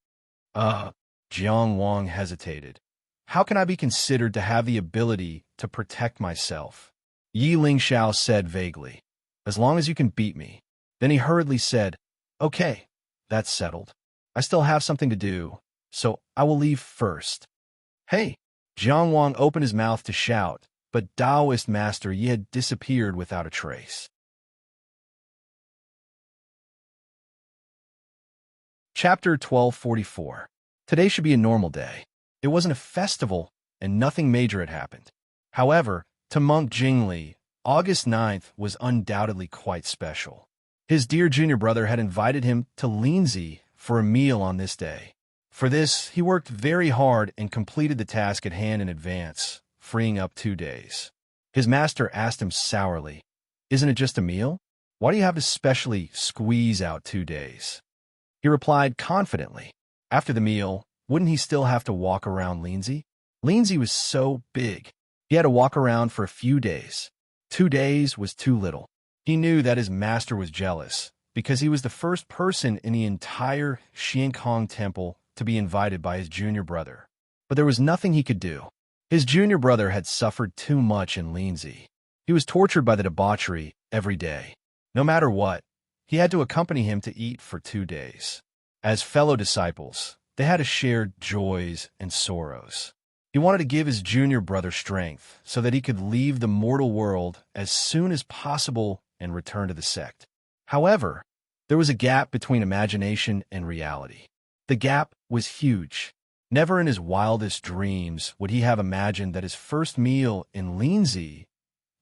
Jiang Wang hesitated. How can I be considered to have the ability to protect myself? Yi Lingxiao said vaguely. As long as you can beat me. Then he hurriedly said, okay, that's settled. I still have something to do, so I will leave first. Hey! Jiang Wang opened his mouth to shout, but Taoist Master Yi had disappeared without a trace. Chapter 1244. Today should be a normal day. It wasn't a festival, and nothing major had happened. However, to Monk Jingli, August 9th was undoubtedly quite special. His dear junior brother had invited him to Linzi for a meal on this day. For this, he worked very hard and completed the task at hand in advance, freeing up 2 days. His master asked him sourly, isn't it just a meal? Why do you have to specially squeeze out 2 days? He replied confidently, after the meal, wouldn't he still have to walk around Linzi? Linzi was so big. He had to walk around for a few days. 2 days was too little. He knew that his master was jealous, because he was the first person in the entire Xiankong temple to be invited by his junior brother. But there was nothing he could do. His junior brother had suffered too much in Linzi. He was tortured by the debauchery every day. No matter what, he had to accompany him to eat for 2 days. As fellow disciples, they had to share joys and sorrows. He wanted to give his junior brother strength so that he could leave the mortal world as soon as possible and return to the sect. However, there was a gap between imagination and reality. The gap was huge. Never in his wildest dreams would he have imagined that his first meal in Linzi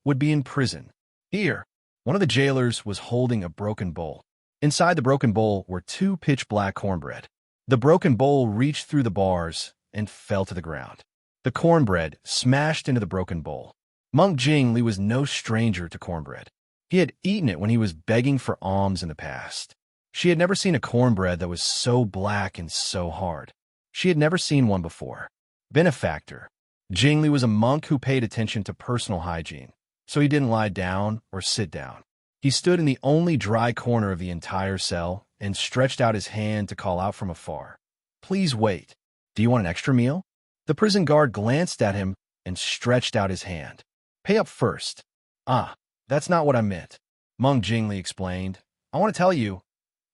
would be in prison. Here, one of the jailers was holding a broken bowl. Inside the broken bowl were 2 pitch-black cornbread. The broken bowl reached through the bars and fell to the ground. The cornbread smashed into the broken bowl. Monk Jingli was no stranger to cornbread. He had eaten it when he was begging for alms in the past. She had never seen a cornbread that was so black and so hard. She had never seen one before. Benefactor. Jingli was a monk who paid attention to personal hygiene, so he didn't lie down or sit down. He stood in the only dry corner of the entire cell and stretched out his hand to call out from afar. Please wait. Do you want an extra meal? The prison guard glanced at him and stretched out his hand. Pay up first. Ah, that's not what I meant. Monk Jingli explained. I want to tell you,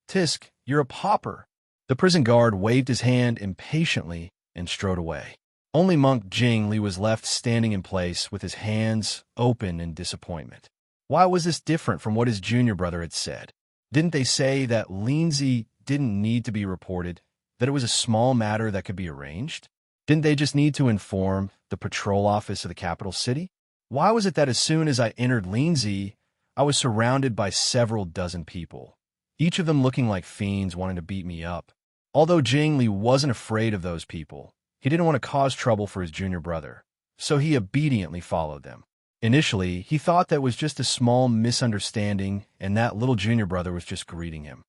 Tisk, you're a pauper. The prison guard waved his hand impatiently and strode away. Only Monk Jingli was left standing in place with his hands open in disappointment. Why was this different from what his junior brother had said? Didn't they say that Linzi didn't need to be reported, that it was a small matter that could be arranged? Didn't they just need to inform the patrol office of the capital city? Why was it that as soon as I entered Linzi, I was surrounded by several dozen people, each of them looking like fiends wanting to beat me up? Although Jingli wasn't afraid of those people, he didn't want to cause trouble for his junior brother, so he obediently followed them. Initially, he thought that was just a small misunderstanding and that little junior brother was just greeting him.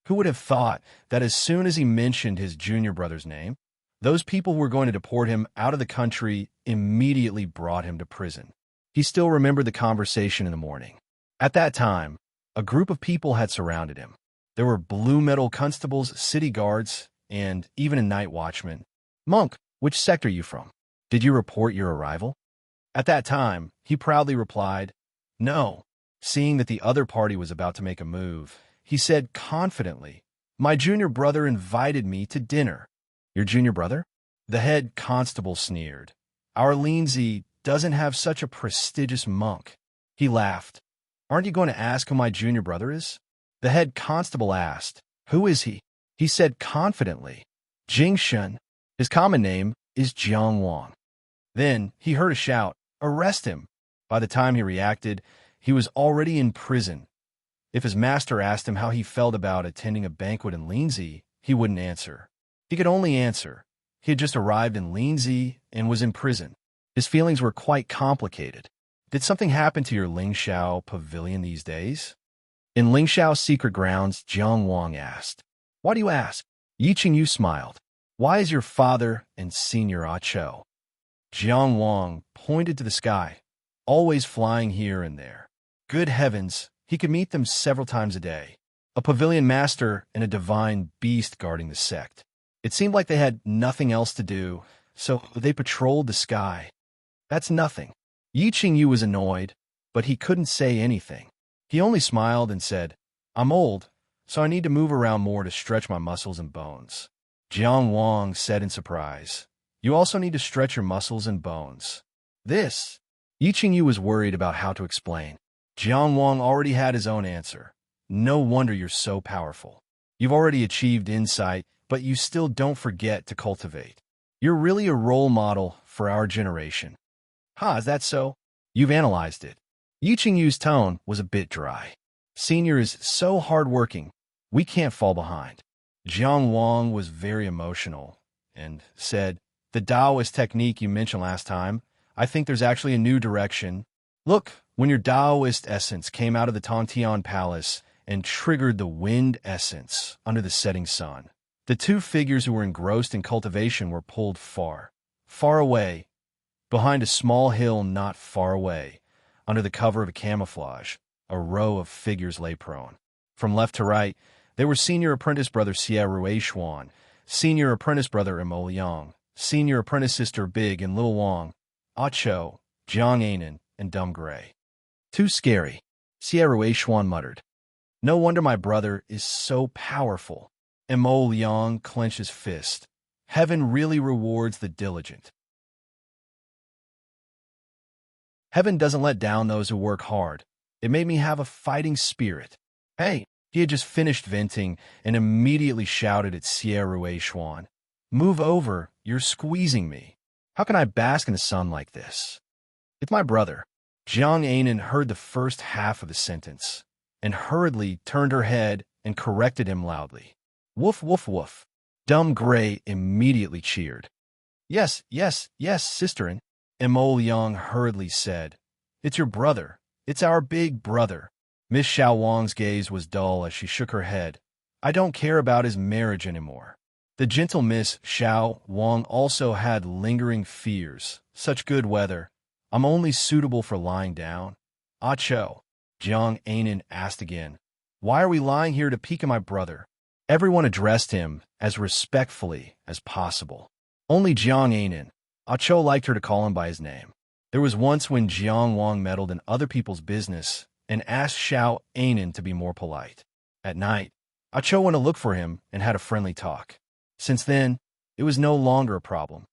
Who would have thought that as soon as he mentioned his junior brother's name, those people who were going to deport him out of the country immediately brought him to prison? He still remembered the conversation in the morning. At that time, a group of people had surrounded him. There were blue metal constables, city guards, and even a night watchman. "Monk, which sector are you from? Did you report your arrival?" At that time, he proudly replied, "No." Seeing that the other party was about to make a move, he said confidently, "My junior brother invited me to dinner." "Your junior brother?" The head constable sneered. "Our Lindsay doesn't have such a prestigious monk." He laughed. "Aren't you going to ask who my junior brother is?" The head constable asked, "Who is he?" He said confidently, "Jingshan. His common name is Jiang Wang." Then he heard a shout, "Arrest him!" By the time he reacted, he was already in prison. If his master asked him how he felt about attending a banquet in Lindsay, he wouldn't answer. He could only answer, he had just arrived in Lindsay and was in prison. His feelings were quite complicated. Did something happen to your Lingxiao pavilion these days? In Lingxiao's secret grounds, Jiang Wang asked. "Why do you ask?" Yi Qingyu smiled. "Why is your father and Senior Ah Cho?" Jiang Wang pointed to the sky, always flying here and there. Good heavens, he could meet them several times a day. A pavilion master and a divine beast guarding the sect. It seemed like they had nothing else to do, so they patrolled the sky. That's nothing. Yi Qingyu was annoyed, but he couldn't say anything. He only smiled and said, "I'm old, so I need to move around more to stretch my muscles and bones." Jiang Wang said in surprise, "You also need to stretch your muscles and bones." This? Yi Qingyu was worried about how to explain. Jiang Wang already had his own answer. "No wonder you're so powerful. You've already achieved insight, but you still don't forget to cultivate. You're really a role model for our generation." "Ha, is that so? You've analyzed it." Yi Qingyu's tone was a bit dry. "Senior is so hardworking. We can't fall behind." Jiang Wang was very emotional and said, "The Taoist technique you mentioned last time, I think there's actually a new direction. Look, when your Taoist essence came out of the Tontian Palace and triggered the wind essence under the setting sun, the two figures who were engrossed in cultivation were pulled far, far away, behind a small hill not far away. Under the cover of a camouflage, a row of figures lay prone. From left to right, they were Senior Apprentice Brother Xie Rui Xuan, Senior Apprentice Brother Imo Liang, Senior Apprentice Sister Big and Little Wang, Ah Cho, Jiang Anan, and Dumb Gray. "Too scary," Xie Rui Xuan muttered. "No wonder my brother is so powerful." Imo Liang clenched his fist. "Heaven really rewards the diligent. Heaven doesn't let down those who work hard. It made me have a fighting spirit." "Hey!" He had just finished venting and immediately shouted at Xie Rui Xuan. "Move over, you're squeezing me. How can I bask in the sun like this?" "It's my brother." Jiang Anan heard the first half of the sentence and hurriedly turned her head and corrected him loudly. "Woof, woof, woof." Dumb Gray immediately cheered. Yes, sisterin," Imo Liang hurriedly said. "It's your brother. It's our big brother." Miss Xiao Wang's gaze was dull as she shook her head. "I don't care about his marriage anymore." The gentle Miss Xiao Wang also had lingering fears. "Such good weather. I'm only suitable for lying down." "Ah Cho," Jiang Anan asked again, "why are we lying here to peek at my brother?" Everyone addressed him as respectfully as possible. Only Jiang Anan. Ah Cho liked her to call him by his name. There was once when Jiang Wang meddled in other people's business and asked Xiao Anan to be more polite. At night, Ah Cho went to look for him and had a friendly talk. Since then, it was no longer a problem.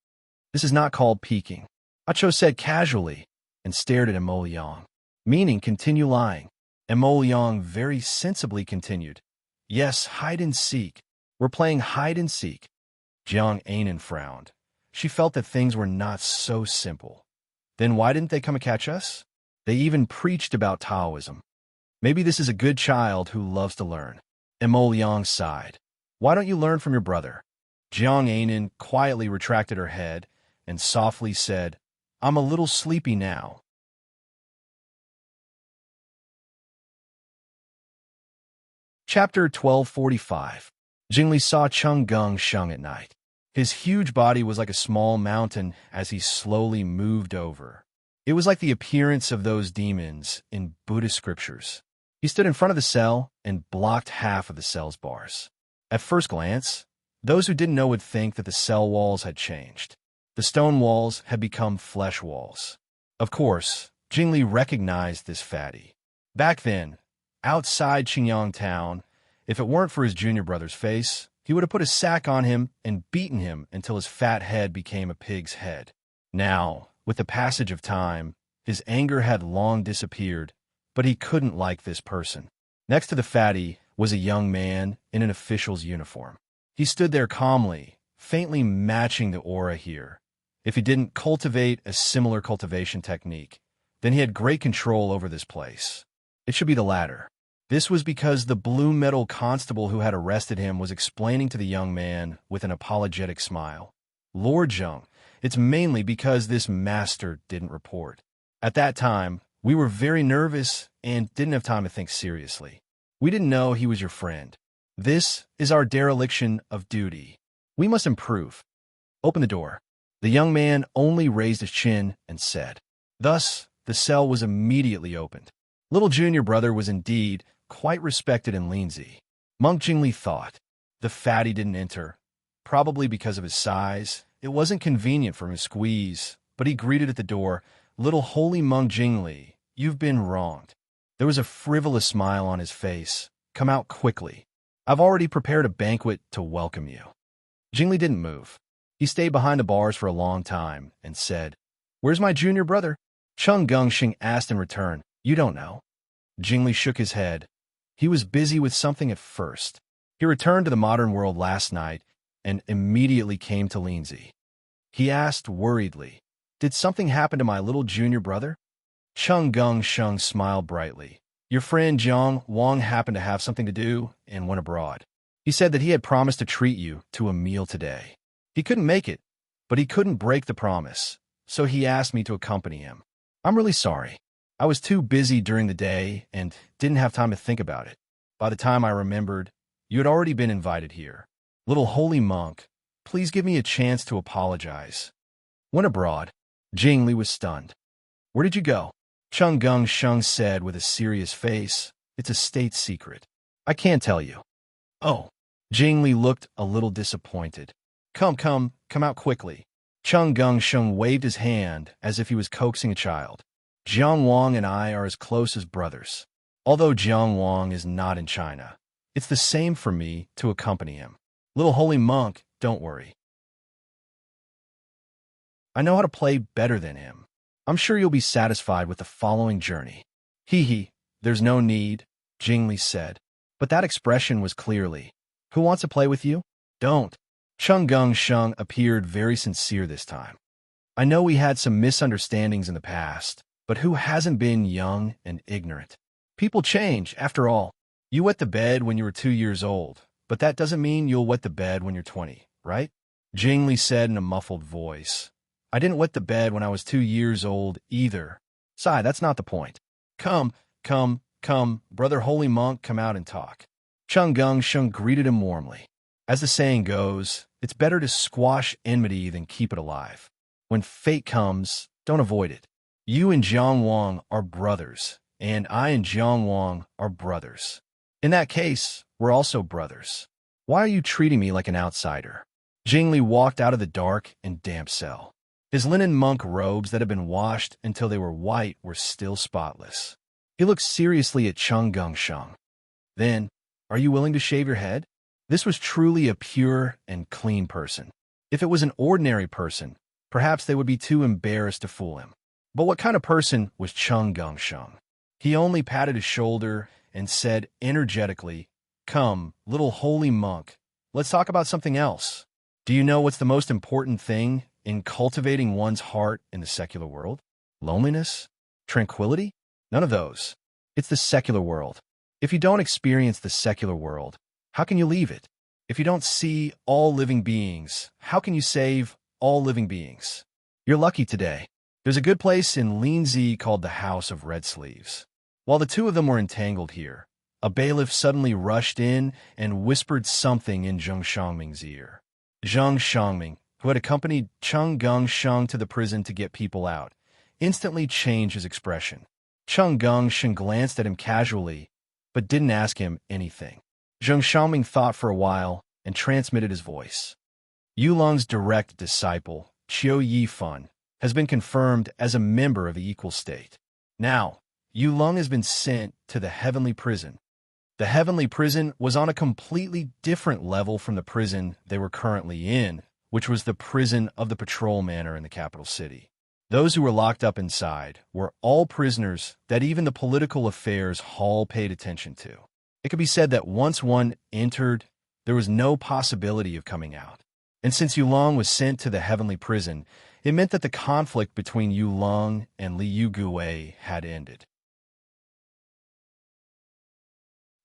"This is not called peeking," Ah Cho said casually and stared at Imo Liang. "Meaning continue lying." Imo Liang very sensibly continued. "Yes, hide and seek. We're playing hide and seek." Jiang Anan frowned. She felt that things were not so simple. Then why didn't they come and catch us? They even preached about Taoism. Maybe this is a good child who loves to learn. Imo Liang sighed. "Why don't you learn from your brother?" Jiang Anan quietly retracted her head and softly said, I'm a little sleepy now. Chapter 1245. Jingli saw Chung Gung Sheng at night. His huge body was like a small mountain as he slowly moved over. It was like the appearance of those demons in Buddhist scriptures. He stood in front of the cell and blocked half of the cell's bars. At first glance, those who didn't know would think that the cell walls had changed. The stone walls had become flesh walls. Of course, Jingli recognized this fatty. Back then, outside Qingyang town, if it weren't for his junior brother's face, he would have put a sack on him and beaten him until his fat head became a pig's head. Now, with the passage of time, his anger had long disappeared, but he couldn't like this person. Next to the fatty was a young man in an official's uniform. He stood there calmly, faintly matching the aura here. If he didn't cultivate a similar cultivation technique, then he had great control over this place. It should be the latter. This was because the blue metal constable who had arrested him was explaining to the young man with an apologetic smile. Lord Zheng, it's mainly because this master didn't report. At that time, we were very nervous and didn't have time to think seriously. We didn't know he was your friend. This is our dereliction of duty. We must improve. Open the door. The young man only raised his chin and said. Thus, the cell was immediately opened. Little junior brother was indeed quite respected in Linzi. Monk Jingli thought. The fatty didn't enter, probably because of his size. It wasn't convenient for him to squeeze, but he greeted at the door, Little holy monk Jingli, you've been wronged. There was a frivolous smile on his face. Come out quickly. I've already prepared a banquet to welcome you. Jingli didn't move. He stayed behind the bars for a long time and said, Where's my junior brother? Chung Gung Sheng asked in return. You don't know. Jingli shook his head. He was busy with something at first. He returned to the modern world last night and immediately came to Linzi. He asked worriedly, Did something happen to my little junior brother? Chung Gung Sheng smiled brightly. Your friend Jiang Wang happened to have something to do and went abroad. He said that he had promised to treat you to a meal today. He couldn't make it, but he couldn't break the promise, so he asked me to accompany him. I'm really sorry. I was too busy during the day and didn't have time to think about it. By the time I remembered, you had already been invited here. Little holy monk, please give me a chance to apologize. Went abroad. Jingli was stunned. Where did you go? Chung Gung Sheng said with a serious face. It's a state secret. I can't tell you. Oh. Jingli looked a little disappointed. Come out quickly. Chung Gung Sheng waved his hand as if he was coaxing a child. Jiang Wang and I are as close as brothers. Although Jiang Wang is not in China, it's the same for me to accompany him. Little holy monk, don't worry. I know how to play better than him. I'm sure you'll be satisfied with the following journey. Hee, there's no need, Jingli said. But that expression was clearly, who wants to play with you? Don't. Chung Gung Sheng appeared very sincere this time. I know we had some misunderstandings in the past, but who hasn't been young and ignorant? People change, after all. You wet the bed when you were 2 years old, but that doesn't mean you'll wet the bed when you're 20, right? Jingli said in a muffled voice. I didn't wet the bed when I was 2 years old either. Sai, that's not the point. Come, brother holy monk, come out and talk. Chung Gung Sheng greeted him warmly. As the saying goes, it's better to squash enmity than keep it alive. When fate comes, don't avoid it. You and Jiang Wang are brothers, and I and Jiang Wang are brothers. In that case, we're also brothers. Why are you treating me like an outsider? Jingli walked out of the dark and damp cell. His linen monk robes that had been washed until they were white were still spotless. He looked seriously at Chung Gung Sheng. Then, are you willing to shave your head? This was truly a pure and clean person. If it was an ordinary person, perhaps they would be too embarrassed to fool him. But what kind of person was Chung Gung Sheng? He only patted his shoulder and said energetically, Come, little holy monk, let's talk about something else. Do you know what's the most important thing in cultivating one's heart in the secular world? Loneliness? Tranquility? None of those. It's the secular world. If you don't experience the secular world, how can you leave it? If you don't see all living beings, how can you save all living beings? You're lucky today. There's a good place in Linzi called the House of Red Sleeves. While the two of them were entangled here, a bailiff suddenly rushed in and whispered something in Zheng Shangming's ear. Zheng Shangming, who had accompanied Cheng Gongsheng to the prison to get people out, instantly changed his expression. Cheng Gongsheng glanced at him casually, but didn't ask him anything. Zheng Shangming thought for a while and transmitted his voice. Yulong's direct disciple, Qiu Yifan, has been confirmed as a member of the equal state. Now, Yulong has been sent to the heavenly prison. The heavenly prison was on a completely different level from the prison they were currently in, which was the prison of the patrol manor in the capital city. Those who were locked up inside were all prisoners that even the political affairs hall paid attention to. It could be said that once one entered, there was no possibility of coming out. And since Yulong was sent to the heavenly prison, it meant that the conflict between Yulong and Liu Gui had ended.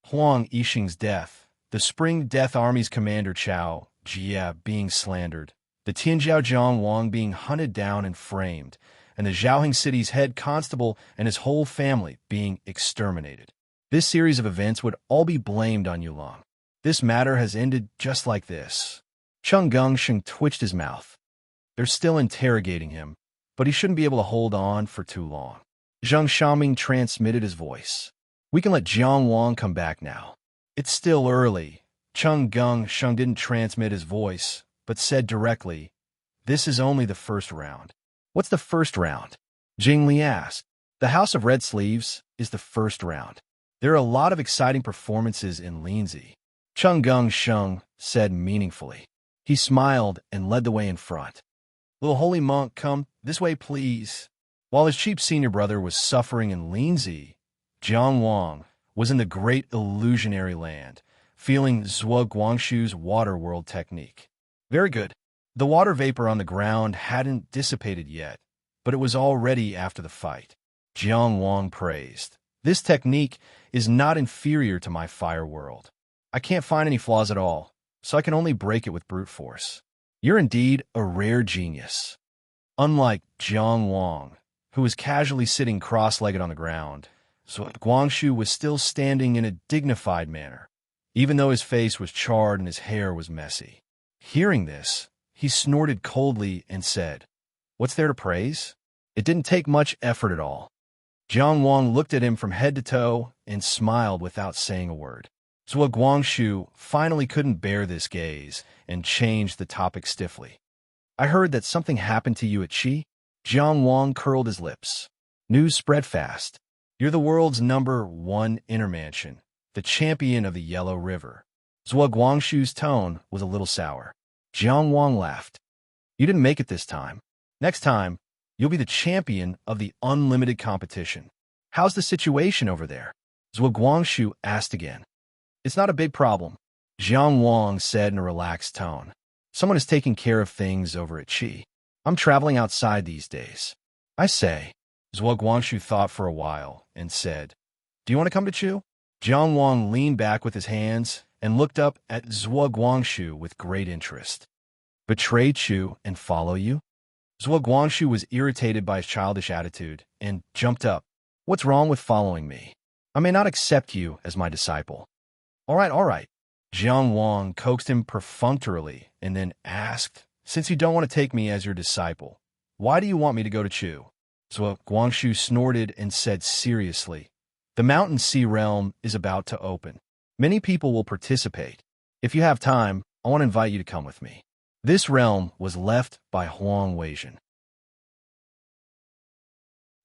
Huang Yixing's death, the Spring Death Army's commander Chao Jia being slandered, the Tianzhao Zhang Wang being hunted down and framed, and the Zhaoheng city's head constable and his whole family being exterminated. This series of events would all be blamed on Yulong. This matter has ended just like this. Cheng Gongsheng twitched his mouth. They're still interrogating him, but he shouldn't be able to hold on for too long. Zheng Xiaoming transmitted his voice. We can let Jiang Wang come back now. It's still early. Cheng Gongsheng didn't transmit his voice, but said directly, this is only the first round. What's the first round? Jing Li asked. The House of Red Sleeves is the first round. There are a lot of exciting performances in Linzi. Cheng Gongsheng said meaningfully. He smiled and led the way in front. Little holy monk, come this way, please. While his cheap senior brother was suffering in Linzi, Jiang Wang was in the great illusionary land, feeling Zhuo Guangshu's water world technique. Very good. The water vapor on the ground hadn't dissipated yet, but it was already after the fight. Jiang Wang praised. This technique is not inferior to my fire world. I can't find any flaws at all, so I can only break it with brute force. You're indeed a rare genius. Unlike Jiang Wang, who was casually sitting cross-legged on the ground, so Guangshu was still standing in a dignified manner, even though his face was charred and his hair was messy. Hearing this, he snorted coldly and said, What's there to praise? It didn't take much effort at all. Jiang Wang looked at him from head to toe and smiled without saying a word. Zhuo Guangshu finally couldn't bear this gaze and changed the topic stiffly. I heard that something happened to you at Qi. Jiang Wang curled his lips. News spread fast. You're the world's #1 intermansion, the champion of the Yellow River. Zhuo Guangshu's tone was a little sour. Jiang Wang laughed. You didn't make it this time. Next time, you'll be the champion of the unlimited competition. How's the situation over there? Zhuo Guangshu asked again. It's not a big problem, Jiang Wang said in a relaxed tone. Someone is taking care of things over at Qi. I'm traveling outside these days. I say. Zhuo Guangshu thought for a while and said, Do you want to come to Chu? Jiang Wang leaned back with his hands and looked up at Zhuo Guangshu with great interest. Betray Chu and follow you? Zhuo Guangshu was irritated by his childish attitude and jumped up. What's wrong with following me? I may not accept you as my disciple. All right. Jiang Wang coaxed him perfunctorily and then asked, Since you don't want to take me as your disciple, why do you want me to go to Chu? Zhuo Guangshu snorted and said seriously, The Mountain Sea Realm is about to open. Many people will participate. If you have time, I want to invite you to come with me. This realm was left by Huang Weizhen.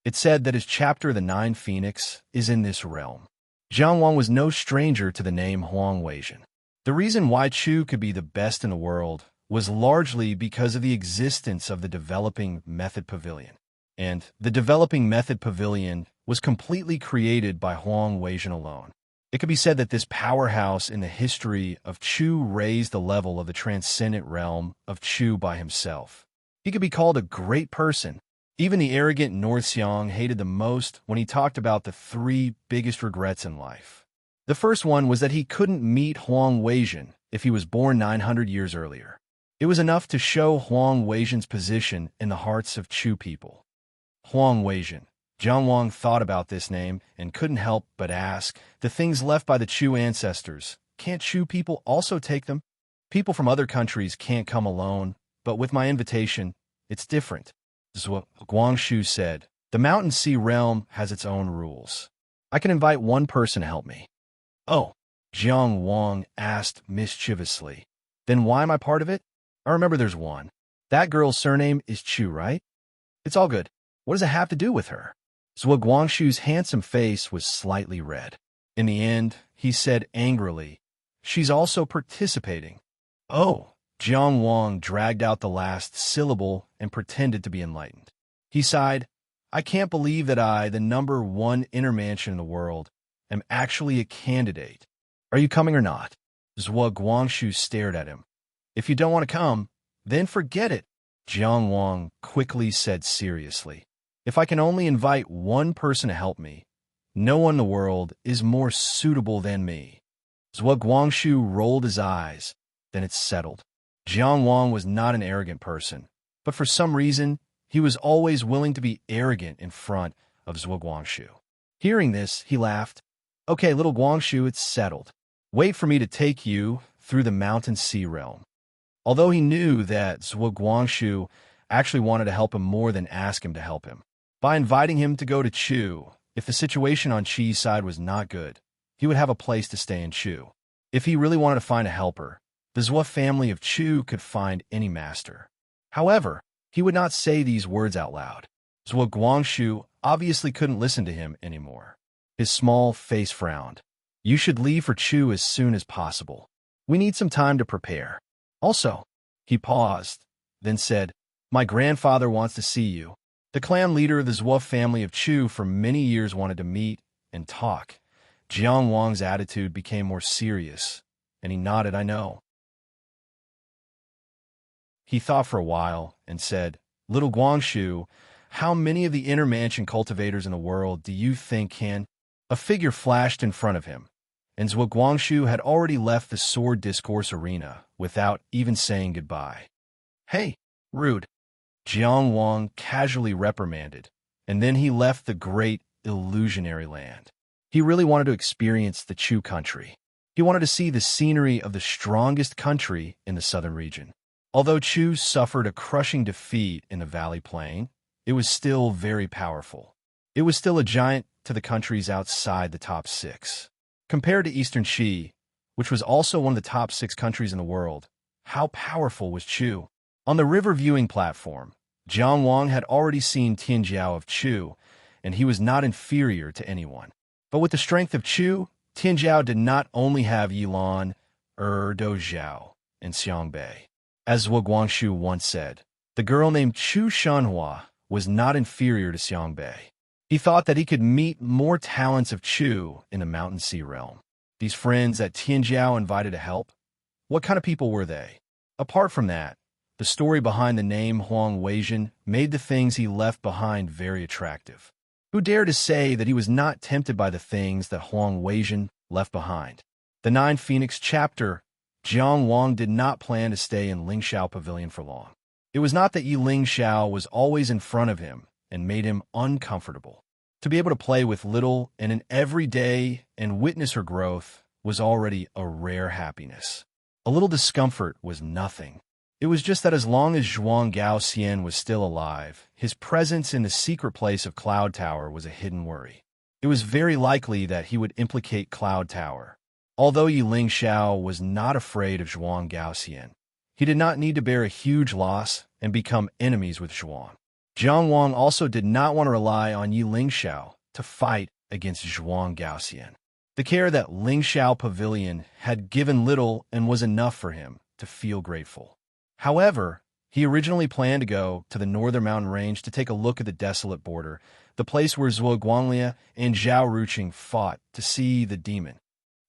It said that his chapter, The Nine Phoenix, is in this realm. Jiang Wang was no stranger to the name Huang Weizhen. The reason why Chu could be the best in the world was largely because of the existence of the Developing Method Pavilion. And the Developing Method Pavilion was completely created by Huang Weizhen alone. It could be said that this powerhouse in the history of Chu raised the level of the transcendent realm of Chu by himself. He could be called a great person. Even the arrogant Norxiang hated the most when he talked about the 3 biggest regrets in life. The first one was that he couldn't meet Huang Weizhen if he was born 900 years earlier. It was enough to show Huang Weizhen's position in the hearts of Chu people. Huang Weijin. Jiang Wang thought about this name and couldn't help but ask, the things left by the Chu ancestors, can't Chu people also take them? People from other countries can't come alone, but with my invitation, it's different. Zhuo Guangshu said, the Mountain Sea realm has its own rules. I can invite one person to help me. Oh, Jiang Wang asked mischievously. Then why am I part of it? I remember there's one. That girl's surname is Chu, right? It's all good. What does it have to do with her? Zhuo Guangshu's handsome face was slightly red. In the end, he said angrily, she's also participating. Oh, Jiang Wang dragged out the last syllable and pretended to be enlightened. He sighed, I can't believe that I, the number one inner mansion in the world, am actually a candidate. Are you coming or not? Zhuo Guangshu stared at him. If you don't want to come, then forget it, Jiang Wang quickly said seriously. If I can only invite one person to help me, no one in the world is more suitable than me. Zhuo Guangshu rolled his eyes. Then it settled. Jiang Wang was not an arrogant person, but for some reason, he was always willing to be arrogant in front of Zhuo Guangshu. Hearing this, he laughed. Okay, little Guangshu, it's settled. Wait for me to take you through the Mountain Sea realm. Although he knew that Zhuo Guangshu actually wanted to help him more than ask him to help him. By inviting him to go to Chu, if the situation on Chi's side was not good, he would have a place to stay in Chu. If he really wanted to find a helper, the Zhuo family of Chu could find any master. However, he would not say these words out loud. Zhuo Guangshu obviously couldn't listen to him anymore. His small face frowned. You should leave for Chu as soon as possible. We need some time to prepare. Also, he paused, then said, my grandfather wants to see you. The clan leader of the Zhuo family of Chu for many years wanted to meet and talk. Jiang Wang's attitude became more serious, and he nodded, I know. He thought for a while and said, little Guangshu, how many of the inner mansion cultivators in the world do you think can? A figure flashed in front of him, and Zhuo Guangshu had already left the sword discourse arena without even saying goodbye. Hey, rude, Jiang Wang casually reprimanded, and then he left the great illusionary land. He really wanted to experience the Chu country. He wanted to see the scenery of the strongest country in the southern region. Although Chu suffered a crushing defeat in the Valley Plain, it was still very powerful. It was still a giant to the countries outside the top 6. Compared to Eastern Qi, which was also one of the top 6 countries in the world, how powerful was Chu? On the river viewing platform, Jiang Wang had already seen Tianjiao of Chu, and he was not inferior to anyone. But with the strength of Chu, Tianjiao did not only have Yilan, Dozhao, and Xiangbei. As Zhuo Guangshu once said, the girl named Chu Shanhua was not inferior to Xiangbei. He thought that he could meet more talents of Chu in the Mountain Sea realm. These friends that Tianjiao invited to help, what kind of people were they? Apart from that, the story behind the name Huang Weijin made the things he left behind very attractive. Who dared to say that he was not tempted by the things that Huang Weijin left behind? The 9 Phoenix chapter, Jiang Wang did not plan to stay in Lingxiao Pavilion for long. It was not that Yi Lingxiao was always in front of him and made him uncomfortable. To be able to play with little and in every day and witness her growth was already a rare happiness. A little discomfort was nothing. It was just that as long as Zhuang Gaoxian was still alive, his presence in the secret place of Cloud Tower was a hidden worry. It was very likely that he would implicate Cloud Tower. Although Yi Lingxiao was not afraid of Zhuang Gaoxian, he did not need to bear a huge loss and become enemies with Zhuang. Jiang Wang also did not want to rely on Yi Lingxiao to fight against Zhuang Gaoxian. The care that Lingxiao Pavilion had given little and was enough for him to feel grateful. However, he originally planned to go to the northern mountain range to take a look at the desolate border, the place where Zhuo Guanglia and Zhao Ruqing fought to see the demon.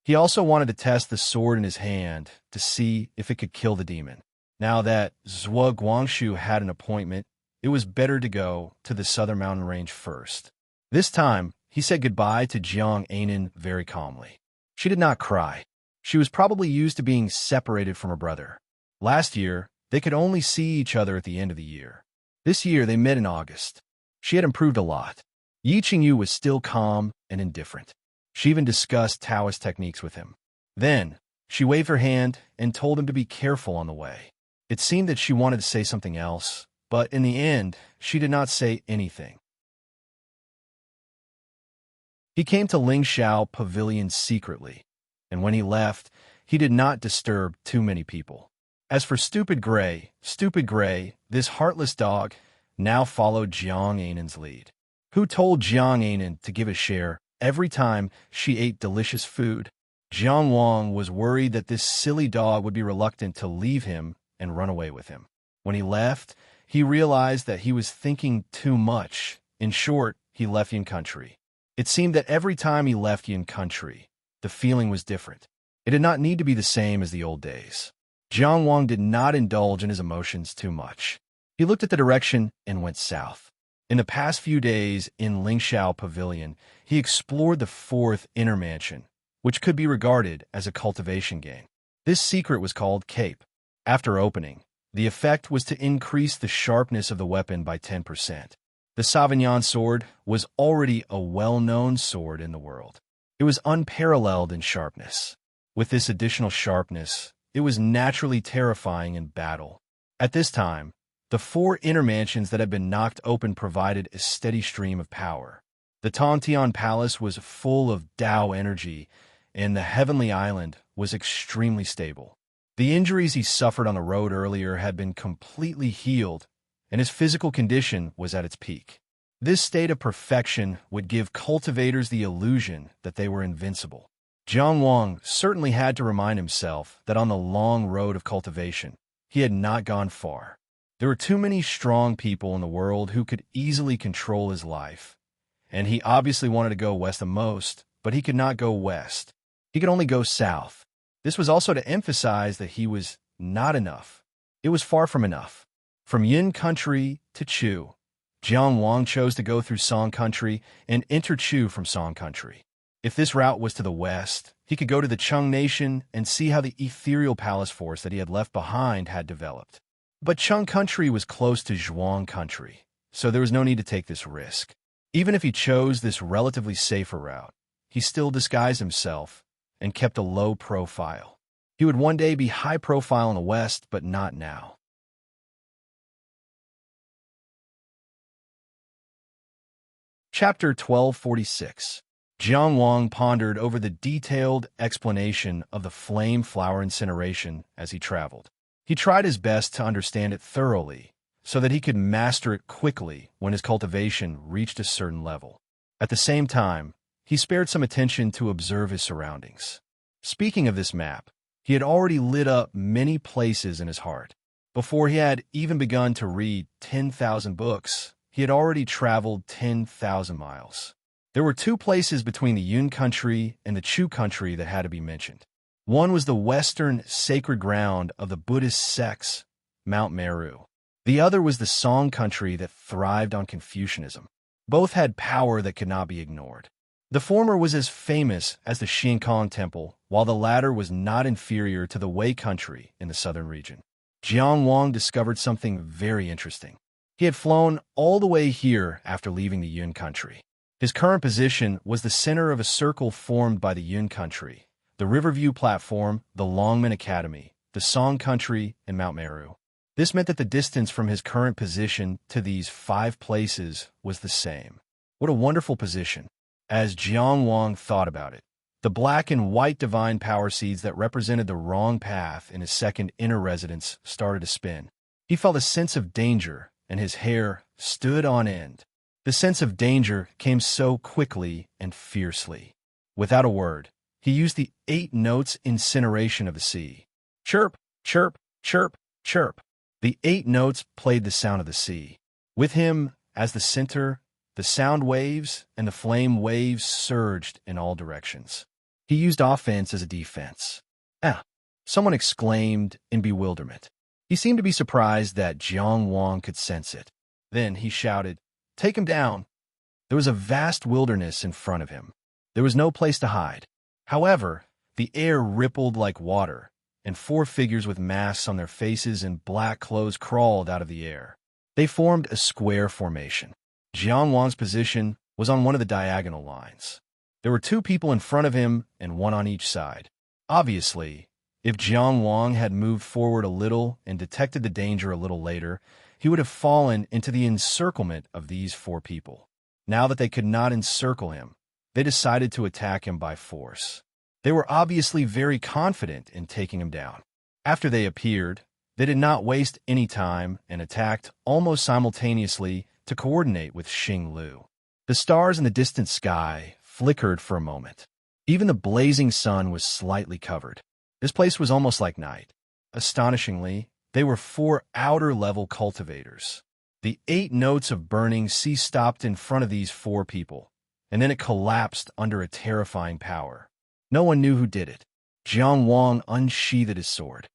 He also wanted to test the sword in his hand to see if it could kill the demon. Now that Zhuo Guangshu had an appointment, it was better to go to the southern mountain range first. This time, he said goodbye to Jiang Anan very calmly. She did not cry. She was probably used to being separated from her brother. Last year, they could only see each other at the end of the year. This year, they met in August. She had improved a lot. Yi Qingyu was still calm and indifferent. She even discussed Taoist techniques with him. Then, she waved her hand and told him to be careful on the way. It seemed that she wanted to say something else, but in the end, she did not say anything. He came to Lingxiao Pavilion secretly, and when he left, he did not disturb too many people. As for Stupid Gray, this heartless dog, now followed Jiang Ainan's lead, who told Jiang Ainan to give a share every time she ate delicious food. Jiang Wang was worried that this silly dog would be reluctant to leave him and run away with him. When he left, he realized that he was thinking too much. In short, he left Yin Country. It seemed that every time he left Yin Country, the feeling was different. It did not need to be the same as the old days. Jiang Wang did not indulge in his emotions too much. He looked at the direction and went south. In the past few days in Lingxiao Pavilion, he explored the fourth inner mansion, which could be regarded as a cultivation gain. This secret was called Cape. After opening, the effect was to increase the sharpness of the weapon by 10%. The Sauvignon sword was already a well-known sword in the world. It was unparalleled in sharpness. With this additional sharpness, it was naturally terrifying in battle. At this time, the four inner mansions that had been knocked open provided a steady stream of power. The Tongtian Palace was full of Tao energy, and the Heavenly Island was extremely stable. The injuries he suffered on the road earlier had been completely healed, and his physical condition was at its peak. This state of perfection would give cultivators the illusion that they were invincible. Jiang Wang certainly had to remind himself that on the long road of cultivation, he had not gone far. There were too many strong people in the world who could easily control his life, and he obviously wanted to go west the most, but he could not go west. He could only go south. This was also to emphasize that he was not enough. It was far from enough. From Yin Country to Chu, Jiang Wang chose to go through Song Country and enter Chu from Song Country. If this route was to the west, he could go to the Chung Nation and see how the ethereal palace force that he had left behind had developed. But Chung Country was close to Zhuang Country, so there was no need to take this risk. Even if he chose this relatively safer route, he still disguised himself and kept a low profile. He would one day be high profile in the west, but not now. Chapter 1246. Jiang Wang pondered over the detailed explanation of the flame flower incineration as he traveled. He tried his best to understand it thoroughly so that he could master it quickly when his cultivation reached a certain level. At the same time, he spared some attention to observe his surroundings. Speaking of this map, he had already lit up many places in his heart. Before he had even begun to read 10,000 books, he had already traveled 10,000 miles. There were two places between the Yun Country and the Chu Country that had to be mentioned. One was the western sacred ground of the Buddhist sects, Mount Meru. The other was the Song Country that thrived on Confucianism. Both had power that could not be ignored. The former was as famous as the Xiankong Temple, while the latter was not inferior to the Wei Country in the southern region. Jiang Wang discovered something very interesting. He had flown all the way here after leaving the Yun Country. His current position was the center of a circle formed by the Yun Country, the Riverview Platform, the Longmen Academy, the Song Country, and Mount Meru. This meant that the distance from his current position to these 5 places was the same. What a wonderful position. As Jiang Wang thought about it, the black and white divine power seeds that represented the wrong path in his second inner residence started to spin. He felt a sense of danger, and his hair stood on end. The sense of danger came so quickly and fiercely. Without a word, he used the 8 notes incineration of the sea. Chirp, chirp, chirp, chirp. The 8 notes played the sound of the sea. With him, as the center, the sound waves and the flame waves surged in all directions. He used offense as a defense. Someone exclaimed in bewilderment. He seemed to be surprised that Jiang Wang could sense it. Then he shouted, "Take him down!" There was a vast wilderness in front of him. There was no place to hide. However, the air rippled like water, and 4 figures with masks on their faces and black clothes crawled out of the air. They formed a square formation. Jiang Wang's position was on one of the diagonal lines. There were two people in front of him and one on each side. Obviously, if Jiang Wang had moved forward a little and detected the danger a little later, he would have fallen into the encirclement of these four people. Now that they could not encircle him, they decided to attack him by force. They were obviously very confident in taking him down. After they appeared, they did not waste any time and attacked almost simultaneously to coordinate with Xing Lu. The stars in the distant sky flickered for a moment. Even the blazing sun was slightly covered. This place was almost like night. Astonishingly, they were four outer-level cultivators. The 8 notes of burning sea stopped in front of these four people, and then it collapsed under a terrifying power. No one knew who did it. Jiang Wang unsheathed his sword.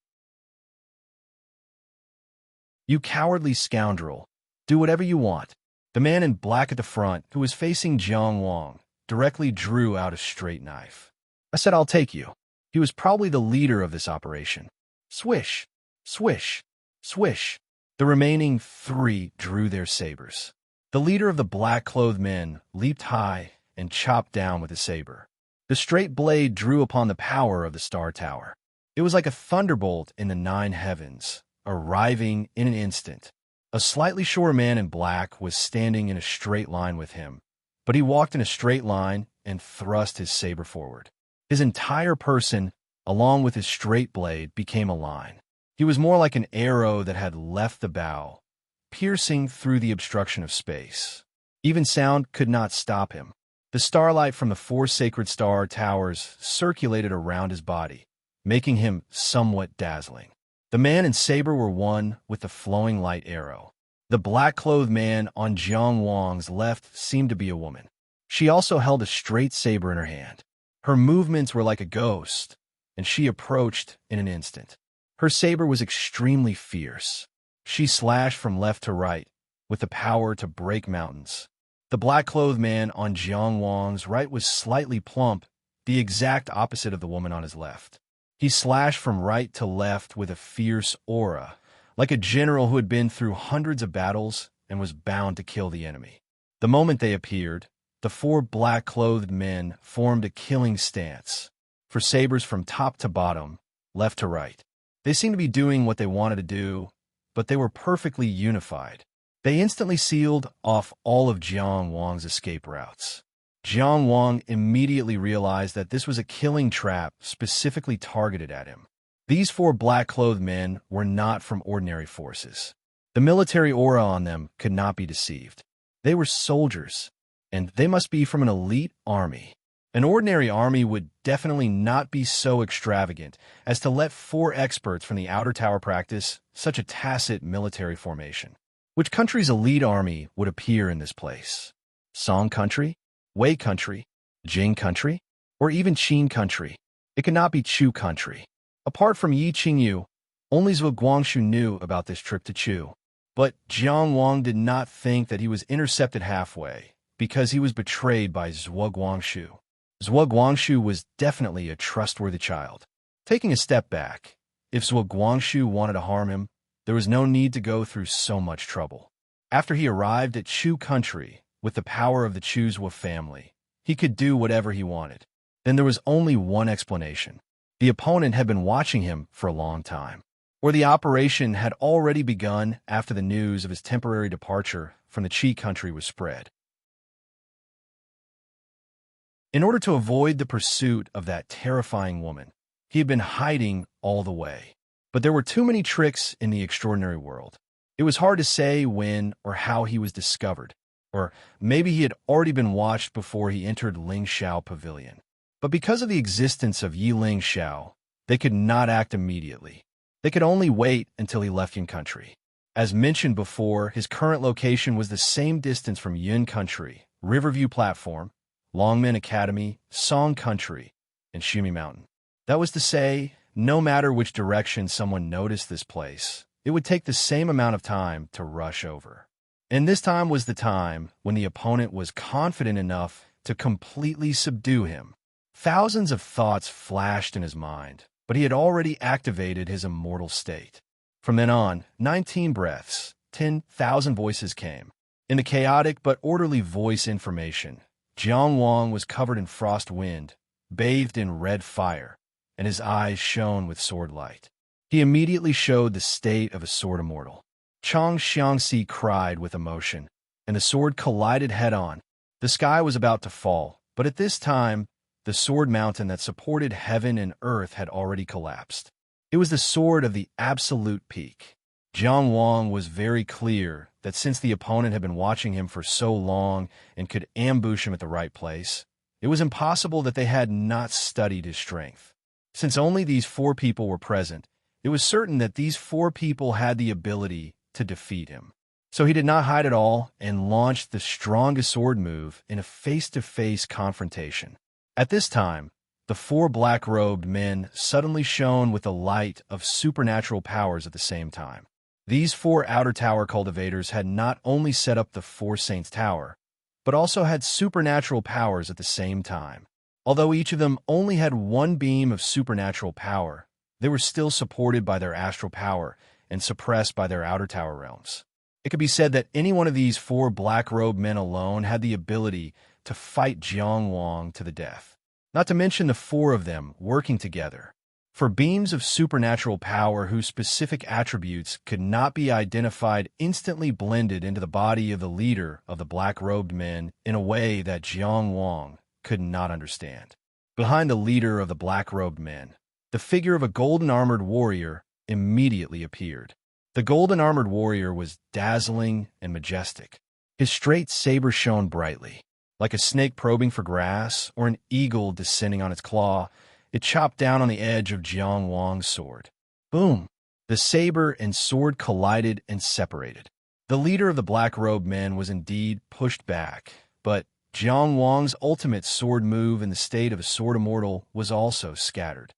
"You cowardly scoundrel. Do whatever you want." The man in black at the front, who was facing Jiang Wang, directly drew out a straight knife. "I said I'll take you." He was probably the leader of this operation. Swish, swish, swish. The remaining 3 drew their sabers. The leader of the black-clothed men leaped high and chopped down with his saber. The straight blade drew upon the power of the Star Tower. It was like a thunderbolt in the 9 heavens, arriving in an instant. A slightly shorter man in black was standing in a straight line with him, but he walked in a straight line and thrust his saber forward. His entire person, along with his straight blade, became a line. He was more like an arrow that had left the bow, piercing through the obstruction of space. Even sound could not stop him. The starlight from the 4 sacred star towers circulated around his body, making him somewhat dazzling. The man and saber were one with the flowing light arrow. The black-clothed man on Jiang Wang's left seemed to be a woman. She also held a straight saber in her hand. Her movements were like a ghost, and she approached in an instant. Her saber was extremely fierce. She slashed from left to right, with the power to break mountains. The black-clothed man on Jiang Wang's right was slightly plump, the exact opposite of the woman on his left. He slashed from right to left with a fierce aura, like a general who had been through hundreds of battles and was bound to kill the enemy. The moment they appeared, the 4 black-clothed men formed a killing stance, for sabers from top to bottom, left to right. They seemed to be doing what they wanted to do, but they were perfectly unified. They instantly sealed off all of Jiang Wang's escape routes. Jiang Wang immediately realized that this was a killing trap specifically targeted at him. These 4 black-clothed men were not from ordinary forces. The military aura on them could not be deceived. They were soldiers, and they must be from an elite army. An ordinary army would definitely not be so extravagant as to let 4 experts from the outer tower practice such a tacit military formation. Which country's elite army would appear in this place? Song country? Wei country? Jing country? Or even Qin country? It could not be Chu country. Apart from Yi Qingyu, only Zhuo Guangxu knew about this trip to Chu. But Jiang Wang did not think that he was intercepted halfway, because he was betrayed by Zhuo Guangxu. Zhuo Guangxu was definitely a trustworthy child. Taking a step back, if Zhuo Guangxu wanted to harm him, there was no need to go through so much trouble. After he arrived at Chu country, with the power of the Chu Zhuo family, he could do whatever he wanted. Then there was only one explanation. The opponent had been watching him for a long time, or the operation had already begun after the news of his temporary departure from the Qi country was spread. In order to avoid the pursuit of that terrifying woman, he had been hiding all the way. But there were too many tricks in the extraordinary world. It was hard to say when or how he was discovered, or maybe he had already been watched before he entered Ling Xiao Pavilion. But because of the existence of Yi Ling Xiao, they could not act immediately. They could only wait until he left Yun country. As mentioned before, his current location was the same distance from Yun country, Riverview Platform, Longmen Academy, Song country, and Shimi Mountain. That was to say, no matter which direction someone noticed this place, it would take the same amount of time to rush over. And this time was the time when the opponent was confident enough to completely subdue him. Thousands of thoughts flashed in his mind, but he had already activated his immortal state. From then on, 19 breaths, 10,000 voices came. In the chaotic but orderly voice information, Jiang Wang was covered in frost wind, bathed in red fire, and his eyes shone with sword light. He immediately showed the state of a sword immortal. Chang Xiangxi cried with emotion, and the sword collided head-on. The sky was about to fall, but at this time, the sword mountain that supported heaven and earth had already collapsed. It was the sword of the absolute peak. Jiang Wang was very clear that since the opponent had been watching him for so long and could ambush him at the right place, it was impossible that they had not studied his strength. Since only these 4 people were present, it was certain that these 4 people had the ability to defeat him. So he did not hide at all and launched the strongest sword move in a face-to-face confrontation. At this time, the 4 black-robed men suddenly shone with the light of supernatural powers at the same time. These 4 outer tower cultivators had not only set up the 4 Saints' Tower, but also had supernatural powers at the same time. Although each of them only had 1 beam of supernatural power, they were still supported by their astral power and suppressed by their outer tower realms. It could be said that any one of these 4 black-robed men alone had the ability to fight Jiang Wang to the death. Not to mention the 4 of them working together. For beams of supernatural power whose specific attributes could not be identified instantly blended into the body of the leader of the black-robed men in a way that Jiang Wang could not understand. Behind the leader of the black-robed men, the figure of a golden-armored warrior immediately appeared. The golden-armored warrior was dazzling and majestic. His straight saber shone brightly. Like a snake probing for grass or an eagle descending on its claw, it chopped down on the edge of Jiang Wang's sword. Boom! The saber and sword collided and separated. The leader of the black-robed men was indeed pushed back, but Jiang Wang's ultimate sword move in the state of a sword immortal was also scattered.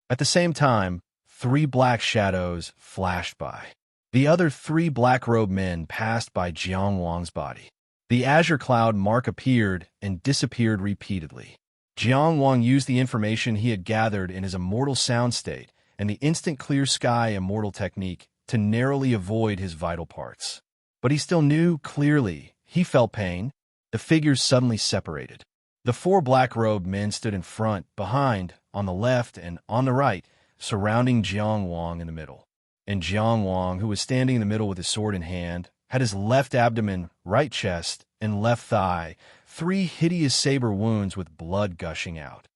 At the same time, 3 black shadows flashed by. The other 3 black-robed men passed by Jiang Wang's body. The azure cloud mark appeared and disappeared repeatedly. Jiang Wang used the information he had gathered in his immortal sound state and the instant clear sky immortal technique to narrowly avoid his vital parts. But he still knew clearly. He felt pain. The figures suddenly separated. The 4 black-robed men stood in front, behind, on the left, and on the right, surrounding Jiang Wang in the middle. And Jiang Wang, who was standing in the middle with his sword in hand, had his left abdomen, right chest, and left thigh, 3 hideous saber wounds with blood gushing out.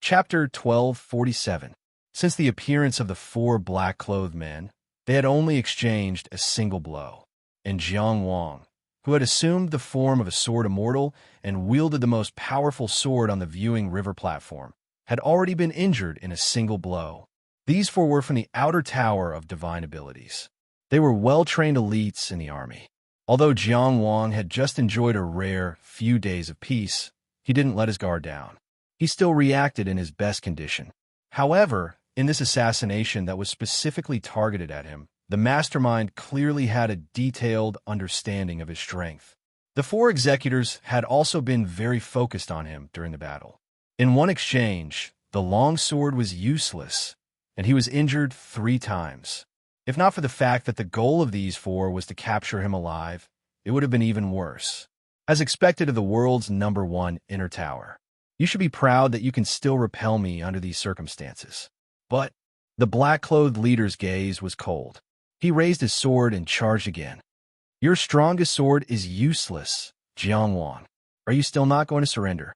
Chapter 1247. Since the appearance of the 4 black-clothed men, they had only exchanged a single blow, and Jiang Wang, who had assumed the form of a sword immortal and wielded the most powerful sword on the viewing river platform, had already been injured in a single blow. These 4 were from the outer tower of divine abilities. They were well-trained elites in the army. Although Jiang Wang had just enjoyed a rare few days of peace, he didn't let his guard down. He still reacted in his best condition. However, in this assassination that was specifically targeted at him, the mastermind clearly had a detailed understanding of his strength. The 4 executors had also been very focused on him during the battle. In one exchange, the long sword was useless, and he was injured 3 times. If not for the fact that the goal of these 4 was to capture him alive, it would have been even worse. As expected of the world's #1 inner tower, you should be proud that you can still repel me under these circumstances. But the black-clothed leader's gaze was cold. He raised his sword and charged again. Your strongest sword is useless, Jiang Wang. Are you still not going to surrender?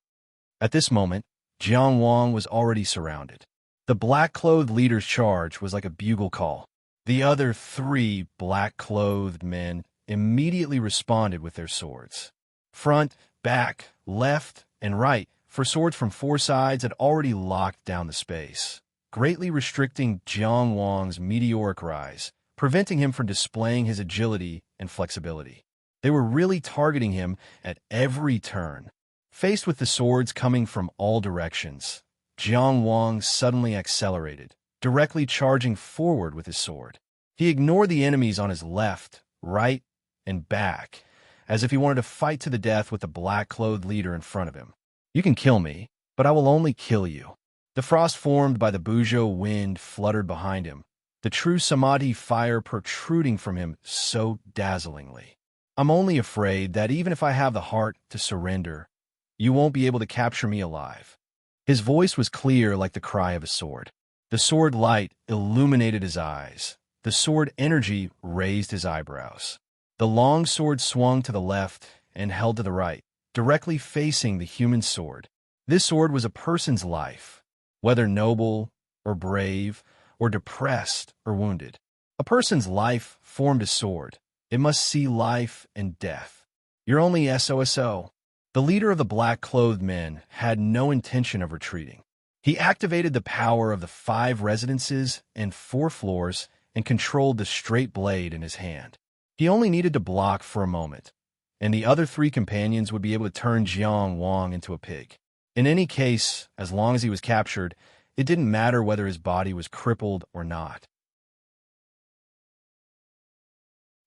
At this moment, Jiang Wang was already surrounded. The black-clothed leader's charge was like a bugle call. The other 3 black-clothed men immediately responded with their swords. Front, back, left, and right, for swords from 4 sides had already locked down the space, greatly restricting Jiang Wang's meteoric rise, preventing him from displaying his agility and flexibility. They were really targeting him at every turn. Faced with the swords coming from all directions, Jiang Wang suddenly accelerated, directly charging forward with his sword. He ignored the enemies on his left, right, and back, as if he wanted to fight to the death with the black-clothed leader in front of him. You can kill me, but I will only kill you. The frost formed by the Bujo wind fluttered behind him, the true Samadhi fire protruding from him so dazzlingly. I'm only afraid that even if I have the heart to surrender, you won't be able to capture me alive. His voice was clear like the cry of a sword. The sword light illuminated his eyes. The sword energy raised his eyebrows. The long sword swung to the left and held to the right, directly facing the human sword. This sword was a person's life, whether noble or brave or depressed or wounded. A person's life formed a sword. It must see life and death. You're only SOSO. The leader of the black-clothed men had no intention of retreating. He activated the power of the 5 residences and 4 floors and controlled the straight blade in his hand. He only needed to block for a moment, and the other 3 companions would be able to turn Jiang Wang into a pig. In any case, as long as he was captured, it didn't matter whether his body was crippled or not.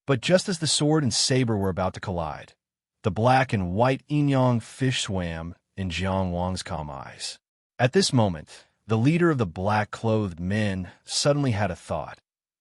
But just as the sword and saber were about to collide, the black and white yin-yang fish swam in Jiang Wang's calm eyes. At this moment, the leader of the black-clothed men suddenly had a thought.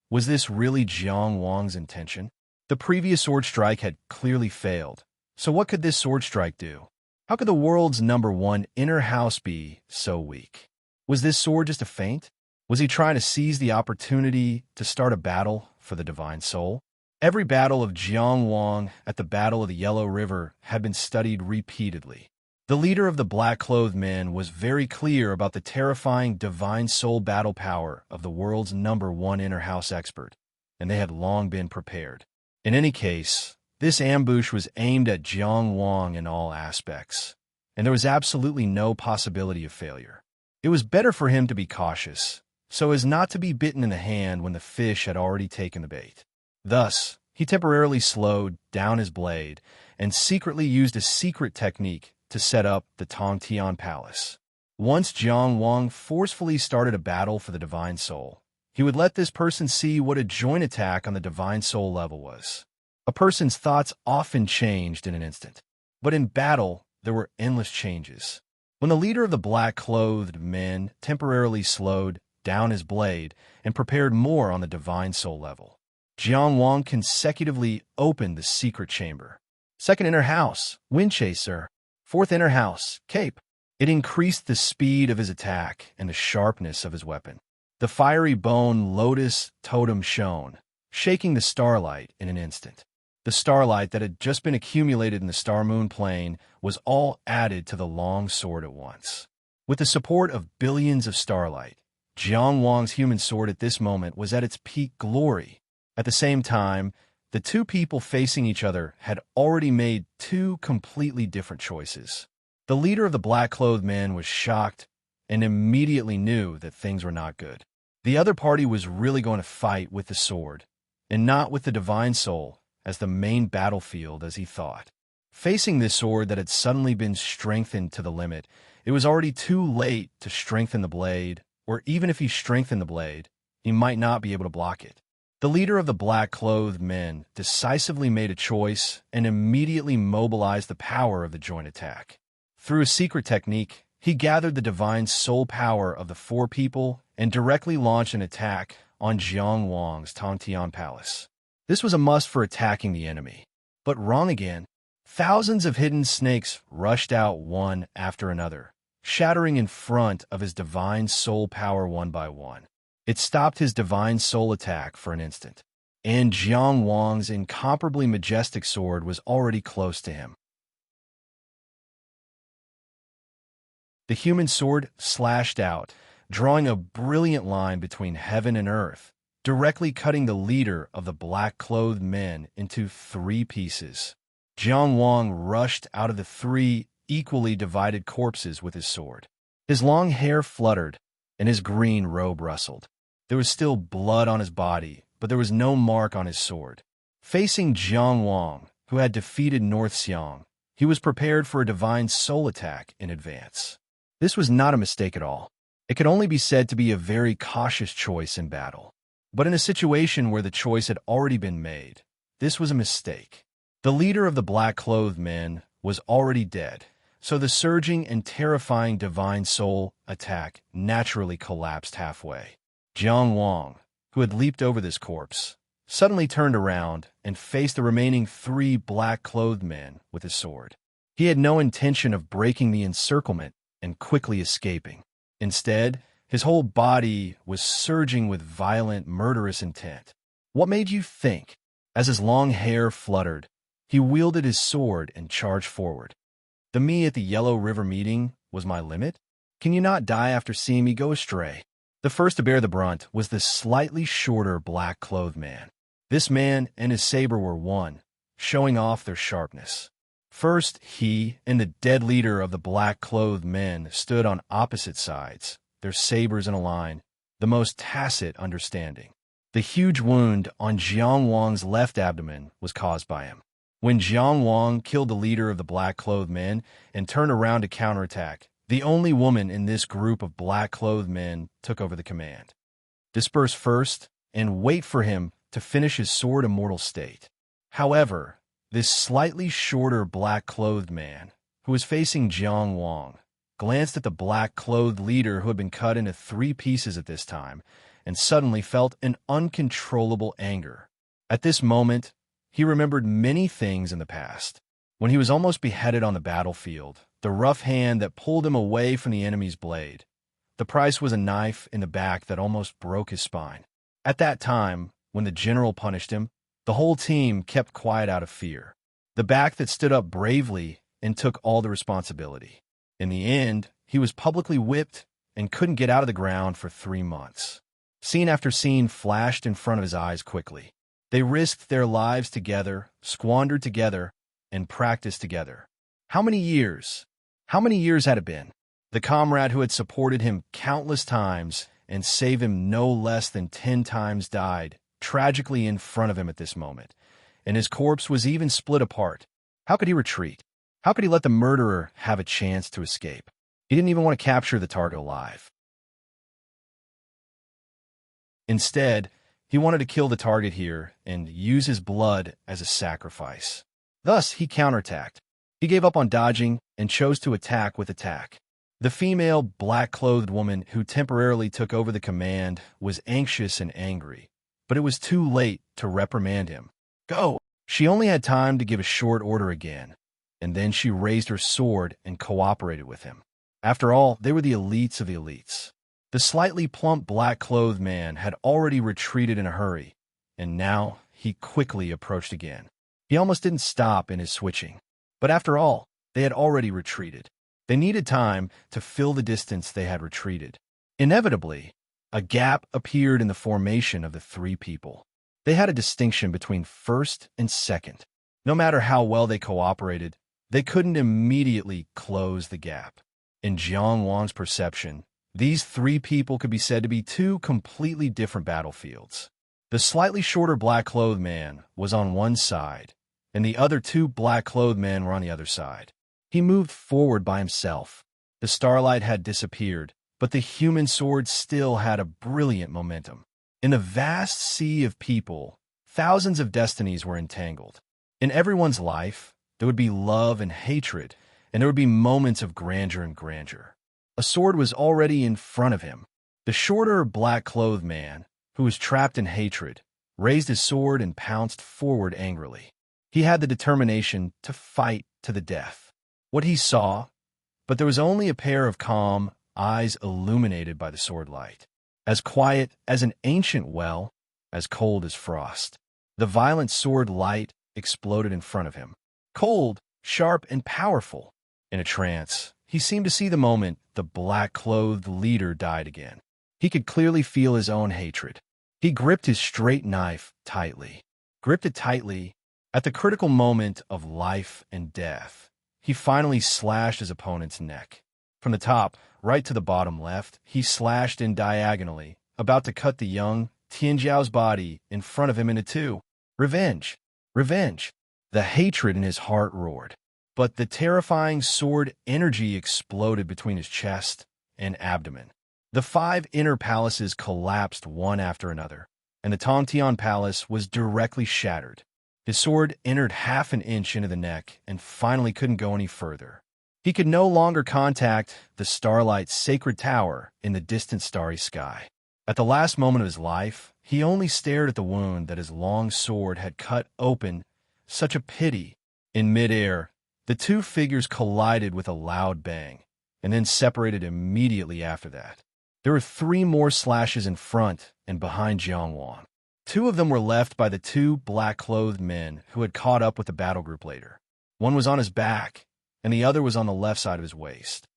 Was this really Jiang Wang's intention? The previous sword strike had clearly failed, so what could this sword strike do? How could the world's #1 inner house be so weak? Was this sword just a feint? Was he trying to seize the opportunity to start a battle for the divine soul? Every battle of Jiang Wang at the Battle of the Yellow River had been studied repeatedly. The leader of the black-clothed men was very clear about the terrifying divine soul battle power of the world's #1 inner house expert, and they had long been prepared. In any case, this ambush was aimed at Jiang Wang in all aspects, and there was absolutely no possibility of failure. It was better for him to be cautious, so as not to be bitten in the hand when the fish had already taken the bait. Thus, he temporarily slowed down his blade and secretly used a secret technique to set up the Tongtian Palace. Once Jiang Wang forcefully started a battle for the divine soul, he would let this person see what a joint attack on the divine soul level was. A person's thoughts often changed in an instant, but in battle, there were endless changes. When the leader of the black-clothed men temporarily slowed down his blade and prepared more on the divine soul level, Jiang Wang consecutively opened the secret chamber. 2nd inner house, wind chaser. 4th inner house, cape. It increased the speed of his attack and the sharpness of his weapon. The fiery bone lotus totem shone, shaking the starlight in an instant. The starlight that had just been accumulated in the star-moon plane was all added to the long sword at once. With the support of billions of starlight, Jiang Wang's human sword at this moment was at its peak glory. At the same time, the 2 people facing each other had already made 2 completely different choices. The leader of the black-clothed men was shocked and immediately knew that things were not good. The other party was really going to fight with the sword, and not with the divine soul as the main battlefield as he thought. Facing this sword that had suddenly been strengthened to the limit, it was already too late to strengthen the blade, or even if he strengthened the blade, he might not be able to block it. The leader of the black-clothed men decisively made a choice and immediately mobilized the power of the joint attack. Through a secret technique, he gathered the divine soul power of the 4 people and directly launched an attack on Jiang Wang's Tongtian Palace. This was a must for attacking the enemy. But wrong again. Thousands of hidden snakes rushed out one after another, shattering in front of his divine soul power one by one. It stopped his divine soul attack for an instant, and Jiang Wang's incomparably majestic sword was already close to him. The human sword slashed out, drawing a brilliant line between heaven and earth, directly cutting the leader of the black-clothed men into 3 pieces. Jiang Wang rushed out of the 3 equally divided corpses with his sword. His long hair fluttered, and his green robe rustled. There was still blood on his body, but there was no mark on his sword. Facing Jiang Wang, who had defeated North Xiang, he was prepared for a divine soul attack in advance. This was not a mistake at all. It could only be said to be a very cautious choice in battle. But in a situation where the choice had already been made, this was a mistake. The leader of the black-clothed men was already dead, so the surging and terrifying divine soul attack naturally collapsed halfway. Jiang Wang, who had leaped over this corpse, suddenly turned around and faced the remaining 3 black-clothed men with his sword. He had no intention of breaking the encirclement and quickly escaping. Instead, his whole body was surging with violent, murderous intent. What made you think? As his long hair fluttered, he wielded his sword and charged forward. The me at the Yellow River meeting was my limit? Can you not die after seeing me go astray? The first to bear the brunt was the slightly shorter black-clothed man. This man and his saber were one, showing off their sharpness. First, he and the dead leader of the black-clothed men stood on opposite sides, their sabers in a line, the most tacit understanding. The huge wound on Jiang Wang's left abdomen was caused by him. When Jiang Wang killed the leader of the black-clothed men and turned around to counterattack, the only woman in this group of black-clothed men took over the command. Disperse first and wait for him to finish his sword immortal state. However, this slightly shorter black-clothed man, who was facing Jiang Wang, glanced at the black-clothed leader who had been cut into 3 pieces at this time, and suddenly felt an uncontrollable anger. At this moment, he remembered many things in the past. When he was almost beheaded on the battlefield, the rough hand that pulled him away from the enemy's blade. The price was a knife in the back that almost broke his spine. At that time, when the general punished him, the whole team kept quiet out of fear. The back that stood up bravely and took all the responsibility. In the end, he was publicly whipped and couldn't get out of the ground for 3 months. Scene after scene flashed in front of his eyes quickly. They risked their lives together, squandered together, and practiced together. How many years? How many years had it been? The comrade who had supported him countless times and saved him no less than 10 times died, tragically in front of him at this moment, and his corpse was even split apart. How could he retreat? How could he let the murderer have a chance to escape? He didn't even want to capture the target alive. Instead, he wanted to kill the target here and use his blood as a sacrifice. Thus, he counterattacked. He gave up on dodging and chose to attack with attack. The female black-clothed woman who temporarily took over the command was anxious and angry, but it was too late to reprimand him. Go! She only had time to give a short order again, and then she raised her sword and cooperated with him. After all, they were the elites of the elites. The slightly plump black-clothed man had already retreated in a hurry, and now he quickly approached again. He almost didn't stop in his switching. But after all, they had already retreated. They needed time to fill the distance they had retreated. Inevitably, a gap appeared in the formation of the 3 people. They had a distinction between first and second. No matter how well they cooperated, they couldn't immediately close the gap. In Jiang Wang's perception, these 3 people could be said to be 2 completely different battlefields. The slightly shorter black-clothed man was on one side, and the other 2 black-clothed men were on the other side. He moved forward by himself. The starlight had disappeared, but the human sword still had a brilliant momentum. In the vast sea of people, thousands of destinies were entangled. In everyone's life, there would be love and hatred, and there would be moments of grandeur and grandeur. A sword was already in front of him. The shorter black-clothed man, who was trapped in hatred, raised his sword and pounced forward angrily. He had the determination to fight to the death. What he saw, but there was only a pair of calm eyes illuminated by the sword light, as quiet as an ancient well, as cold as frost. The violent sword light exploded in front of him. Cold, sharp, and powerful. In a trance, he seemed to see the moment the black-clothed leader died again. He could clearly feel his own hatred. He gripped his straight knife tightly. Gripped it tightly. At the critical moment of life and death, he finally slashed his opponent's neck. From the top, right to the bottom left, he slashed in diagonally, about to cut the young Tianjiao's body in front of him into 2. Revenge! Revenge! The hatred in his heart roared. But the terrifying sword energy exploded between his chest and abdomen. The 5 inner palaces collapsed one after another, and the Tongtian palace was directly shattered. His sword entered half an inch into the neck and finally couldn't go any further. He could no longer contact the starlight's sacred tower in the distant starry sky. At the last moment of his life, he only stared at the wound that his long sword had cut open. Such a pity. In midair, the two figures collided with a loud bang, and then separated immediately after that. There were 3 more slashes in front and behind Jiang Wang. 2 of them were left by the 2 black-clothed men who had caught up with the battle group later. One was on his back, and the other was on the left side of his waist.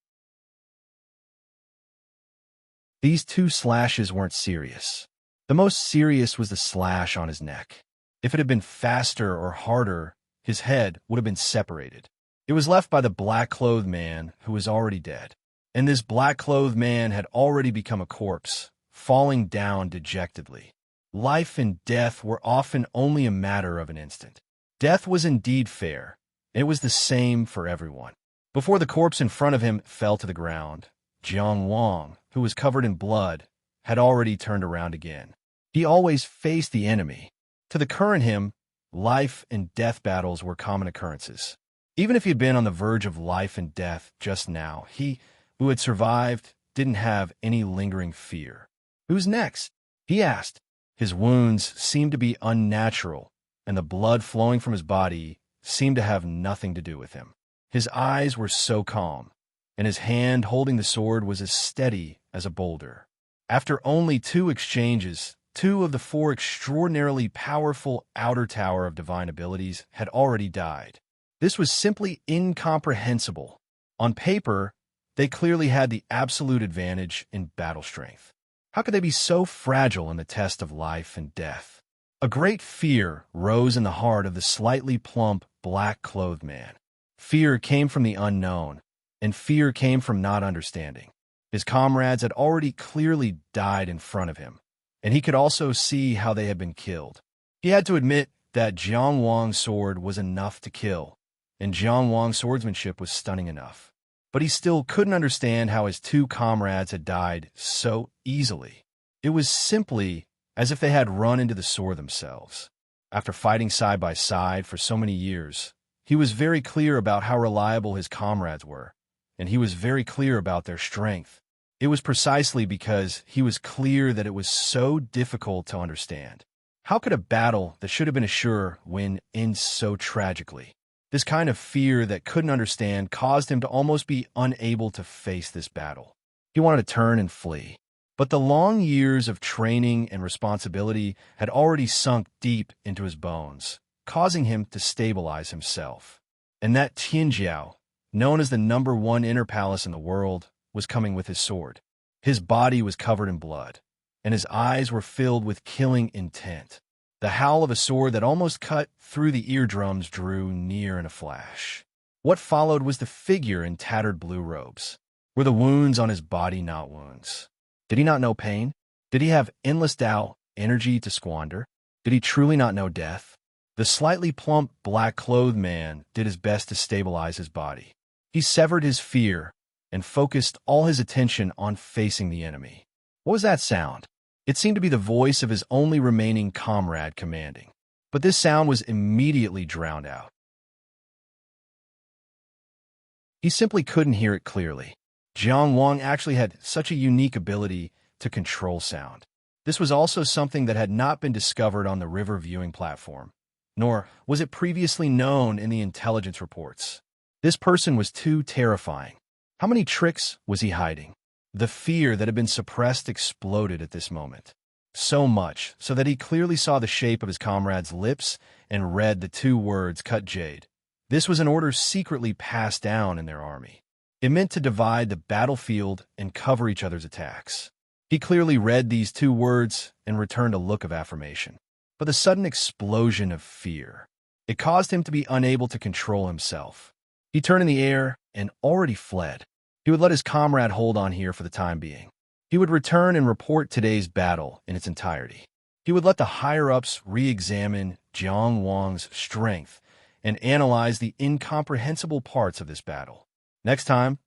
These 2 slashes weren't serious. The most serious was the slash on his neck. If it had been faster or harder, his head would have been separated. It was left by the black-clothed man who was already dead. And this black-clothed man had already become a corpse, falling down dejectedly. Life and death were often only a matter of an instant. Death was indeed fair. It was the same for everyone. Before the corpse in front of him fell to the ground, Jiang Wang, who was covered in blood, had already turned around again. He always faced the enemy. To the current him, life and death battles were common occurrences. Even if he had been on the verge of life and death just now, he, who had survived, didn't have any lingering fear. Who's next? He asked. His wounds seemed to be unnatural, and the blood flowing from his body seemed to have nothing to do with him. His eyes were so calm, and his hand holding the sword was as steady as a boulder. After only 2 exchanges, 2 of the 4 extraordinarily powerful outer tower of divine abilities had already died. This was simply incomprehensible. On paper, they clearly had the absolute advantage in battle strength. How could they be so fragile in the test of life and death? A great fear rose in the heart of the slightly plump, black-clothed man. Fear came from the unknown, and fear came from not understanding. His comrades had already clearly died in front of him, and he could also see how they had been killed. He had to admit that Jiang Wang's sword was enough to kill, and Jiang Wang's swordsmanship was stunning enough. But he still couldn't understand how his 2 comrades had died so easily. It was simply as if they had run into the sword themselves. After fighting side by side for so many years, he was very clear about how reliable his comrades were, and he was very clear about their strength. It was precisely because he was clear that it was so difficult to understand. How could a battle that should have been a sure win end so tragically? This kind of fear that couldn't understand caused him to almost be unable to face this battle. He wanted to turn and flee. But the long years of training and responsibility had already sunk deep into his bones, causing him to stabilize himself. And that Tianjiao, known as the #1 inner palace in the world, was coming with his sword. His body was covered in blood, and his eyes were filled with killing intent. The howl of a sword that almost cut through the eardrums drew near in a flash. What followed was the figure in tattered blue robes. Were the wounds on his body not wounds? Did he not know pain? Did he have endless doubt, energy to squander? Did he truly not know death? The slightly plump, black-clothed man did his best to stabilize his body. He severed his fear and focused all his attention on facing the enemy. What was that sound? It seemed to be the voice of his only remaining comrade commanding. But this sound was immediately drowned out. He simply couldn't hear it clearly. Jiang Wang actually had such a unique ability to control sound. This was also something that had not been discovered on the river viewing platform, nor was it previously known in the intelligence reports. This person was too terrifying. How many tricks was he hiding? The fear that had been suppressed exploded at this moment. So much so that he clearly saw the shape of his comrade's lips and read the 2 words cut jade. This was an order secretly passed down in their army. It meant to divide the battlefield and cover each other's attacks. He clearly read these 2 words and returned a look of affirmation. But the sudden explosion of fear, it caused him to be unable to control himself. He turned in the air and already fled. He would let his comrade hold on here for the time being. He would return and report today's battle in its entirety. He would let the higher-ups re-examine Jiang Wang's strength and analyze the incomprehensible parts of this battle. Next time,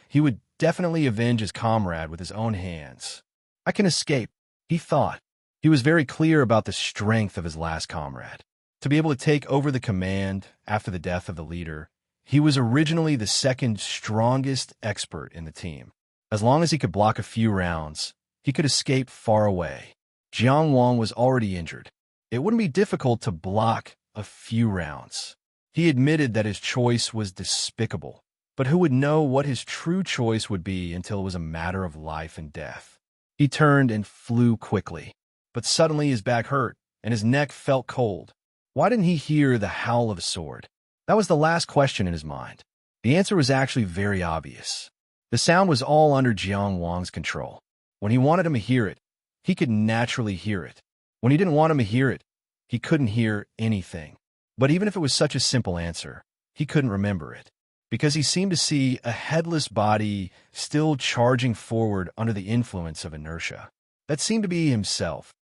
he would definitely avenge his comrade with his own hands. I can escape, he thought. He was very clear about the strength of his last comrade. To be able to take over the command after the death of the leader, He was originally the second strongest expert in the team. As long as he could block a few rounds, he could escape far away. Jiang Wang was already injured. It wouldn't be difficult to block a few rounds. He admitted that his choice was despicable, but who would know what his true choice would be until it was a matter of life and death? He turned and flew quickly, but suddenly his back hurt and his neck felt cold. Why didn't he hear the howl of a sword? That was the last question in his mind. The answer was actually very obvious. The sound was all under Jiang Wang's control. When he wanted him to hear it, he could naturally hear it. When he didn't want him to hear it, he couldn't hear anything. But even if it was such a simple answer, he couldn't remember it, because he seemed to see a headless body still charging forward under the influence of inertia. That seemed to be himself.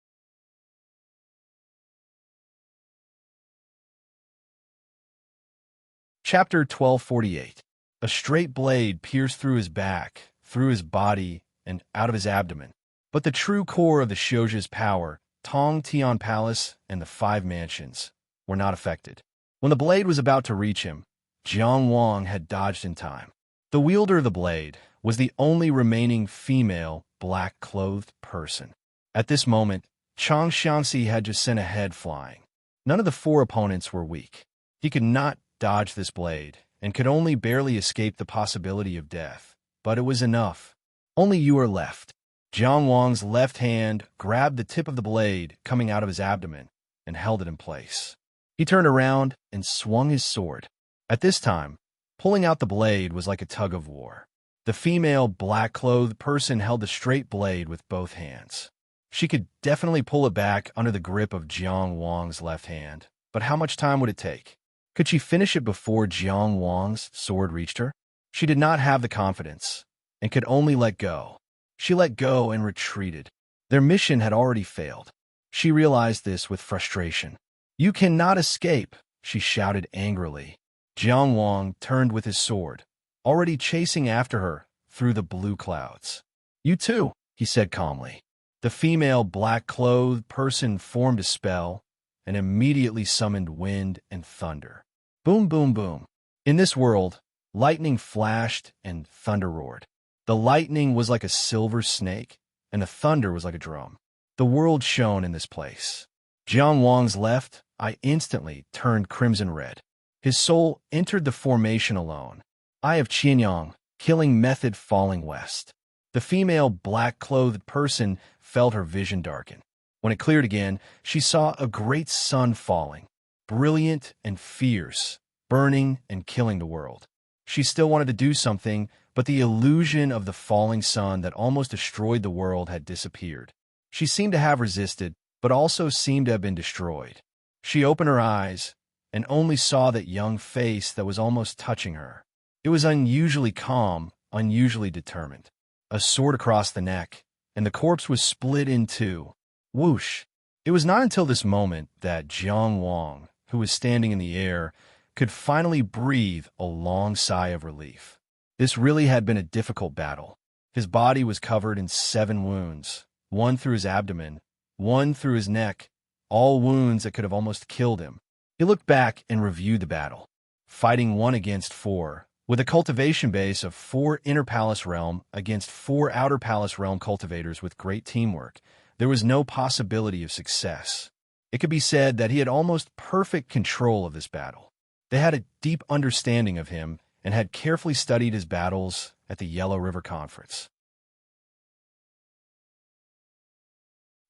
Chapter 1248. A straight blade pierced through his back, through his body, and out of his abdomen. But the true core of the Xiujia's power, Tong Tian Palace and the Five Mansions, were not affected. When the blade was about to reach him, Jiang Wang had dodged in time. The wielder of the blade was the only remaining female black-clothed person. At this moment, Chang Xiangxi had just sent a head flying. None of the four opponents were weak. He could not dodge this blade, and could only barely escape the possibility of death. But it was enough. Only you are left. Jiang Wang's left hand grabbed the tip of the blade coming out of his abdomen and held it in place. He turned around and swung his sword. At this time, pulling out the blade was like a tug of war. The female black-clothed person held the straight blade with both hands. She could definitely pull it back under the grip of Jiang Wang's left hand, but how much time would it take? Could she finish it before Jiang Wang's sword reached her? She did not have the confidence, and could only let go. She let go and retreated. Their mission had already failed. She realized this with frustration. "You cannot escape," she shouted angrily. Jiang Wang turned with his sword, already chasing after her through the blue clouds. "You too," he said calmly. The female black-clothed person formed a spell and immediately summoned wind and thunder. Boom, boom, boom. In this world, lightning flashed and thunder roared. The lightning was like a silver snake, and the thunder was like a drum. The world shone in this place. Jiang Wang's left eye instantly turned crimson red. His soul entered the formation alone. Eye of Qianyang, killing method falling west. The female black-clothed person felt her vision darken. When it cleared again, she saw a great sun falling, brilliant and fierce, burning and killing the world. She still wanted to do something, but the illusion of the falling sun that almost destroyed the world had disappeared. She seemed to have resisted, but also seemed to have been destroyed. She opened her eyes and only saw that young face that was almost touching her. It was unusually calm, unusually determined. A sword across the neck, and the corpse was split in two. Whoosh! It was not until this moment that Jiang Wang, who was standing in the air, could finally breathe a long sigh of relief. This really had been a difficult battle. His body was covered in 7 wounds, one through his abdomen, one through his neck, all wounds that could have almost killed him. He looked back and reviewed the battle, fighting 1 against 4, with a cultivation base of 4 inner palace realm against 4 outer palace realm cultivators with great teamwork. There was no possibility of success. It could be said that he had almost perfect control of this battle. They had a deep understanding of him and had carefully studied his battles at the Yellow River Conference.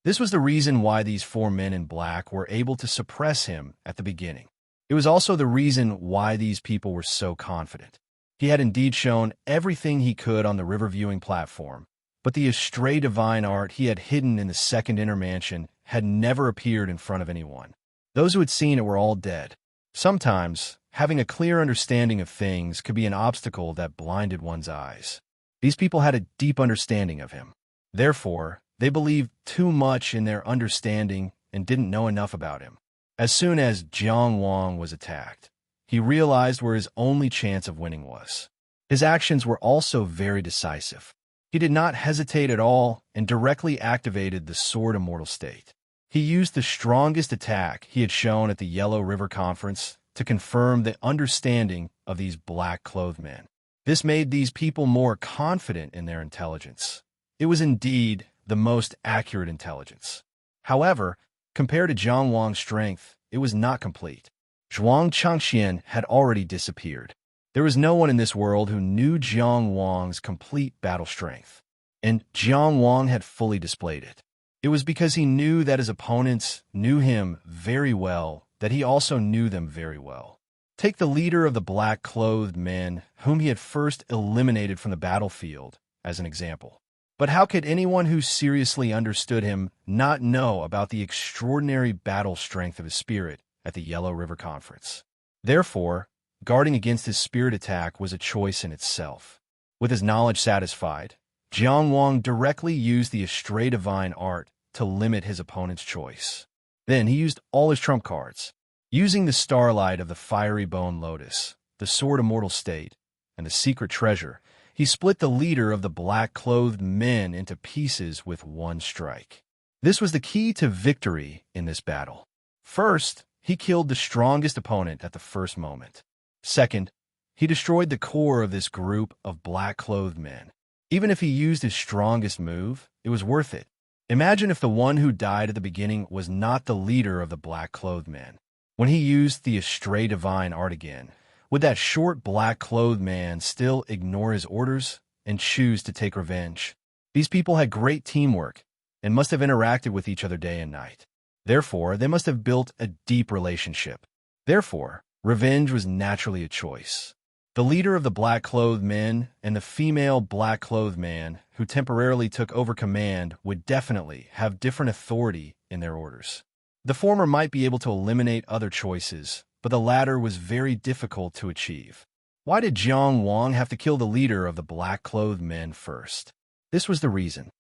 This was the reason why these 4 men in black were able to suppress him at the beginning. It was also the reason why these people were so confident. He had indeed shown everything he could on the river viewing platform, but the astray divine art he had hidden in the second inner mansion had never appeared in front of anyone. Those who had seen it were all dead. Sometimes, having a clear understanding of things could be an obstacle that blinded one's eyes. These people had a deep understanding of him. Therefore, they believed too much in their understanding and didn't know enough about him. As soon as Jiang Wang was attacked, he realized where his only chance of winning was. His actions were also very decisive. He did not hesitate at all and directly activated the Sword Immortal State. He used the strongest attack he had shown at the Yellow River Conference to confirm the understanding of these black-clothed men. This made these people more confident in their intelligence. It was indeed the most accurate intelligence. However, compared to Jiang Wang's strength, it was not complete. Zhuang Changxian had already disappeared. There was no one in this world who knew Jiang Wang's complete battle strength, and Jiang Wang had fully displayed it. It was because he knew that his opponents knew him very well that he also knew them very well. Take the leader of the black-clothed men, whom he had first eliminated from the battlefield, as an example. But how could anyone who seriously understood him not know about the extraordinary battle strength of his spirit at the Yellow River Conference? Therefore, guarding against his spirit attack was a choice in itself. With his knowledge satisfied, Jiang Wang directly used the Astray Divine Art to limit his opponent's choice. Then he used all his trump cards. Using the Starlight of the Fiery Bone Lotus, the Sword Immortal State, and the Secret Treasure, he split the leader of the black-clothed men into pieces with one strike. This was the key to victory in this battle. First, he killed the strongest opponent at the first moment. Second, he destroyed the core of this group of black-clothed men. Even if he used his strongest move, it was worth it. Imagine if the one who died at the beginning was not the leader of the black-clothed men. When he used the Astray Divine Art again, would that short black-clothed man still ignore his orders and choose to take revenge? These people had great teamwork and must have interacted with each other day and night. Therefore, they must have built a deep relationship. Therefore, revenge was naturally a choice. The leader of the black-clothed men and the female black-clothed man who temporarily took over command would definitely have different authority in their orders. The former might be able to eliminate other choices, but the latter was very difficult to achieve. Why did Jiang Wang have to kill the leader of the black-clothed men first? This was the reason.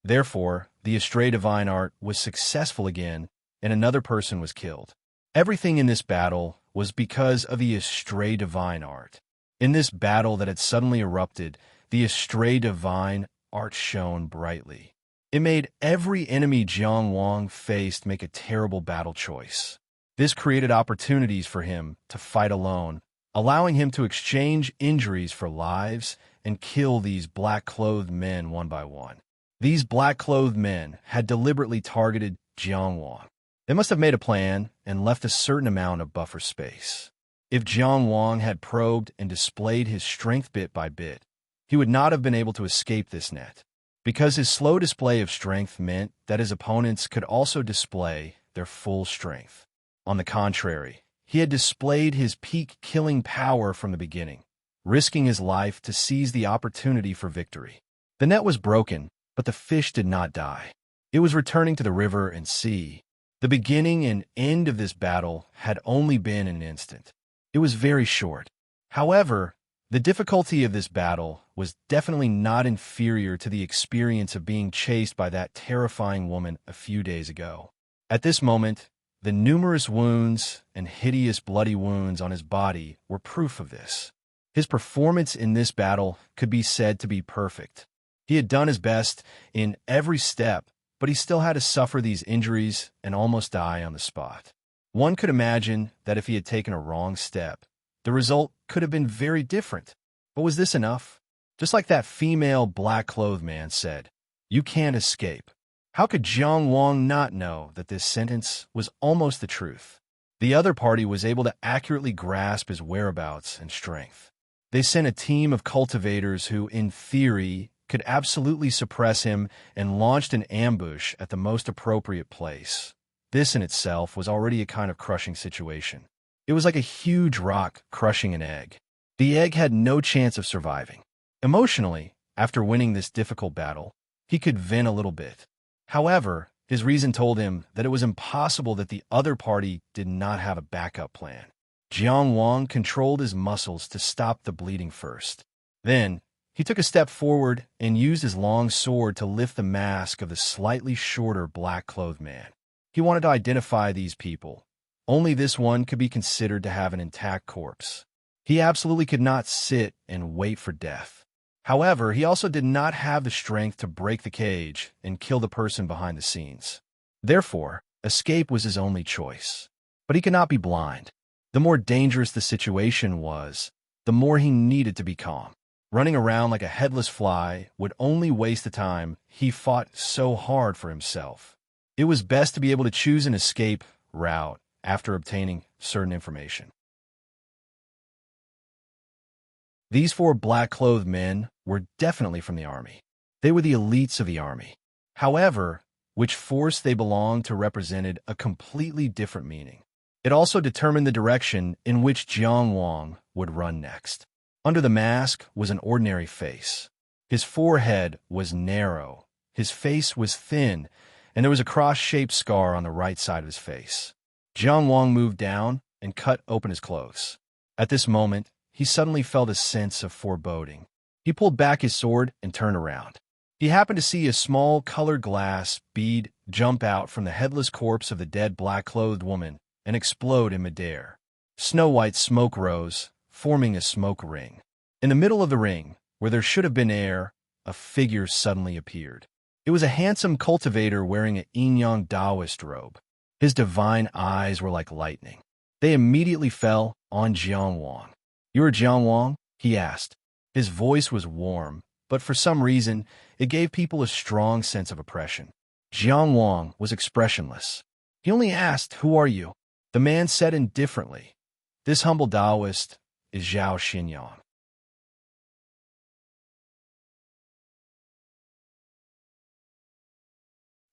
Therefore, the Astray Divine Art was successful again, and another person was killed. Everything in this battle was because of the Astray Divine Art. In this battle that had suddenly erupted, the Astray Divine Art shone brightly. It made every enemy Jiang Wang faced make a terrible battle choice. This created opportunities for him to fight alone, allowing him to exchange injuries for lives and kill these black-clothed men one by one. These black-clothed men had deliberately targeted Jiang Wang. They must have made a plan and left a certain amount of buffer space. If Jiang Wang had probed and displayed his strength bit by bit, he would not have been able to escape this net, because his slow display of strength meant that his opponents could also display their full strength. On the contrary, he had displayed his peak killing power from the beginning, risking his life to seize the opportunity for victory. The net was broken, but the fish did not die. It was returning to the river and sea. The beginning and end of this battle had only been an instant. It was very short. However, the difficulty of this battle was definitely not inferior to the experience of being chased by that terrifying woman a few days ago. At this moment, the numerous wounds and hideous bloody wounds on his body were proof of this. His performance in this battle could be said to be perfect. He had done his best in every step, but he still had to suffer these injuries and almost die on the spot. One could imagine that if he had taken a wrong step, the result could have been very different. But was this enough? Just like that female black-clothed man said, "You can't escape." How could Jiang Wang not know that this sentence was almost the truth? The other party was able to accurately grasp his whereabouts and strength. They sent a team of cultivators who, in theory, could absolutely suppress him and launched an ambush at the most appropriate place. This in itself was already a kind of crushing situation. It was like a huge rock crushing an egg. The egg had no chance of surviving. Emotionally, after winning this difficult battle, he could vent a little bit. However, his reason told him that it was impossible that the other party did not have a backup plan. Jiang Wang controlled his muscles to stop the bleeding first. Then, he took a step forward and used his long sword to lift the mask of the slightly shorter black-clothed man. He wanted to identify these people. Only this one could be considered to have an intact corpse. He absolutely could not sit and wait for death. However, he also did not have the strength to break the cage and kill the person behind the scenes. Therefore, escape was his only choice. But he could not be blind. The more dangerous the situation was, the more he needed to be calm. Running around like a headless fly would only waste the time he fought so hard for himself. It was best to be able to choose an escape route after obtaining certain information. These four black-clothed men were definitely from the army. They were the elites of the army. However, which force they belonged to represented a completely different meaning. It also determined the direction in which Jiang Wang would run next. Under the mask was an ordinary face. His forehead was narrow, his face was thin, and there was a cross-shaped scar on the right side of his face. Jiang Wang moved down and cut open his clothes. At this moment, he suddenly felt a sense of foreboding. He pulled back his sword and turned around. He happened to see a small colored glass bead jump out from the headless corpse of the dead black-clothed woman and explode in midair. Snow-white smoke rose, forming a smoke ring. In the middle of the ring, where there should have been air, a figure suddenly appeared. It was a handsome cultivator wearing an yin-yang Taoist robe. His divine eyes were like lightning. They immediately fell on Jiang Wang. "You're Jiang Wang?" he asked. His voice was warm, but for some reason, it gave people a strong sense of oppression. Jiang Wang was expressionless. He only asked, "Who are you?" The man said indifferently, "This humble Taoist is Zhao Xinyang."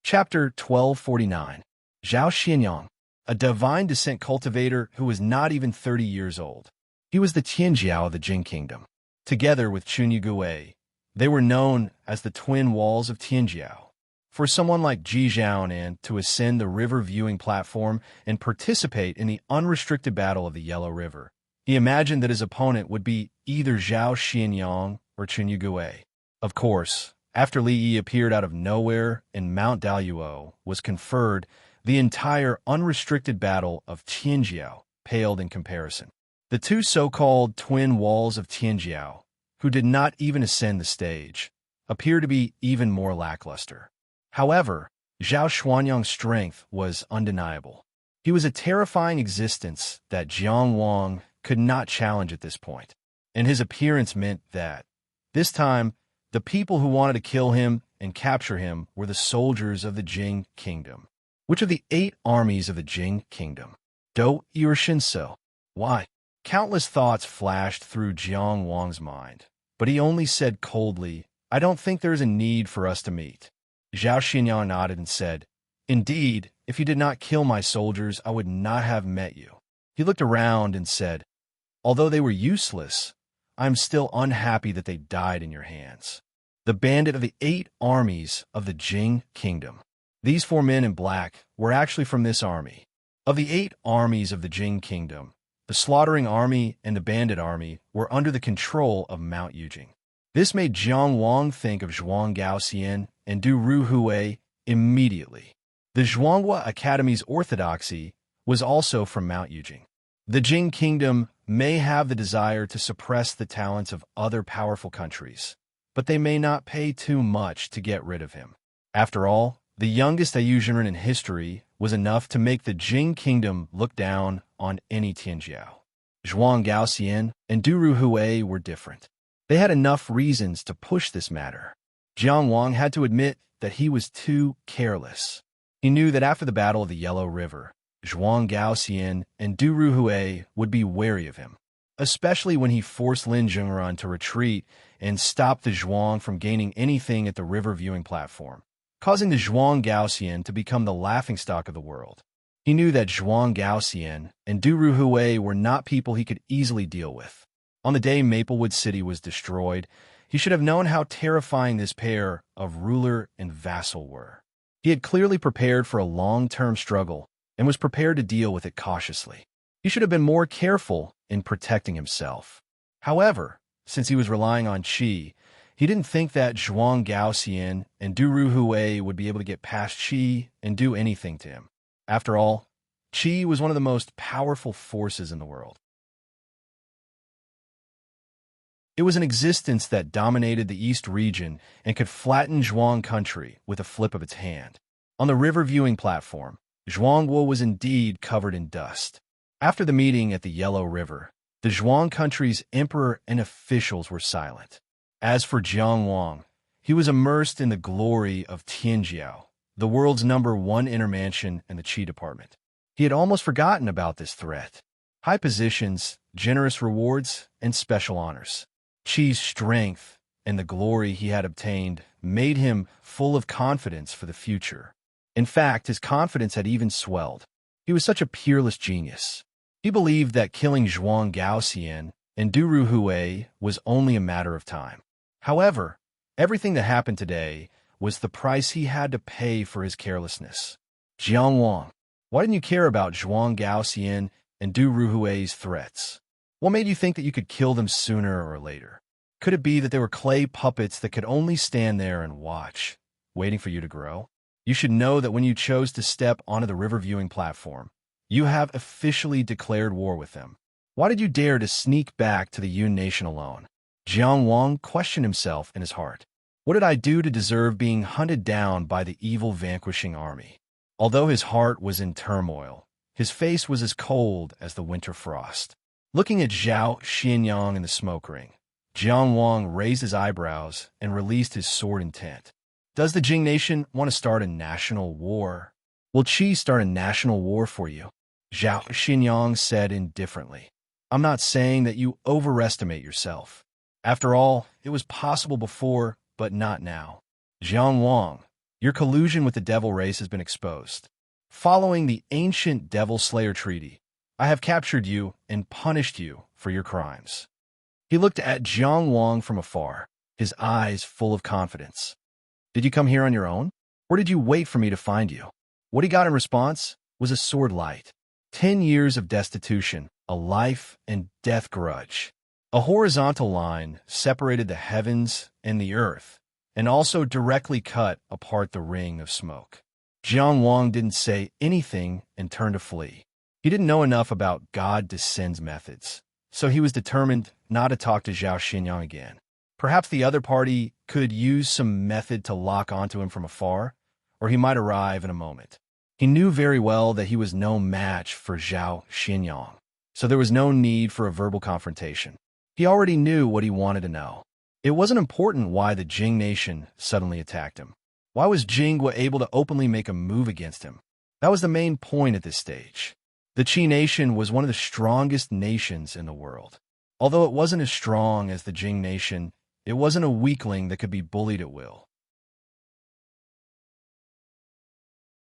Chapter 1249. Zhao Xinyang, a divine descent cultivator who was not even 30 years old. He was the Tianjiao of the Jing Kingdom. Together with Chunyugui, they were known as the twin walls of Tianjiao. For someone like Ji Zhaonan to ascend the river viewing platform and participate in the unrestricted battle of the Yellow River, he imagined that his opponent would be either Zhao Xinyang or Chunyugui. Of course, after Li Yi appeared out of nowhere and Mount Daluo was conferred, the entire unrestricted battle of Tianjiao paled in comparison. The two so-called twin walls of Tianjiao, who did not even ascend the stage, appear to be even more lackluster. However, Zhao Xuanyang's strength was undeniable. He was a terrifying existence that Jiang Wang could not challenge at this point, and his appearance meant that, this time, the people who wanted to kill him and capture him were the soldiers of the Jing Kingdom. Which of the 8 armies of the Jing Kingdom? Do or Shinso? Why? Countless thoughts flashed through Jiang Wang's mind, but he only said coldly, "I don't think there is a need for us to meet." Zhao Xinyang nodded and said, "Indeed, if you did not kill my soldiers, I would not have met you." He looked around and said, "Although they were useless, I am still unhappy that they died in your hands." The bandit of the 8 armies of the Jing Kingdom. These 4 men in black were actually from this army. Of the 8 armies of the Jing Kingdom, the slaughtering army and the bandit army were under the control of Mount Yujing. This made Jiang Wang think of Zhuang Gaoxian and Du Ruhui immediately. The Zhuanghua Academy's orthodoxy was also from Mount Yujing. The Jing Kingdom may have the desire to suppress the talents of other powerful countries, but they may not pay too much to get rid of him. After all, the youngest Ayujian in history was enough to make the Jing Kingdom look down on any Tianjiao. Zhuang Gaoxian and Du Ruhui were different. They had enough reasons to push this matter. Jiang Wang had to admit that he was too careless. He knew that after the Battle of the Yellow River, Zhuang Gaoxian and Du Ruhui would be wary of him, especially when he forced Lin Zhongran to retreat and stopped the Zhuang from gaining anything at the river viewing platform, causing the Zhuang Gaoxian to become the laughingstock of the world. He knew that Zhuang Gaoxian and Du Ruhui were not people he could easily deal with. On the day Maplewood City was destroyed, he should have known how terrifying this pair of ruler and vassal were. He had clearly prepared for a long-term struggle and was prepared to deal with it cautiously. He should have been more careful in protecting himself. However, since he was relying on Qi, he didn't think that Zhuang Gaoxian and Du Ruhui would be able to get past Qi and do anything to him. After all, Qi was one of the most powerful forces in the world. It was an existence that dominated the East region and could flatten Zhuang country with a flip of its hand. On the river viewing platform, Zhuangguo was indeed covered in dust. After the meeting at the Yellow River, the Zhuang country's emperor and officials were silent. As for Jiang Wang, he was immersed in the glory of Tianjiao, the world's #1 inner mansion and the Qi department. He had almost forgotten about this threat. High positions, generous rewards, and special honors. Qi's strength and the glory he had obtained made him full of confidence for the future. In fact, his confidence had even swelled. He was such a peerless genius. He believed that killing Zhuang Gaoxian and Du Ruhui was only a matter of time. However, everything that happened today was the price he had to pay for his carelessness. Jiang Wang, why didn't you care about Zhuang Gaoxian and Du Ruhui's threats? What made you think that you could kill them sooner or later? Could it be that they were clay puppets that could only stand there and watch, waiting for you to grow? You should know that when you chose to step onto the river viewing platform, you have officially declared war with them. Why did you dare to sneak back to the Yun nation alone? Jiang Wang questioned himself in his heart. What did I do to deserve being hunted down by the evil vanquishing army? Although his heart was in turmoil, his face was as cold as the winter frost. Looking at Zhao Xianyang in the smoke ring, Jiang Wang raised his eyebrows and released his sword intent. Does the Jing nation want to start a national war? Will Qi start a national war for you? Zhao Xianyang said indifferently. I'm not saying that you overestimate yourself. After all, it was possible before, but not now. Jiang Wang, your collusion with the devil race has been exposed. Following the ancient Devil Slayer Treaty, I have captured you and punished you for your crimes. He looked at Jiang Wang from afar, his eyes full of confidence. Did you come here on your own? Or did you wait for me to find you? What he got in response was a sword light. 10 years of destitution, a life and death grudge. A horizontal line separated the heavens and the earth, and also directly cut apart the ring of smoke. Jiang Wang didn't say anything and turned to flee. He didn't know enough about God Descends methods, so he was determined not to talk to Zhao Xianyang again. Perhaps the other party could use some method to lock onto him from afar, or he might arrive in a moment. He knew very well that he was no match for Zhao Xianyang, so there was no need for a verbal confrontation. He already knew what he wanted to know. It wasn't important why the Jing nation suddenly attacked him. Why was Jingwa able to openly make a move against him? That was the main point at this stage. The Qi nation was one of the strongest nations in the world. Although it wasn't as strong as the Jing nation, it wasn't a weakling that could be bullied at will.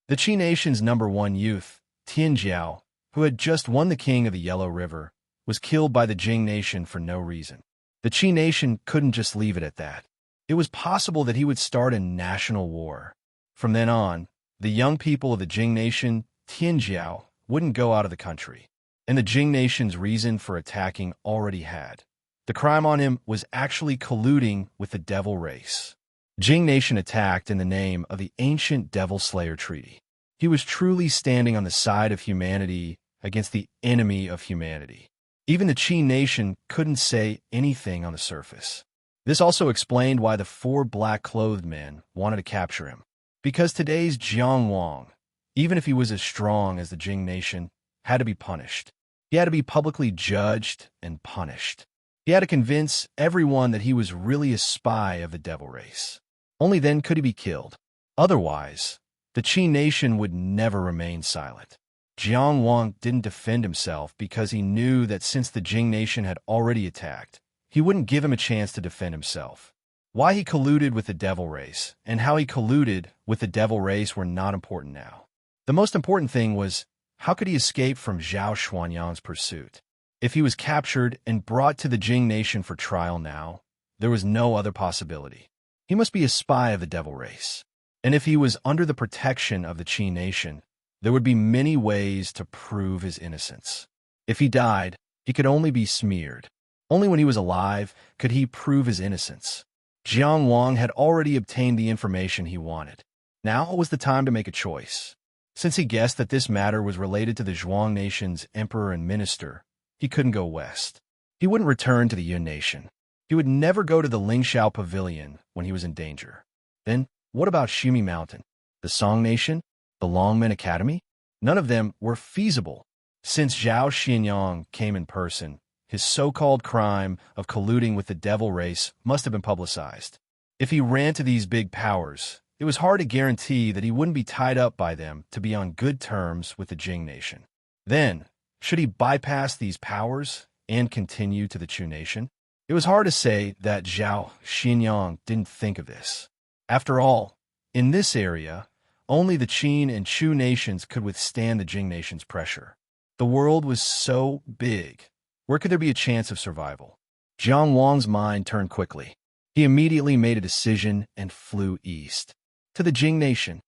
The Qi nation's #1 youth, Tianjiao, who had just won the king of the Yellow River, was killed by the Jing nation for no reason. The Qi nation couldn't just leave it at that. It was possible that he would start a national war. From then on, the young people of the Jing nation, Tianjiao, wouldn't go out of the country. And the Jing nation's reason for attacking already had. The crime on him was actually colluding with the devil race. Jing nation attacked in the name of the ancient Devil Slayer Treaty. He was truly standing on the side of humanity against the enemy of humanity. Even the Qi nation couldn't say anything on the surface. This also explained why the 4 black-clothed men wanted to capture him. Because today's Jiang Wang, even if he was as strong as the Jing nation, had to be punished. He had to be publicly judged and punished. He had to convince everyone that he was really a spy of the devil race. Only then could he be killed. Otherwise, the Qi nation would never remain silent. Jiang Wang didn't defend himself because he knew that since the Jing nation had already attacked, he wouldn't give him a chance to defend himself. Why he colluded with the devil race and how he colluded with the devil race were not important now. The most important thing was, how could he escape from Zhao Xuanyang's pursuit? If he was captured and brought to the Jing nation for trial now, there was no other possibility. He must be a spy of the devil race. And if he was under the protection of the Qi nation, there would be many ways to prove his innocence. If he died, he could only be smeared. Only when he was alive could he prove his innocence. Jiang Wang had already obtained the information he wanted. Now was the time to make a choice. Since he guessed that this matter was related to the Zhuang nation's emperor and minister, he couldn't go west. He wouldn't return to the Yun nation. He would never go to the Lingxiao Pavilion when he was in danger. Then, what about Shimi Mountain? The Song Nation? The Longmen Academy? None of them were feasible. Since Zhao Xinyang came in person, his so-called crime of colluding with the devil race must have been publicized. If he ran to these big powers, it was hard to guarantee that he wouldn't be tied up by them to be on good terms with the Jing nation. Then, should he bypass these powers and continue to the Chu nation? It was hard to say that Zhao Xinyang didn't think of this. After all, in this area, only the Qin and Chu nations could withstand the Jing nation's pressure. The world was so big. Where could there be a chance of survival? Jiang Wang's mind turned quickly. He immediately made a decision and flew east, to the Jing nation.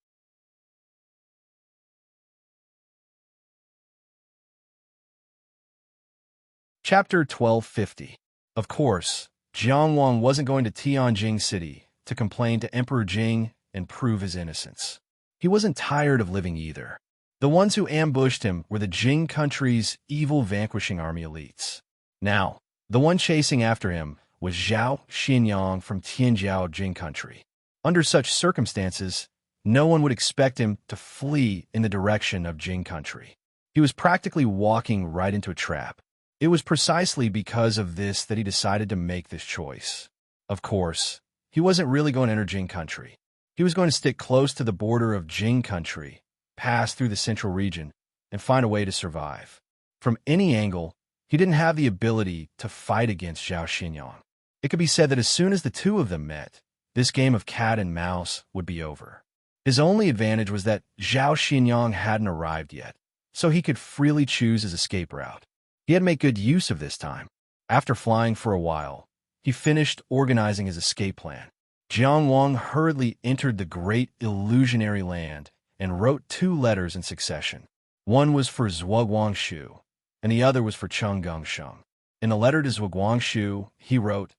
Chapter 1250. Of course, Jiang Wang wasn't going to Tianjing City to complain to Emperor Jing and prove his innocence. He wasn't tired of living either. The ones who ambushed him were the Jing country's evil vanquishing army elites. Now, the one chasing after him was Zhao Xinyang from Tianjiao Jing country. Under such circumstances, no one would expect him to flee in the direction of Jing country. He was practically walking right into a trap. It was precisely because of this that he decided to make this choice. Of course, he wasn't really going to enter Jing country. He was going to stick close to the border of Jing country, pass through the central region, and find a way to survive. From any angle, he didn't have the ability to fight against Zhao Xinyang. It could be said that as soon as the two of them met, this game of cat and mouse would be over. His only advantage was that Zhao Xinyang hadn't arrived yet, so he could freely choose his escape route. He had to make good use of this time. After flying for a while, he finished organizing his escape plan. Jiang Wang hurriedly entered the great illusionary land and wrote 2 letters in succession. One was for Zhuguangshu, and the other was for Cheng Gongsheng. In a letter to Zhuguangshu, he wrote,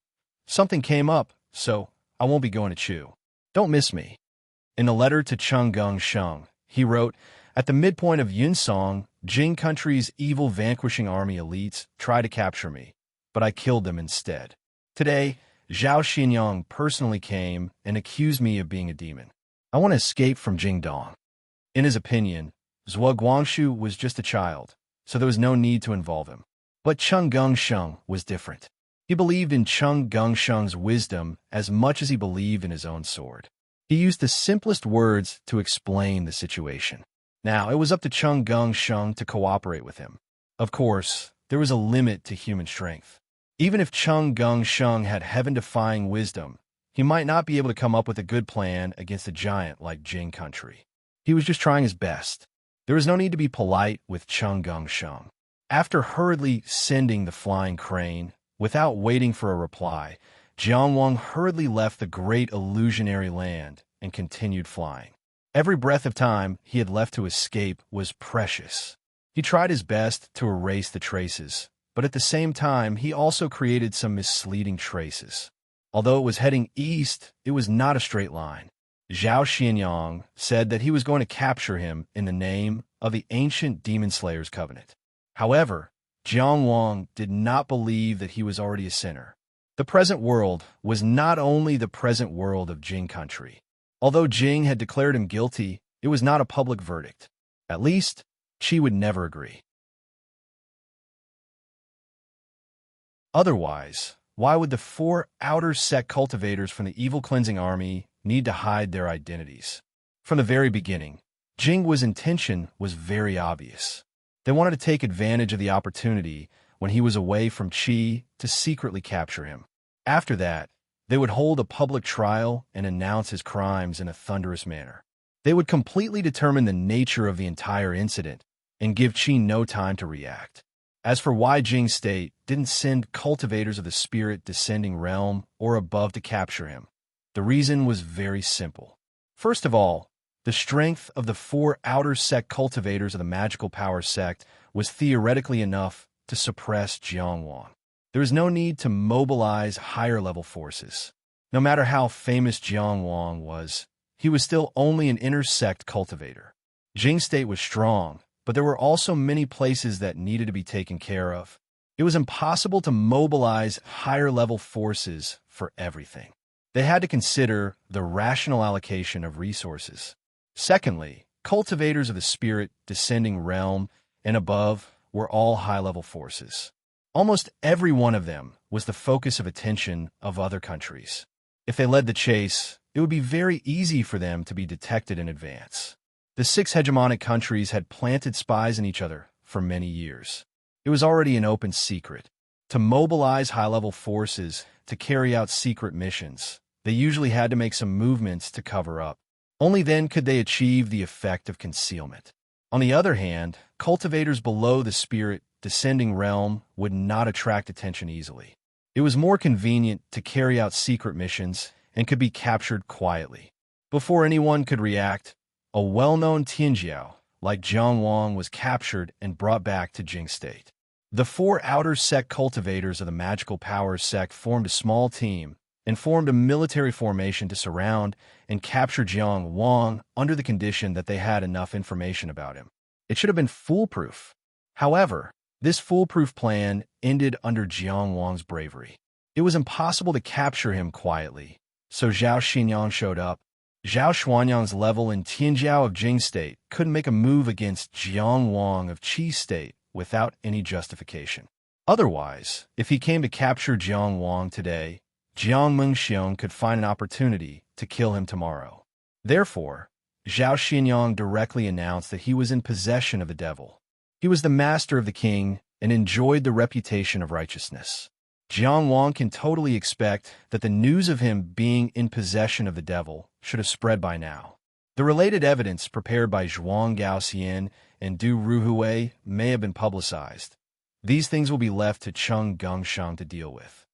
"Something came up, so I won't be going to Chu. Don't miss me." In a letter to Cheng Gongsheng, he wrote, "At the midpoint of Yunsong, Jing country's evil vanquishing army elites tried to capture me, but I killed them instead. Today, Zhao Xinyang personally came and accused me of being a demon. I want to escape from Jingdong." In his opinion, Zhuguangshu was just a child, so there was no need to involve him. But Cheng Gongsheng was different. He believed in Cheng Gongsheng's wisdom as much as he believed in his own sword. He used the simplest words to explain the situation. Now, it was up to Cheng Gongsheng to cooperate with him. Of course, there was a limit to human strength. Even if Cheng Gongsheng had heaven-defying wisdom, he might not be able to come up with a good plan against a giant like Jing country. He was just trying his best. There was no need to be polite with Cheng Gongsheng. After hurriedly sending the flying crane, without waiting for a reply, Jiang Wang hurriedly left the great illusionary land and continued flying. Every breath of time he had left to escape was precious. He tried his best to erase the traces, but at the same time he also created some misleading traces. Although it was heading east, it was not a straight line. Zhao Xinyang said that he was going to capture him in the name of the ancient Demon Slayers Covenant. However, Jiang Wang did not believe that he was already a sinner. The present world was not only the present world of Jing country. Although Jing had declared him guilty, it was not a public verdict. At least, Qi would never agree. Otherwise, why would the 4 outer sect cultivators from the evil cleansing army need to hide their identities? From the very beginning, Jing's intention was very obvious. They wanted to take advantage of the opportunity when he was away from Qi to secretly capture him. After that, they would hold a public trial and announce his crimes in a thunderous manner. They would completely determine the nature of the entire incident and give Qi no time to react. As for why Jing State didn't send cultivators of the spirit descending realm or above to capture him, the reason was very simple. First of all, the strength of the 4 outer sect cultivators of the magical power sect was theoretically enough to suppress Jiang Wang. There was no need to mobilize higher-level forces. No matter how famous Jiang Wang was, he was still only an inner sect cultivator. Jing State was strong, but there were also many places that needed to be taken care of. It was impossible to mobilize higher-level forces for everything. They had to consider the rational allocation of resources. Secondly, cultivators of the spirit, descending realm, and above were all high-level forces. Almost every one of them was the focus of attention of other countries. If they led the chase, it would be very easy for them to be detected in advance. The 6 hegemonic countries had planted spies in each other for many years. It was already an open secret. To mobilize high-level forces to carry out secret missions, they usually had to make some movements to cover up. Only then could they achieve the effect of concealment. On the other hand, cultivators below the spirit descending realm would not attract attention easily. It was more convenient to carry out secret missions and could be captured quietly. Before anyone could react, a well-known Tianjiao like Jiang Wang was captured and brought back to Jing State. The 4 outer sect cultivators of the magical powers sect formed a small team and formed a military formation to surround and capture Jiang Wang under the condition that they had enough information about him. It should have been foolproof. However, this foolproof plan ended under Jiang Wang's bravery. It was impossible to capture him quietly, so Zhao Xinyang showed up. Zhao Xuanyang's level in Tianjiao of Jing State couldn't make a move against Jiang Wang of Qi State without any justification. Otherwise, if he came to capture Jiang Wang today, Jiang Mengxiong could find an opportunity to kill him tomorrow. Therefore, Zhao Xinyang directly announced that he was in possession of the devil. He was the master of the king and enjoyed the reputation of righteousness. Jiang Wang can totally expect that the news of him being in possession of the devil should have spread by now. The related evidence prepared by Zhuang Gaoxian and Du Ruhui may have been publicized. These things will be left to Cheng Gongshang to deal with.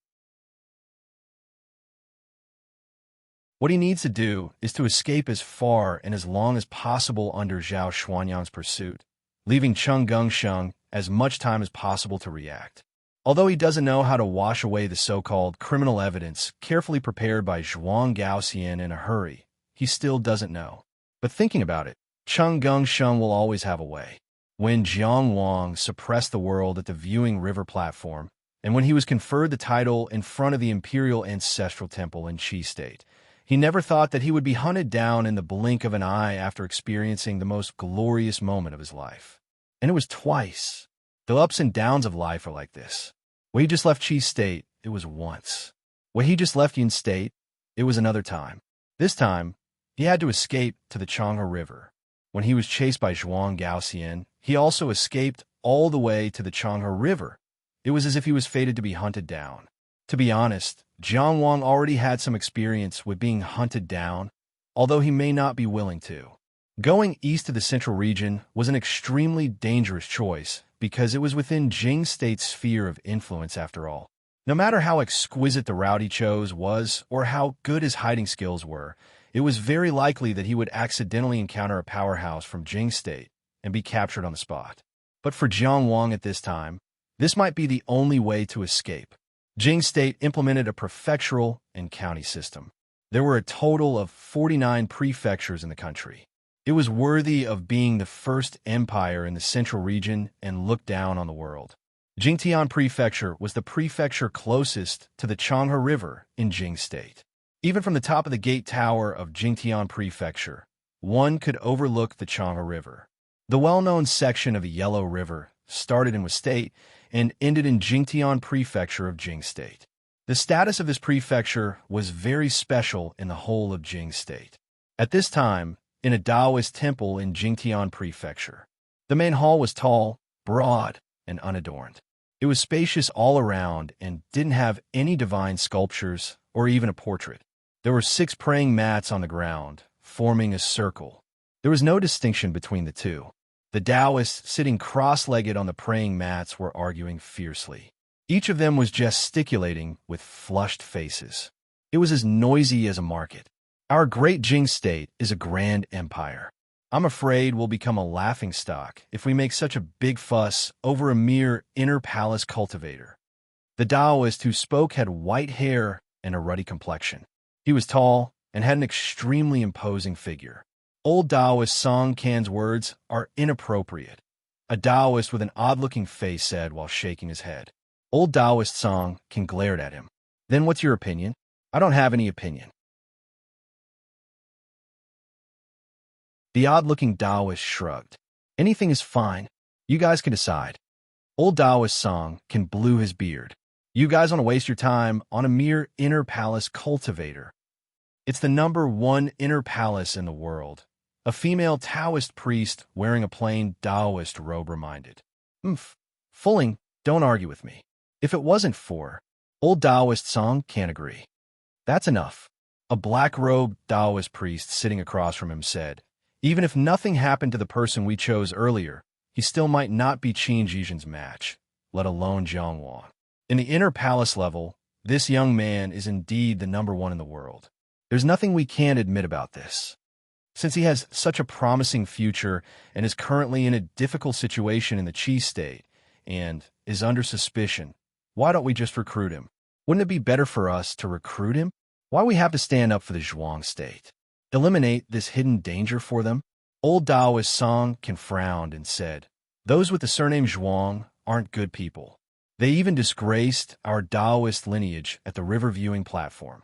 What he needs to do is to escape as far and as long as possible under Zhao Xuanyang's pursuit, leaving Cheng Gongshang as much time as possible to react. Although he doesn't know how to wash away the so-called criminal evidence carefully prepared by Zhuang Gaoxian in a hurry, he still doesn't know. But thinking about it, Cheng Gongshang will always have a way. When Jiang Wang suppressed the world at the Viewing River platform, and when he was conferred the title in front of the Imperial Ancestral Temple in Qi State, he never thought that he would be hunted down in the blink of an eye after experiencing the most glorious moment of his life. And it was twice. The ups and downs of life are like this. When he just left Qi State, it was once. When he just left Yin State, it was another time. This time, he had to escape to the Changhe River. When he was chased by Zhuang Gaoxian, he also escaped all the way to the Changhe River. It was as if he was fated to be hunted down. To be honest, Jiang Wang already had some experience with being hunted down, although he may not be willing to. Going east to the central region was an extremely dangerous choice because it was within Jing State's sphere of influence after all. No matter how exquisite the route he chose was or how good his hiding skills were, it was very likely that he would accidentally encounter a powerhouse from Jing State and be captured on the spot. But for Jiang Wang at this time, this might be the only way to escape. Jing State implemented a prefectural and county system. There were a total of 49 prefectures in the country. It was worthy of being the first empire in the central region and looked down on the world. Jingtian Prefecture was the prefecture closest to the Changhe River in Jing State. Even from the top of the gate tower of Jingtian Prefecture, one could overlook the Changhe River. The well-known section of the Yellow River started in Wu State and ended in Jingtian Prefecture of Jing State. The status of this prefecture was very special in the whole of Jing State. At this time, in a Taoist temple in Jingtian Prefecture, the main hall was tall, broad, and unadorned. It was spacious all around and didn't have any divine sculptures or even a portrait. There were 6 praying mats on the ground, forming a circle. There was no distinction between the two. The Taoists sitting cross-legged on the praying mats were arguing fiercely. Each of them was gesticulating with flushed faces. It was as noisy as a market. Our great Jing State is a grand empire. I'm afraid we'll become a laughingstock if we make such a big fuss over a mere inner palace cultivator. The Taoist who spoke had white hair and a ruddy complexion. He was tall and had an extremely imposing figure. Old Taoist Song Can's words are inappropriate, a Taoist with an odd-looking face said while shaking his head. Old Taoist Song Can glared at him. Then what's your opinion? I don't have any opinion. The odd-looking Taoist shrugged. Anything is fine. You guys can decide. Old Taoist Song can blew his beard. You guys want to waste your time on a mere inner palace cultivator. It's the #1 inner palace in the world. A female Taoist priest wearing a plain Taoist robe reminded. Fulling, don't argue with me. If it wasn't for Old Taoist Song can't agree. That's enough. A black-robed Taoist priest sitting across from him said, even if nothing happened to the person we chose earlier, he still might not be Qin Jijin's match, let alone Jiangwan. In the inner palace level, this young man is indeed the #1 in the world. There's nothing we can't admit about this. Since he has such a promising future and is currently in a difficult situation in the Qi state and is under suspicion, why don't we just recruit him? Wouldn't it be better for us to recruit him? Why we have to stand up for the Zhuang state? Eliminate this hidden danger for them? Old Taoist Song can frowned and said, those with the surname Zhuang aren't good people. They even disgraced our Taoist lineage at the river viewing platform.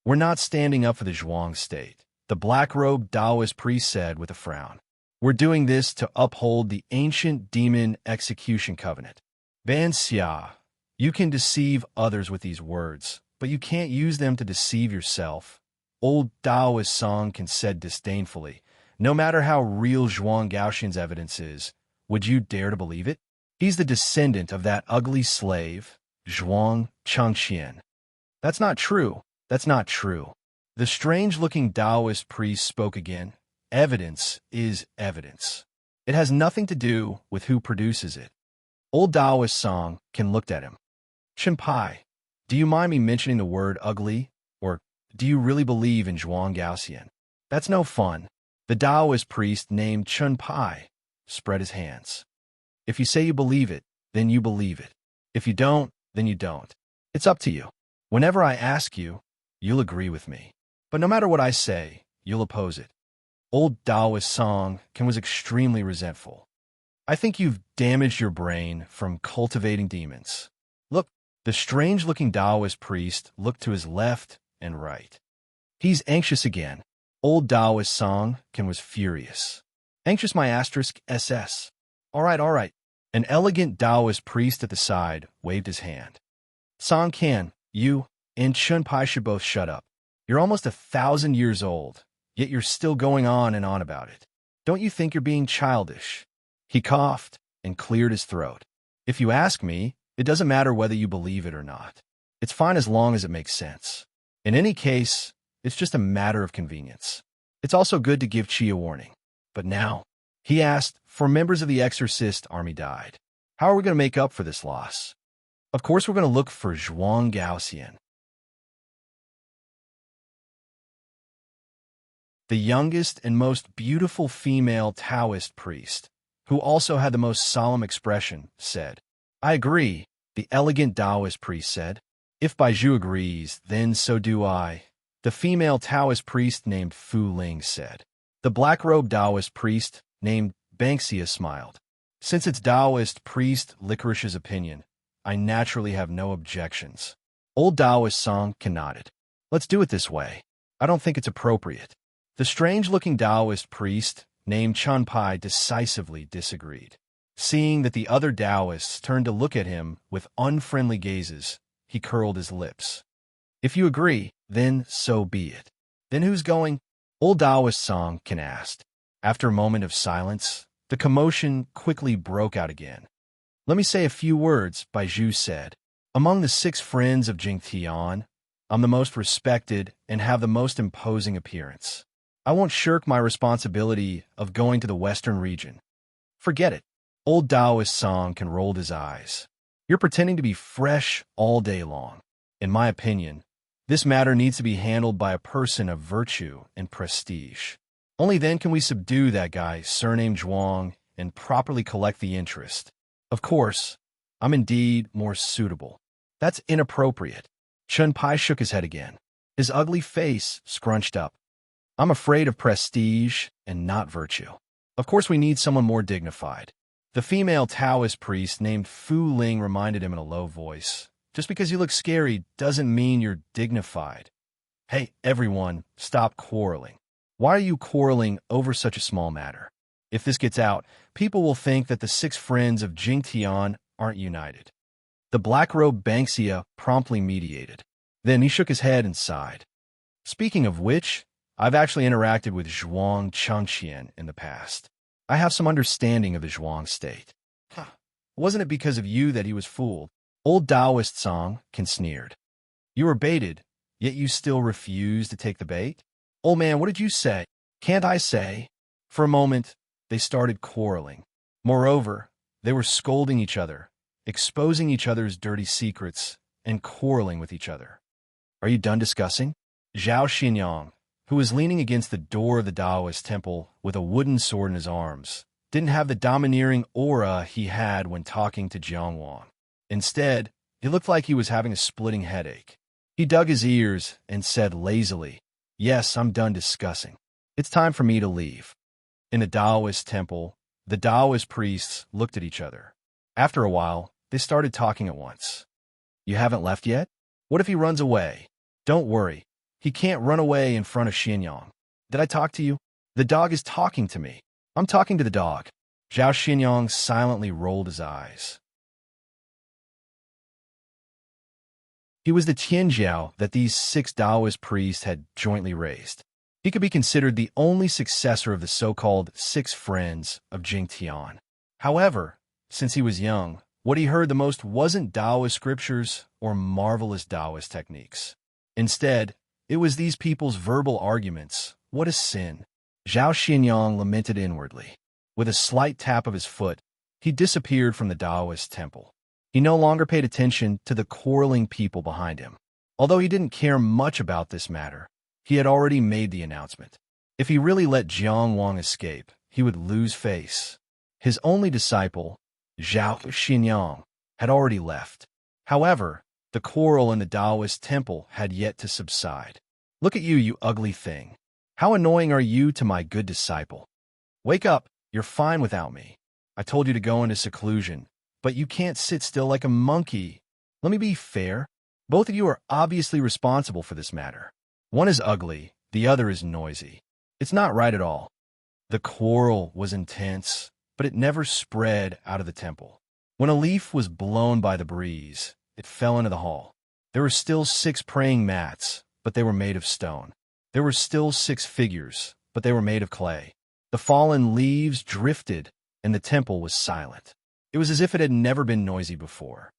We're not standing up for the Zhuang state, the black-robed Taoist priest said with a frown. We're doing this to uphold the ancient demon execution covenant. Ban Xia, you can deceive others with these words, but you can't use them to deceive yourself. Old Taoist Song can said disdainfully, no matter how real Zhuang Gaoxian's evidence is, would you dare to believe it? He's the descendant of that ugly slave, Zhuang Changqian. That's not true. That's not true. The strange-looking Taoist priest spoke again. Evidence is evidence. It has nothing to do with who produces it. Old Taoist Song can looked at him. Chenpai, do you mind me mentioning the word ugly? Or do you really believe in Zhuang Gaoxian? That's no fun. The Taoist priest named Chenpai spread his hands. If you say you believe it, then you believe it. If you don't, then you don't. It's up to you. Whenever I ask you, you'll agree with me. But no matter what I say, you'll oppose it. Old Taoist Song was extremely resentful. I think you've damaged your brain from cultivating demons. Look, the strange-looking Taoist priest looked to his left and right. He's anxious again. Old Taoist Song was furious. Anxious my asterisk SS. All right. An elegant Taoist priest at the side waved his hand. Song Can, you and Chunpai should both shut up. You're almost 1,000 years old, yet you're still going on and on about it. Don't you think you're being childish? He coughed and cleared his throat. If you ask me, it doesn't matter whether you believe it or not. It's fine as long as it makes sense. In any case, it's just a matter of convenience. It's also good to give Qi a warning. But now, he asked, for members of the Exorcist army died. How are we going to make up for this loss? Of course, we're going to look for Zhuang Gaoxian. The youngest and most beautiful female Taoist priest, who also had the most solemn expression, said, I agree, the elegant Taoist priest said. If Baizhu agrees, then so do I. The female Taoist priest named Fu Ling said. The black-robed Taoist priest named Banksia smiled. Since it's Taoist priest Licorice's opinion, I naturally have no objections. Old Taoist Song nodded. Let's do it this way. I don't think it's appropriate. The strange-looking Taoist priest named Chenpai decisively disagreed. Seeing that the other Taoists turned to look at him with unfriendly gazes, he curled his lips. If you agree, then so be it. Then who's going? Old Taoist Song asked. After a moment of silence, the commotion quickly broke out again. Let me say a few words, Baizhu said. Among the 6 friends of Jing Tian, I'm the most respected and have the most imposing appearance. I won't shirk my responsibility of going to the Western region. Forget it. Old Taoist Song rolled his eyes. You're pretending to be fresh all day long. In my opinion, this matter needs to be handled by a person of virtue and prestige. Only then can we subdue that guy, surnamed Zhuang, and properly collect the interest. Of course, I'm indeed more suitable. That's inappropriate. Chenpai shook his head again. His ugly face scrunched up. I'm afraid of prestige and not virtue. Of course we need someone more dignified. The female Taoist priest named Fu Ling reminded him in a low voice. Just because you look scary doesn't mean you're dignified. Hey, everyone, stop quarreling. Why are you quarreling over such a small matter? If this gets out, people will think that the 6 friends of Jingtian aren't united. The black-robed Banksia promptly mediated. Then he shook his head and sighed. Speaking of which, I've actually interacted with Zhuang Chengqian in the past. I have some understanding of the Zhuang state. Wasn't it because of you that he was fooled? Old Taoist Song sneered. You were baited, yet you still refuse to take the bait? Old man, what did you say? Can't I say? For a moment, they started quarreling. Moreover, they were scolding each other, exposing each other's dirty secrets, and quarreling with each other. Are you done discussing? Zhao Xinyang, who was leaning against the door of the Taoist temple with a wooden sword in his arms, didn't have the domineering aura he had when talking to Jiang Wang. Instead, it looked like he was having a splitting headache. He dug his ears and said lazily, Yes, I'm done discussing. It's time for me to leave. In the Taoist temple, the Taoist priests looked at each other. After a while, they started talking at once. You haven't left yet? What if he runs away? Don't worry. He can't run away in front of Xinyang. Did I talk to you? The dog is talking to me. I'm talking to the dog. Zhao Xinyang silently rolled his eyes. He was the Tianjiao that these 6 Taoist priests had jointly raised. He could be considered the only successor of the so-called 6 friends of Jingtian. However, since he was young, what he heard the most wasn't Taoist scriptures or marvelous Taoist techniques. Instead, it was these people's verbal arguments. What a sin! Zhao Xinyang lamented inwardly. With a slight tap of his foot, he disappeared from the Taoist temple. He no longer paid attention to the quarreling people behind him. Although he didn't care much about this matter, he had already made the announcement. If he really let Jiang Wang escape, he would lose face. His only disciple, Zhao Xinyang, had already left. However, the quarrel in the Taoist temple had yet to subside. Look at you, you ugly thing. How annoying are you to my good disciple? Wake up, you're fine without me. I told you to go into seclusion, but you can't sit still like a monkey. Let me be fair. Both of you are obviously responsible for this matter. One is ugly, the other is noisy. It's not right at all. The quarrel was intense, but it never spread out of the temple. When a leaf was blown by the breeze, it fell into the hall. There were still 6 praying mats, but they were made of stone. There were still 6 figures, but they were made of clay. The fallen leaves drifted, and the temple was silent. It was as if it had never been noisy before.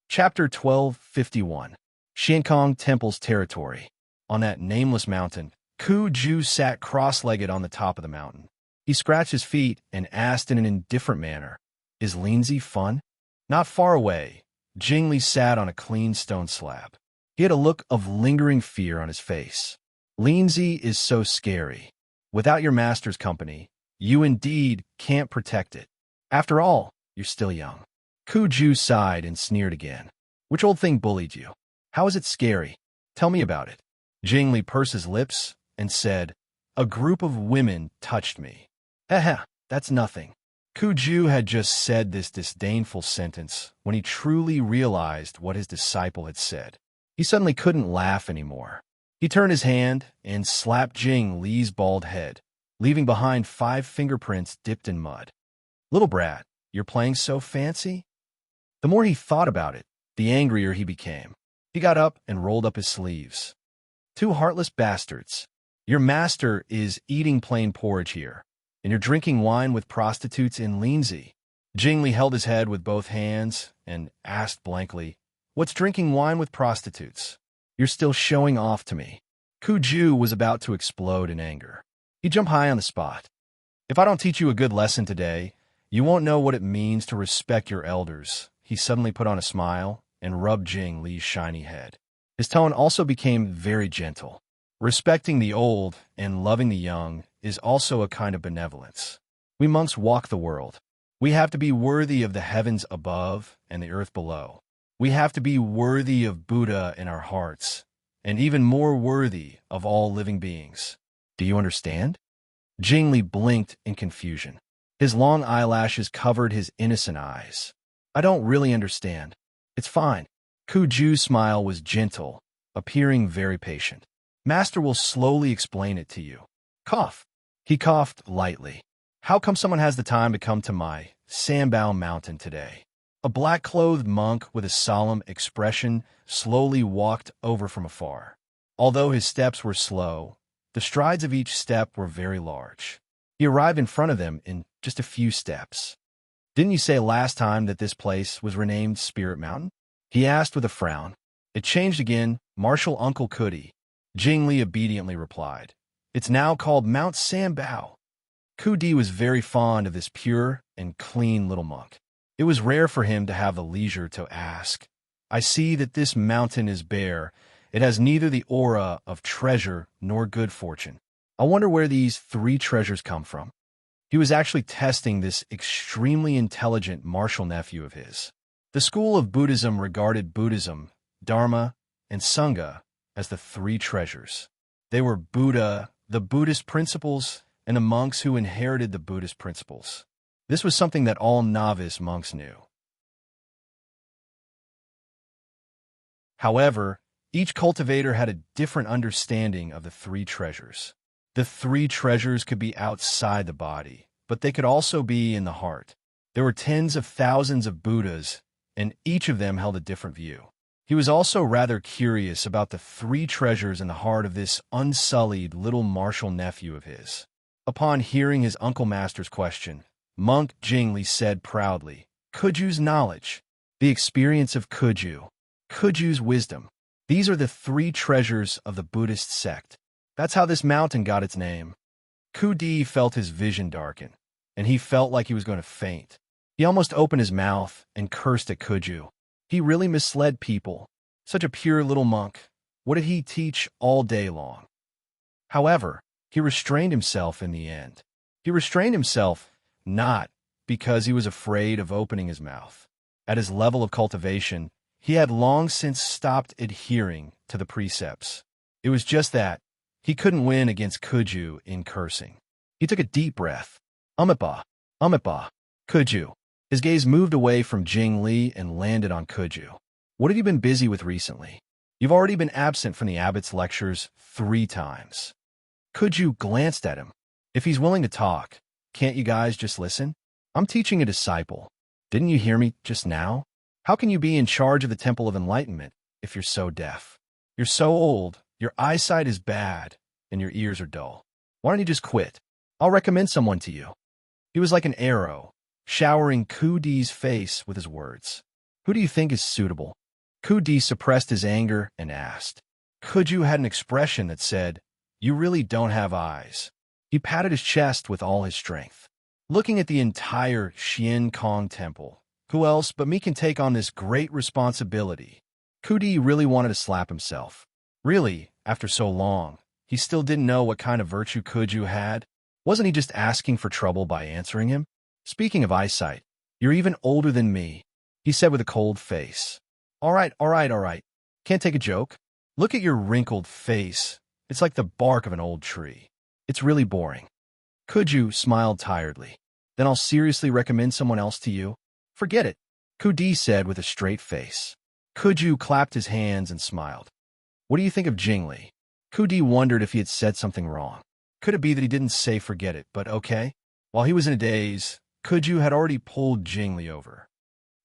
Chapter 1251. Xiankong Temple's Territory. On that nameless mountain, Ku Ju sat cross-legged on the top of the mountain. He scratched his feet and asked in an indifferent manner, Is Lindsay fun? Not far away, Jingli sat on a clean stone slab. He had a look of lingering fear on his face. Lindsay is so scary. Without your master's company, you indeed can't protect it. After all, you're still young. Ku Ju sighed and sneered again. Which old thing bullied you? How is it scary? Tell me about it. Jingli pursed his lips and said, A group of women touched me. That's nothing. Ku Ju had just said this disdainful sentence when he truly realized what his disciple had said. He suddenly couldn't laugh anymore. He turned his hand and slapped Jing Li's bald head, leaving behind 5 fingerprints dipped in mud. Little brat, you're playing so fancy? The more he thought about it, the angrier he became. He got up and rolled up his sleeves. 2 heartless bastards. Your master is eating plain porridge here, and you're drinking wine with prostitutes in Lindsay. Jingli held his head with both hands and asked blankly, What's drinking wine with prostitutes? You're still showing off to me. Ku Ju was about to explode in anger. He jumped high on the spot. If I don't teach you a good lesson today, you won't know what it means to respect your elders. He suddenly put on a smile and rubbed Jing Li's shiny head. His tone also became very gentle. Respecting the old and loving the young is also a kind of benevolence. We monks walk the world. We have to be worthy of the heavens above and the earth below. We have to be worthy of Buddha in our hearts, and even more worthy of all living beings. Do you understand? Jingli blinked in confusion. His long eyelashes covered his innocent eyes. I don't really understand. It's fine. Kuju's smile was gentle, appearing very patient. Master will slowly explain it to you. Cough. He coughed lightly. How come someone has the time to come to my Sambao mountain today? A black-clothed monk with a solemn expression slowly walked over from afar. Although his steps were slow, the strides of each step were very large. He arrived in front of them in just a few steps. Didn't you say last time that this place was renamed Spirit Mountain? He asked with a frown. It changed again, Martial Uncle Cudi. Jingli obediently replied. It's now called Mount Sambao. Cudi was very fond of this pure and clean little monk. It was rare for him to have the leisure to ask. I see that this mountain is bare. It has neither the aura of treasure nor good fortune. I wonder where these 3 treasures come from. He was actually testing this extremely intelligent martial nephew of his. The school of Buddhism regarded Buddhism, Dharma, and Sangha as the 3 treasures. They were Buddha, the Buddhist principles, and the monks who inherited the Buddhist principles. This was something that all novice monks knew. However, each cultivator had a different understanding of the 3 treasures. The 3 treasures could be outside the body, but they could also be in the heart. There were tens of thousands of Buddhas, and each of them held a different view. He was also rather curious about the 3 treasures in the heart of this unsullied little martial nephew of his. Upon hearing his uncle master's question, Monk Jingli said proudly, Kuju's knowledge, the experience of Kuju, Kuju's wisdom. These are the 3 treasures of the Buddhist sect. That's how this mountain got its name. Cudi felt his vision darken, and he felt like he was going to faint. He almost opened his mouth and cursed at Kuju. He really misled people. Such a pure little monk. What did he teach all day long? However, he restrained himself in the end. He restrained himself not because he was afraid of opening his mouth. At his level of cultivation, he had long since stopped adhering to the precepts. It was just that he couldn't win against Kuju in cursing. He took a deep breath. Umitba, Kuju. His gaze moved away from Jingli and landed on Kuju. What have you been busy with recently? You've already been absent from the abbot's lectures 3 times. Kuju glanced at him. If he's willing to talk, can't you guys just listen? I'm teaching a disciple. Didn't you hear me just now? How can you be in charge of the Temple of Enlightenment if you're so deaf? You're so old, your eyesight is bad, and your ears are dull. Why don't you just quit? I'll recommend someone to you. He was like an arrow, showering Kudi's face with his words. Who do you think is suitable? Kudi suppressed his anger and asked. Kuju had an expression that said, You really don't have eyes. He patted his chest with all his strength. Looking at the entire Xian Kong temple, who else but me can take on this great responsibility? Kudi really wanted to slap himself. Really, after so long, he still didn't know what kind of virtue Kuju had. Wasn't he just asking for trouble by answering him? Speaking of eyesight, you're even older than me, he said with a cold face. All right. Can't take a joke? Look at your wrinkled face. It's like the bark of an old tree. It's really boring. Kuju smiled tiredly. Then I'll seriously recommend someone else to you. Forget it, Kudi said with a straight face. Kuju clapped his hands and smiled. What do you think of Jingli? Kudi wondered if he had said something wrong. Could it be that he didn't say forget it, but okay? While he was in a daze, Kuju had already pulled Jingli over.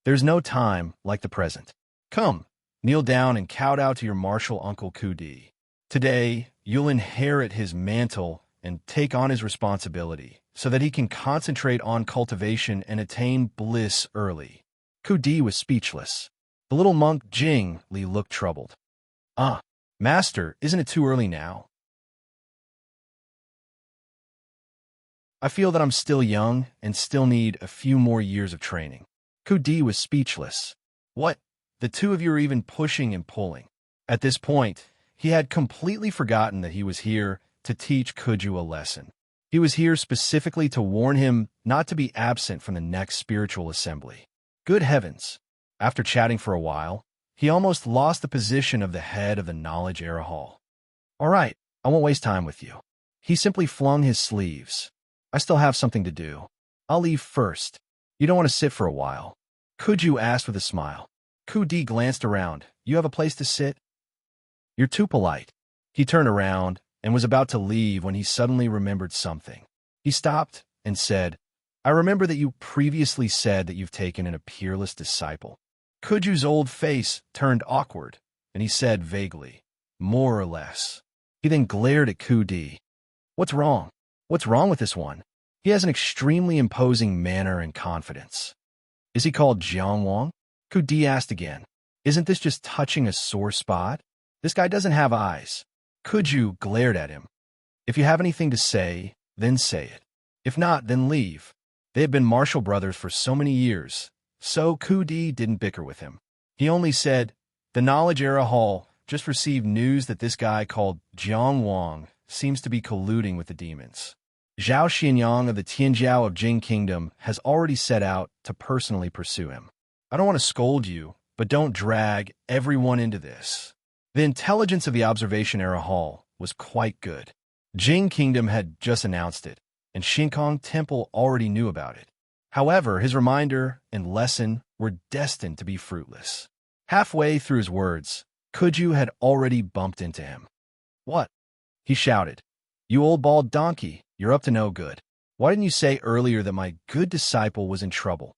There's no time like the present. Come, kneel down and kowtow to your martial uncle Kudi. Today, you'll inherit his mantle and take on his responsibility so that he can concentrate on cultivation and attain bliss early. Kudi was speechless. The little monk Jingli looked troubled. Master, isn't it too early now? I feel that I'm still young and still need a few more years of training. Kudi was speechless. What? The 2 of you are even pushing and pulling. At this point, he had completely forgotten that he was here to teach Kuju a lesson. He was here specifically to warn him not to be absent from the next spiritual assembly. Good heavens! After chatting for a while, he almost lost the position of the head of the Knowledge Era Hall. All right, I won't waste time with you. He simply flung his sleeves. I still have something to do. I'll leave first. You don't want to sit for a while? Kuju asked with a smile. Ku Di glanced around. You have a place to sit? You're too polite. He turned around and was about to leave when he suddenly remembered something. He stopped and said, I remember that you previously said that you've taken in a peerless disciple. Kuju's old face turned awkward, and he said vaguely, more or less. He then glared at Ku Di. What's wrong? What's wrong with this one? He has an extremely imposing manner and confidence. Is he called Jiang Wang? Ku Di asked again. Isn't this just touching a sore spot? This guy doesn't have eyes. Kuju glared at him. If you have anything to say, then say it. If not, then leave. They had been martial brothers for so many years, so Ku Di didn't bicker with him. He only said, the Knowledge Era Hall just received news that this guy called Jiang Wang seems to be colluding with the demons. Zhao Xianyang of the Tianjiao of Jing Kingdom has already set out to personally pursue him. I don't want to scold you, but don't drag everyone into this. The intelligence of the Observation Era Hall was quite good. Jing Kingdom had just announced it, and Shinkong Temple already knew about it. However, his reminder and lesson were destined to be fruitless. Halfway through his words, Kuju had already bumped into him. What? He shouted. You old bald donkey, you're up to no good. Why didn't you say earlier that my good disciple was in trouble?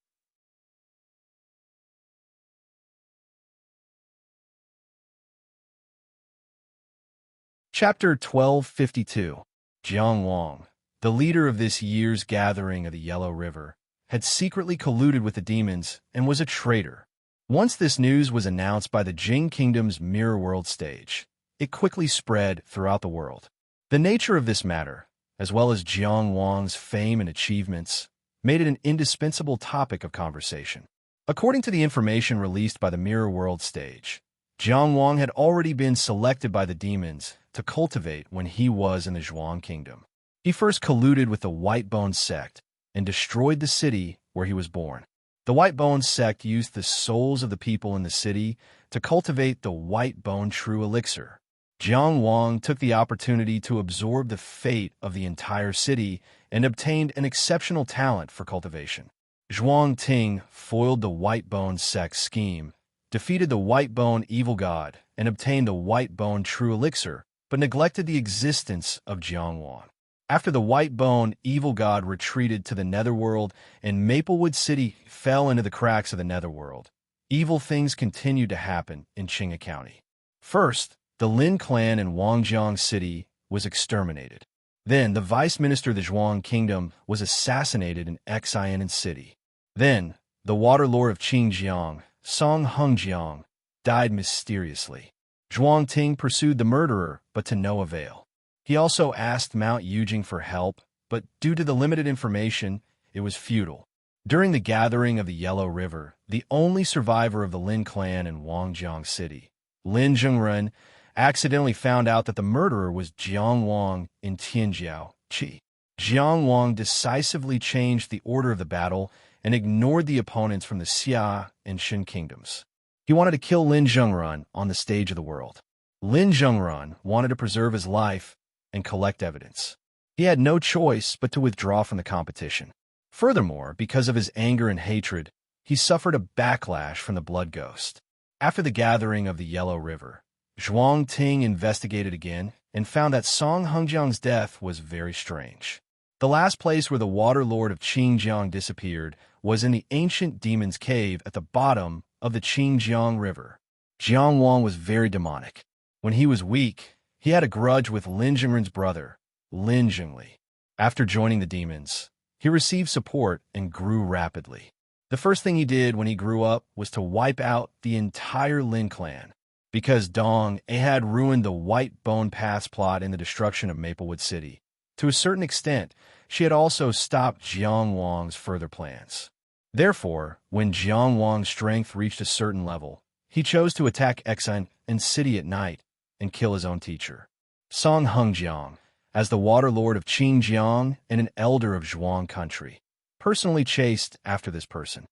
Chapter 1252. Jiang Wang, the leader of this year's gathering of the Yellow River, had secretly colluded with the demons and was a traitor. Once this news was announced by the Jing Kingdom's Mirror World stage, it quickly spread throughout the world. The nature of this matter, as well as Jiang Wang's fame and achievements, made it an indispensable topic of conversation. According to the information released by the Mirror World stage, Jiang Wang had already been selected by the demons to cultivate when he was in the Zhuang Kingdom. He first colluded with the White Bone sect and destroyed the city where he was born. The White Bone sect used the souls of the people in the city to cultivate the White Bone True Elixir. Jiang Wang took the opportunity to absorb the fate of the entire city and obtained an exceptional talent for cultivation. Zhuang Ting foiled the White Bone sect's scheme, defeated the White Bone Evil God, and obtained the White Bone True Elixir, but neglected the existence of Jiang Wang. After the White Bone Evil God retreated to the Netherworld and Maplewood City fell into the cracks of the Netherworld, evil things continued to happen in Qinga County. First, the Lin clan in Wangjiang City was exterminated. Then, the Vice Minister of the Zhuang Kingdom was assassinated in Xian City. Then, the Water Lord of Qingjiang, Song Hengjiang, died mysteriously. Zhuang Ting pursued the murderer, but to no avail. He also asked Mount Yujing for help, but due to the limited information, it was futile. During the gathering of the Yellow River, the only survivor of the Lin clan in Wangjiang City, Lin Zhengren, accidentally found out that the murderer was Jiang Wang in Tianjiao, Qi. Jiang Wang decisively changed the order of the battle and ignored the opponents from the Xia and Shin kingdoms. He wanted to kill Lin Zhengren on the stage of the world. Lin Zhengren wanted to preserve his life and collect evidence. He had no choice but to withdraw from the competition. Furthermore, because of his anger and hatred, he suffered a backlash from the Blood Ghost. After the gathering of the Yellow River, Zhuang Ting investigated again and found that Song Hengjiang's death was very strange. The last place where the Water Lord of Qingjiang disappeared was in the ancient demon's cave at the bottom of the Qingjiang River. Jiang Wang was very demonic. When he was weak, he had a grudge with Lin Zhengren's brother, Lin Zhengli. After joining the demons, he received support and grew rapidly. The first thing he did when he grew up was to wipe out the entire Lin clan. Because Dong A had ruined the White Bone Path's plot in the destruction of Maplewood City. To a certain extent, she had also stopped Jiang Wang's further plans. Therefore, when Jiang Wang's strength reached a certain level, he chose to attack Xian City at night and kill his own teacher, Song Hengjiang, as the Water Lord of Qingjiang and an elder of Zhuang country, personally chased after this person.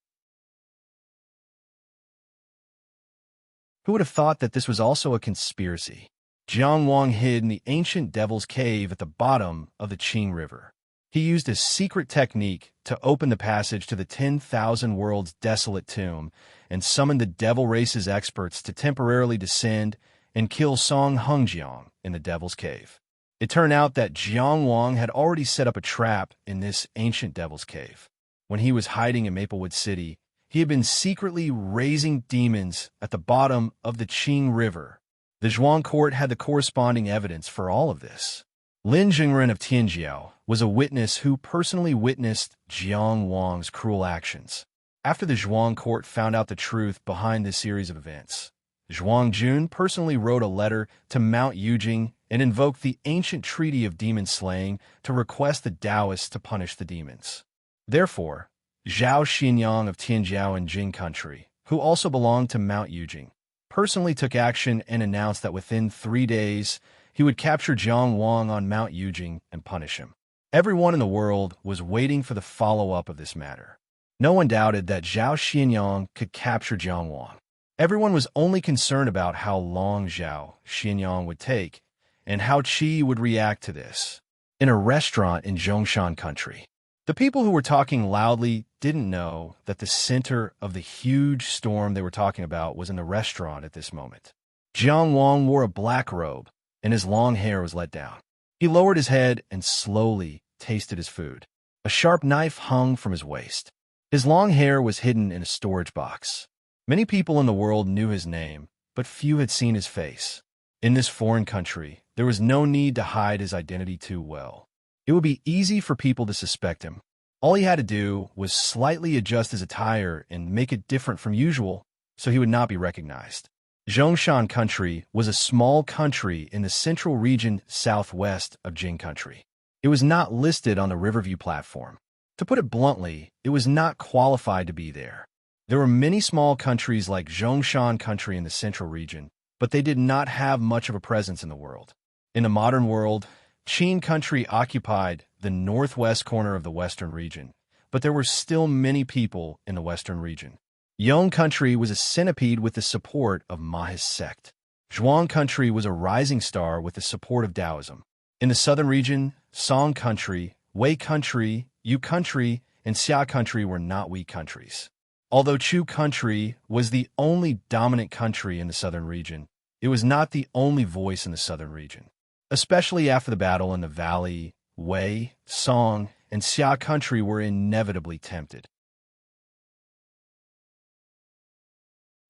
Who would have thought that this was also a conspiracy? Jiang Wang hid in the ancient Devil's Cave at the bottom of the Qing River. He used a secret technique to open the passage to the 10,000 Worlds desolate tomb and summoned the devil race's experts to temporarily descend and kill Song Hengjiang in the Devil's Cave. It turned out that Jiang Wang had already set up a trap in this ancient Devil's Cave. When he was hiding in Maplewood City, he had been secretly raising demons at the bottom of the Qing River. The Zhuang court had the corresponding evidence for all of this. Lin Jingren of Tianjiao was a witness who personally witnessed Jiang Wang's cruel actions. After the Zhuang court found out the truth behind this series of events, Zhuang Jun personally wrote a letter to Mount Yujing and invoked the ancient treaty of demon slaying to request the Taoists to punish the demons. Therefore, Zhao Xinyang of Tianjiao in Jing country, who also belonged to Mount Yujing, personally took action and announced that within 3 days, he would capture Jiang Wang on Mount Yujing and punish him. Everyone in the world was waiting for the follow-up of this matter. No one doubted that Zhao Xinyang could capture Jiang Wang. Everyone was only concerned about how long Zhao Xinyang would take and how Qi would react to this. In a restaurant in Zhongshan country, the people who were talking loudly didn't know that the center of the huge storm they were talking about was in the restaurant at this moment. Jiang Wang wore a black robe, and his long hair was let down. He lowered his head and slowly tasted his food. A sharp knife hung from his waist. His long hair was hidden in a storage box. Many people in the world knew his name, but few had seen his face. In this foreign country, there was no need to hide his identity too well. It would be easy for people to suspect him. All he had to do was slightly adjust his attire and make it different from usual, so he would not be recognized. Zhongshan country was a small country in the central region southwest of Jing country. It was not listed on the Riverview platform. To put it bluntly, it was not qualified to be there. There were many small countries like Zhongshan country in the central region, but they did not have much of a presence in the world. In the modern world, Qin country occupied the northwest corner of the western region, but there were still many people in the western region. Yong country was a centipede with the support of Maha's sect. Zhuang country was a rising star with the support of Taoism. In the southern region, Song country, Wei country, Yu country, and Xia country were not weak countries. Although Chu country was the only dominant country in the southern region, it was not the only voice in the southern region. Especially after the battle in the valley, Wei, Song, and Xia country were inevitably tempted.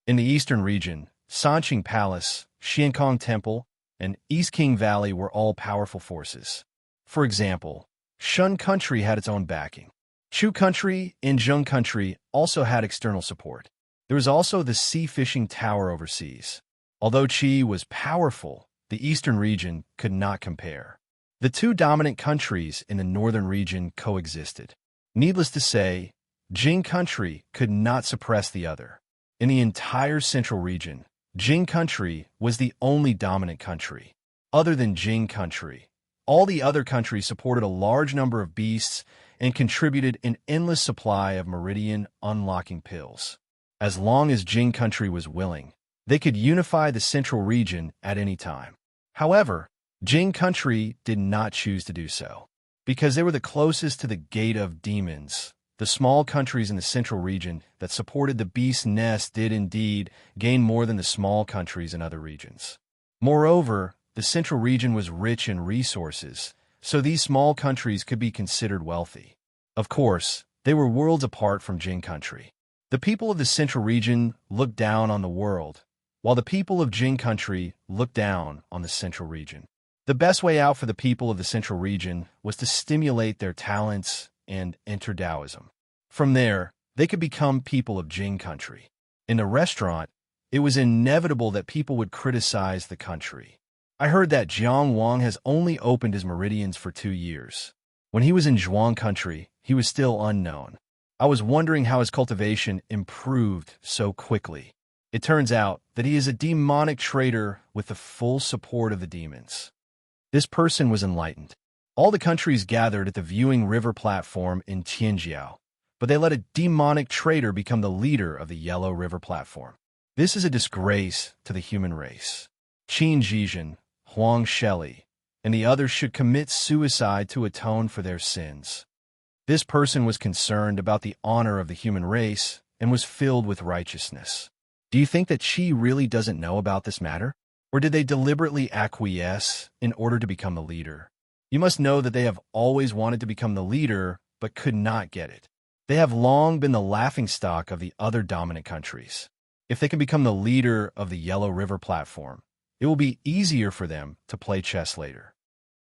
In the eastern region, Sanqing Palace, Xiankong Temple, and East King Valley were all powerful forces. For example, Shun country had its own backing. Chu country and Zheng country also had external support. There was also the sea fishing tower overseas. Although Qi was powerful, the eastern region could not compare. The two dominant countries in the northern region coexisted. Needless to say, Jing country could not suppress the other. In the entire central region, Jing country was the only dominant country. Other than Jing country, all the other countries supported a large number of beasts and contributed an endless supply of meridian unlocking pills. As long as Jing country was willing, they could unify the central region at any time. However, Jing country did not choose to do so. Because they were the closest to the Gate of Demons, the small countries in the central region that supported the beast nest did indeed gain more than the small countries in other regions. Moreover, the central region was rich in resources, so these small countries could be considered wealthy. Of course, they were worlds apart from Jing country. The people of the central region looked down on the world, while the people of Jing country looked down on the central region. The best way out for the people of the central region was to stimulate their talents and enter Taoism. From there, they could become people of Jing country. In the restaurant, it was inevitable that people would criticize the country. I heard that Jiang Wang has only opened his meridians for 2 years. When he was in Zhuang country, he was still unknown. I was wondering how his cultivation improved so quickly. It turns out that he is a demonic trader with the full support of the demons. This person was enlightened. All the countries gathered at the Viewing River platform in Tianjiao, but they let a demonic trader become the leader of the Yellow River platform. This is a disgrace to the human race. Qin Zhizhen, Huang Sheli, and the other should commit suicide to atone for their sins. This person was concerned about the honor of the human race and was filled with righteousness. Do you think that she really doesn't know about this matter? Or did they deliberately acquiesce in order to become the leader? You must know that they have always wanted to become the leader, but could not get it. They have long been the laughingstock of the other dominant countries. If they can become the leader of the Yellow River platform, it will be easier for them to play chess later.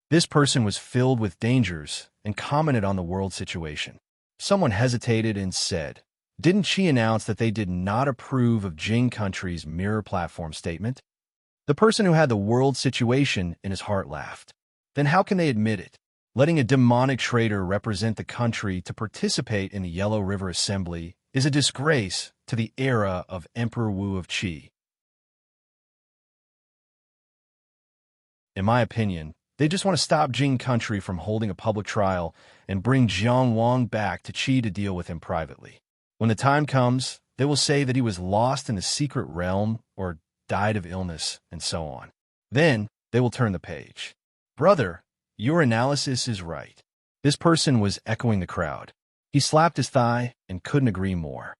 This person was filled with dangers and commented on the world situation. Someone hesitated and said, "Didn't she announce that they did not approve of Jing country's mirror platform statement?" The person who had the world situation in his heart laughed. Then how can they admit it? Letting a demonic traitor represent the country to participate in the Yellow River Assembly is a disgrace to the era of Emperor Wu of Qi. In my opinion, they just want to stop Jing country from holding a public trial and bring Jiang Wang back to Qi to deal with him privately. When the time comes, they will say that he was lost in the secret realm or died of illness and so on. Then they will turn the page. Brother, your analysis is right. This person was echoing the crowd. He slapped his thigh and couldn't agree more.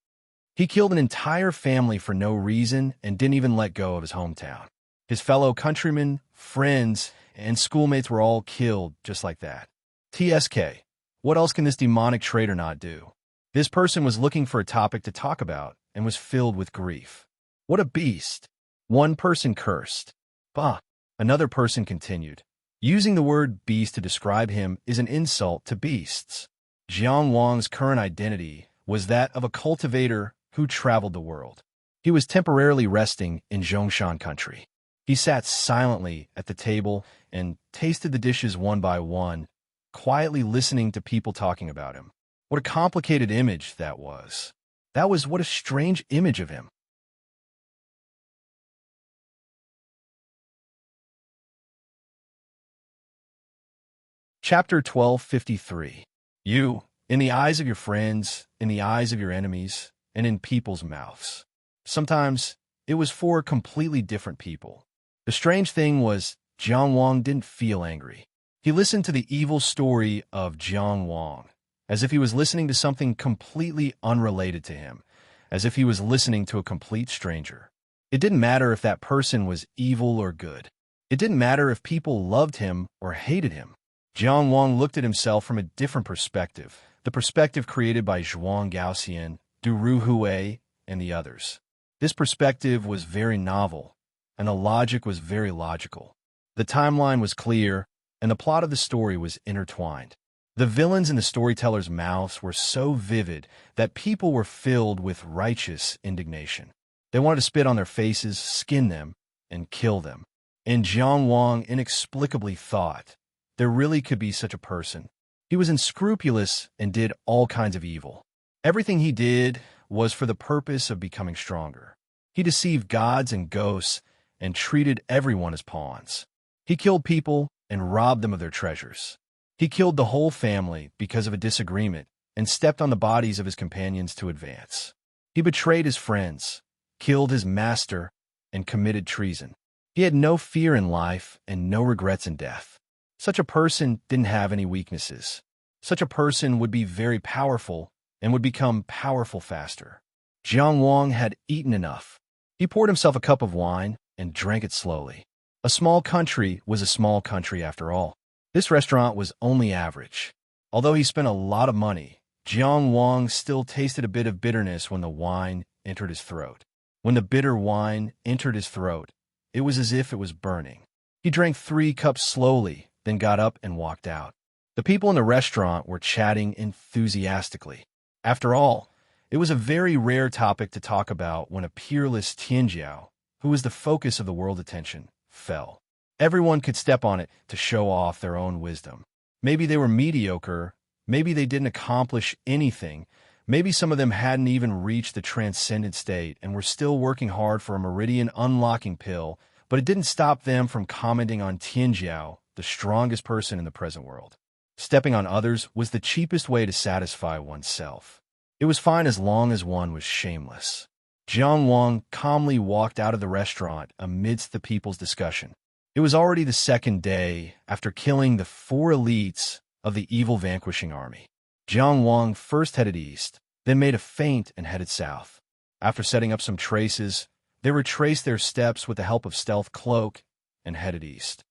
He killed an entire family for no reason and didn't even let go of his hometown. His fellow countrymen, friends, and schoolmates were all killed just like that. TSK, what else can this demonic traitor not do? This person was looking for a topic to talk about and was filled with grief. What a beast! One person cursed. Bah! Another person continued. Using the word beast to describe him is an insult to beasts. Jiang Wang's current identity was that of a cultivator who traveled the world. He was temporarily resting in Zhongshan country. He sat silently at the table and tasted the dishes one by one, quietly listening to people talking about him. What a complicated image that was. What a strange image of him. Chapter 1253. You, in the eyes of your friends, in the eyes of your enemies, and in people's mouths. Sometimes it was for completely different people. The strange thing was Jiang Wang didn't feel angry. He listened to the evil story of Jiang Wang, as if he was listening to something completely unrelated to him, as if he was listening to a complete stranger. It didn't matter if that person was evil or good. It didn't matter if people loved him or hated him. Jiang Wang looked at himself from a different perspective, the perspective created by Zhuang Gaoxian, Du Ruhui, and the others. This perspective was very novel, and the logic was very logical. The timeline was clear, and the plot of the story was intertwined. The villains in the storyteller's mouths were so vivid that people were filled with righteous indignation. They wanted to spit on their faces, skin them, and kill them. And Jiang Wang inexplicably thought, there really could be such a person. He was unscrupulous and did all kinds of evil. Everything he did was for the purpose of becoming stronger. He deceived gods and ghosts and treated everyone as pawns. He killed people and robbed them of their treasures. He killed the whole family because of a disagreement and stepped on the bodies of his companions to advance. He betrayed his friends, killed his master, and committed treason. He had no fear in life and no regrets in death. Such a person didn't have any weaknesses. Such a person would be very powerful and would become powerful faster. Jiang Wang had eaten enough. He poured himself a cup of wine and drank it slowly. A small country was a small country after all. This restaurant was only average. Although he spent a lot of money, Jiang Wang still tasted a bit of bitterness when the wine entered his throat. When the bitter wine entered his throat, it was as if it was burning. He drank 3 cups slowly, then got up and walked out. The people in the restaurant were chatting enthusiastically. After all, it was a very rare topic to talk about when a peerless Tianjiao, who was the focus of the world attention, fell. Everyone could step on it to show off their own wisdom. Maybe they were mediocre, maybe they didn't accomplish anything, maybe some of them hadn't even reached the transcendent state and were still working hard for a meridian unlocking pill, but it didn't stop them from commenting on Tianjiao, the strongest person in the present world. Stepping on others was the cheapest way to satisfy oneself. It was fine as long as one was shameless. Jiang Wang calmly walked out of the restaurant amidst the people's discussion. It was already the second day after killing the 4 elites of the evil vanquishing army. Jiang Wang first headed east, then made a feint and headed south. After setting up some traces, they retraced their steps with the help of stealth cloak and headed east.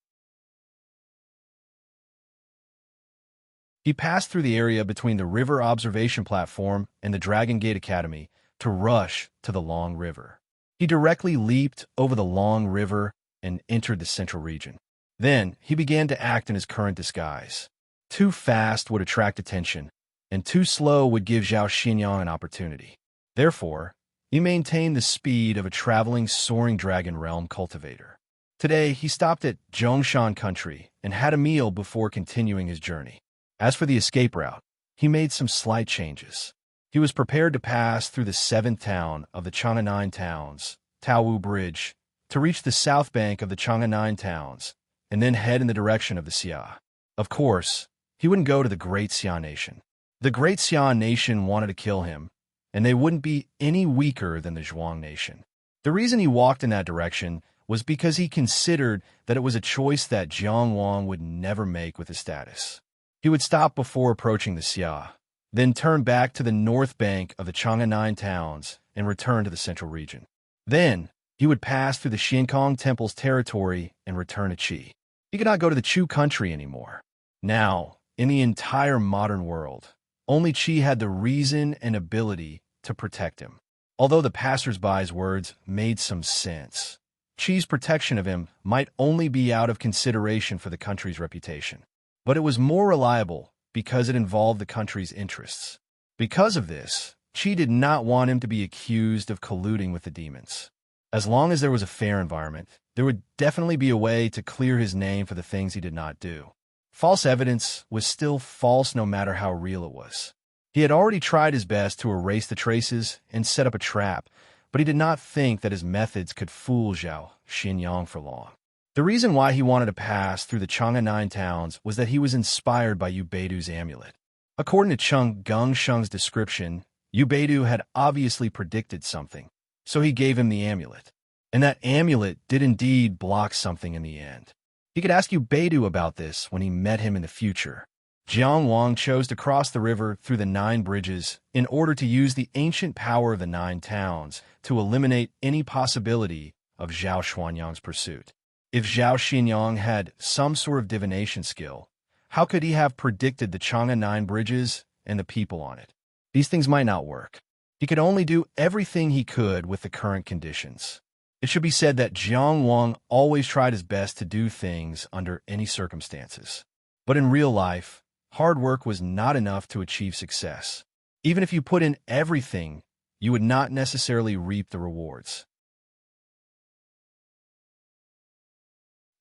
He passed through the area between the river observation platform and the Dragon Gate Academy to rush to the Long River. He directly leaped over the Long River and entered the central region. Then he began to act in his current disguise. Too fast would attract attention, and too slow would give Zhao Xinyang an opportunity. Therefore, he maintained the speed of a traveling soaring dragon realm cultivator. Today, he stopped at Zhongshan country and had a meal before continuing his journey. As for the escape route, he made some slight changes. He was prepared to pass through the 7th town of the Chang'e 9 towns, Taowu Bridge, to reach the south bank of the Chang'e 9 towns, and then head in the direction of the Xia. Of course, he wouldn't go to the Great Xia Nation. The Great Xia Nation wanted to kill him, and they wouldn't be any weaker than the Zhuang Nation. The reason he walked in that direction was because he considered that it was a choice that Jiang Wang would never make with his status. He would stop before approaching the Xia, then turn back to the north bank of the Chang'e 9 towns and return to the central region. Then, he would pass through the Xiankong Temple's territory and return to Qi. He could not go to the Chu country anymore. Now, in the entire modern world, only Qi had the reason and ability to protect him. Although the passers-by's words made some sense, Qi's protection of him might only be out of consideration for the country's reputation. But it was more reliable because it involved the country's interests. Because of this, Qi did not want him to be accused of colluding with the demons. As long as there was a fair environment, there would definitely be a way to clear his name for the things he did not do. False evidence was still false no matter how real it was. He had already tried his best to erase the traces and set up a trap, but he did not think that his methods could fool Zhao Xinyang for long. The reason why he wanted to pass through the Chang'e 9 towns was that he was inspired by Yu Beidu's amulet. According to Cheng Gengsheng's description, Yu Beidu had obviously predicted something, so he gave him the amulet. And that amulet did indeed block something in the end. He could ask Yu Beidu about this when he met him in the future. Jiang Wang chose to cross the river through the 9 bridges in order to use the ancient power of the 9 towns to eliminate any possibility of Zhao Xuanyang's pursuit. If Zhao Xinyang had some sort of divination skill, how could he have predicted the Chang'e 9 bridges and the people on it? These things might not work. He could only do everything he could with the current conditions. It should be said that Jiang Wang always tried his best to do things under any circumstances. But in real life, hard work was not enough to achieve success. Even if you put in everything, you would not necessarily reap the rewards.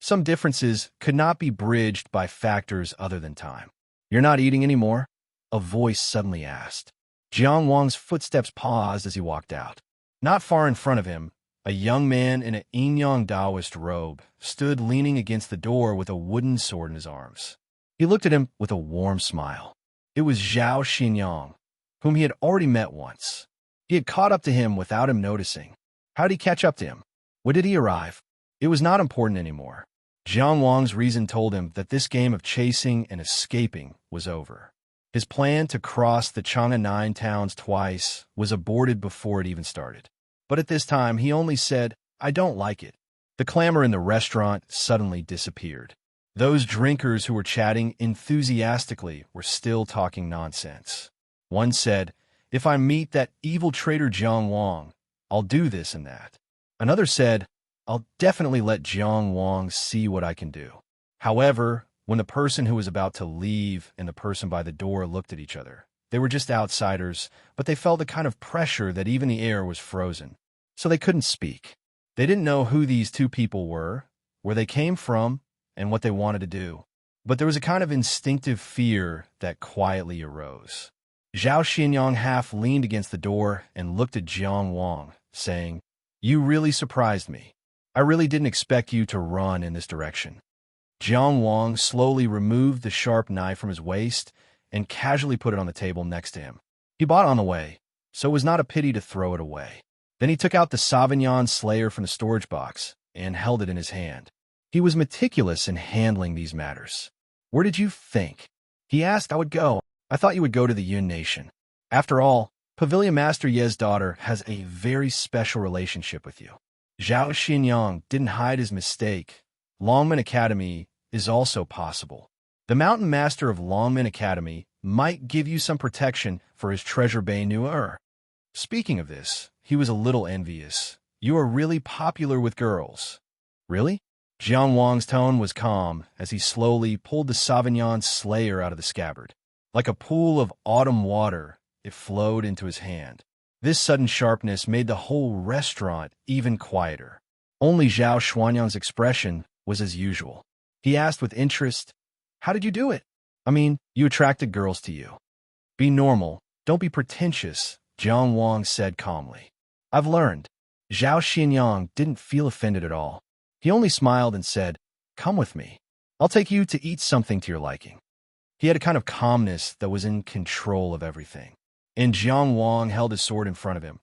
Some differences could not be bridged by factors other than time. "You're not eating anymore?" a voice suddenly asked. Jiang Wang's footsteps paused as he walked out. Not far in front of him, a young man in an Yinyang Taoist robe stood leaning against the door with a wooden sword in his arms. He looked at him with a warm smile. It was Zhao Xinyang, whom he had already met once. He had caught up to him without him noticing. How did he catch up to him? When did he arrive? It was not important anymore. Jiang Wang's reason told him that this game of chasing and escaping was over. His plan to cross the Chang'e 9 towns twice was aborted before it even started. But at this time, he only said, "I don't like it." The clamor in the restaurant suddenly disappeared. Those drinkers who were chatting enthusiastically were still talking nonsense. One said, "If I meet that evil traitor Jiang Wang, I'll do this and that." Another said, "I'll definitely let Jiang Wang see what I can do." However, when the person who was about to leave and the person by the door looked at each other, they were just outsiders, but they felt a kind of pressure that even the air was frozen. So they couldn't speak. They didn't know who these two people were, where they came from, and what they wanted to do. But there was a kind of instinctive fear that quietly arose. Zhao Xinyang half leaned against the door and looked at Jiang Wang, saying, "You really surprised me. I really didn't expect you to run in this direction." Jiang Wang slowly removed the sharp knife from his waist and casually put it on the table next to him. He bought it on the way, so it was not a pity to throw it away. Then he took out the Sauvignon Slayer from the storage box and held it in his hand. He was meticulous in handling these matters. Where did you think? He asked I would go. I thought you would go to the Yun Nation. After all, Pavilion Master Ye's daughter has a very special relationship with you. Zhao Xinyang didn't hide his mistake. Longmen Academy is also possible. The Mountain Master of Longmen Academy might give you some protection for his treasure Bay Nuer. Speaking of this, he was a little envious. You are really popular with girls. Really? Jiang Wang's tone was calm as he slowly pulled the Sauvignon Slayer out of the scabbard. Like a pool of autumn water, it flowed into his hand. This sudden sharpness made the whole restaurant even quieter. Only Zhao Xuanyang's expression was as usual. He asked with interest, "How did you do it?" "I mean, you attracted girls to you." "Be normal. Don't be pretentious," Jiang Wang said calmly. "I've learned." Zhao Xinyang didn't feel offended at all. He only smiled and said, "Come with me. I'll take you to eat something to your liking." He had a kind of calmness that was in control of everything. And Jiang Wang held his sword in front of him.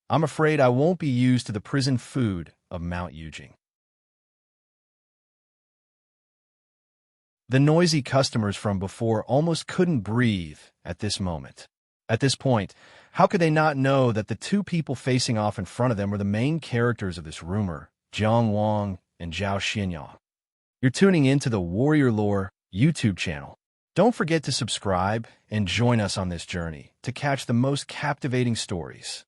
"I'm afraid I won't be used to the prison food of Mount Yujing." The noisy customers from before almost couldn't breathe at this moment. At this point, how could they not know that the two people facing off in front of them were the main characters of this rumor, Jiang Wang and Zhao Xinyang? You're tuning into the Warrior Lore YouTube channel. Don't forget to subscribe and join us on this journey to catch the most captivating stories.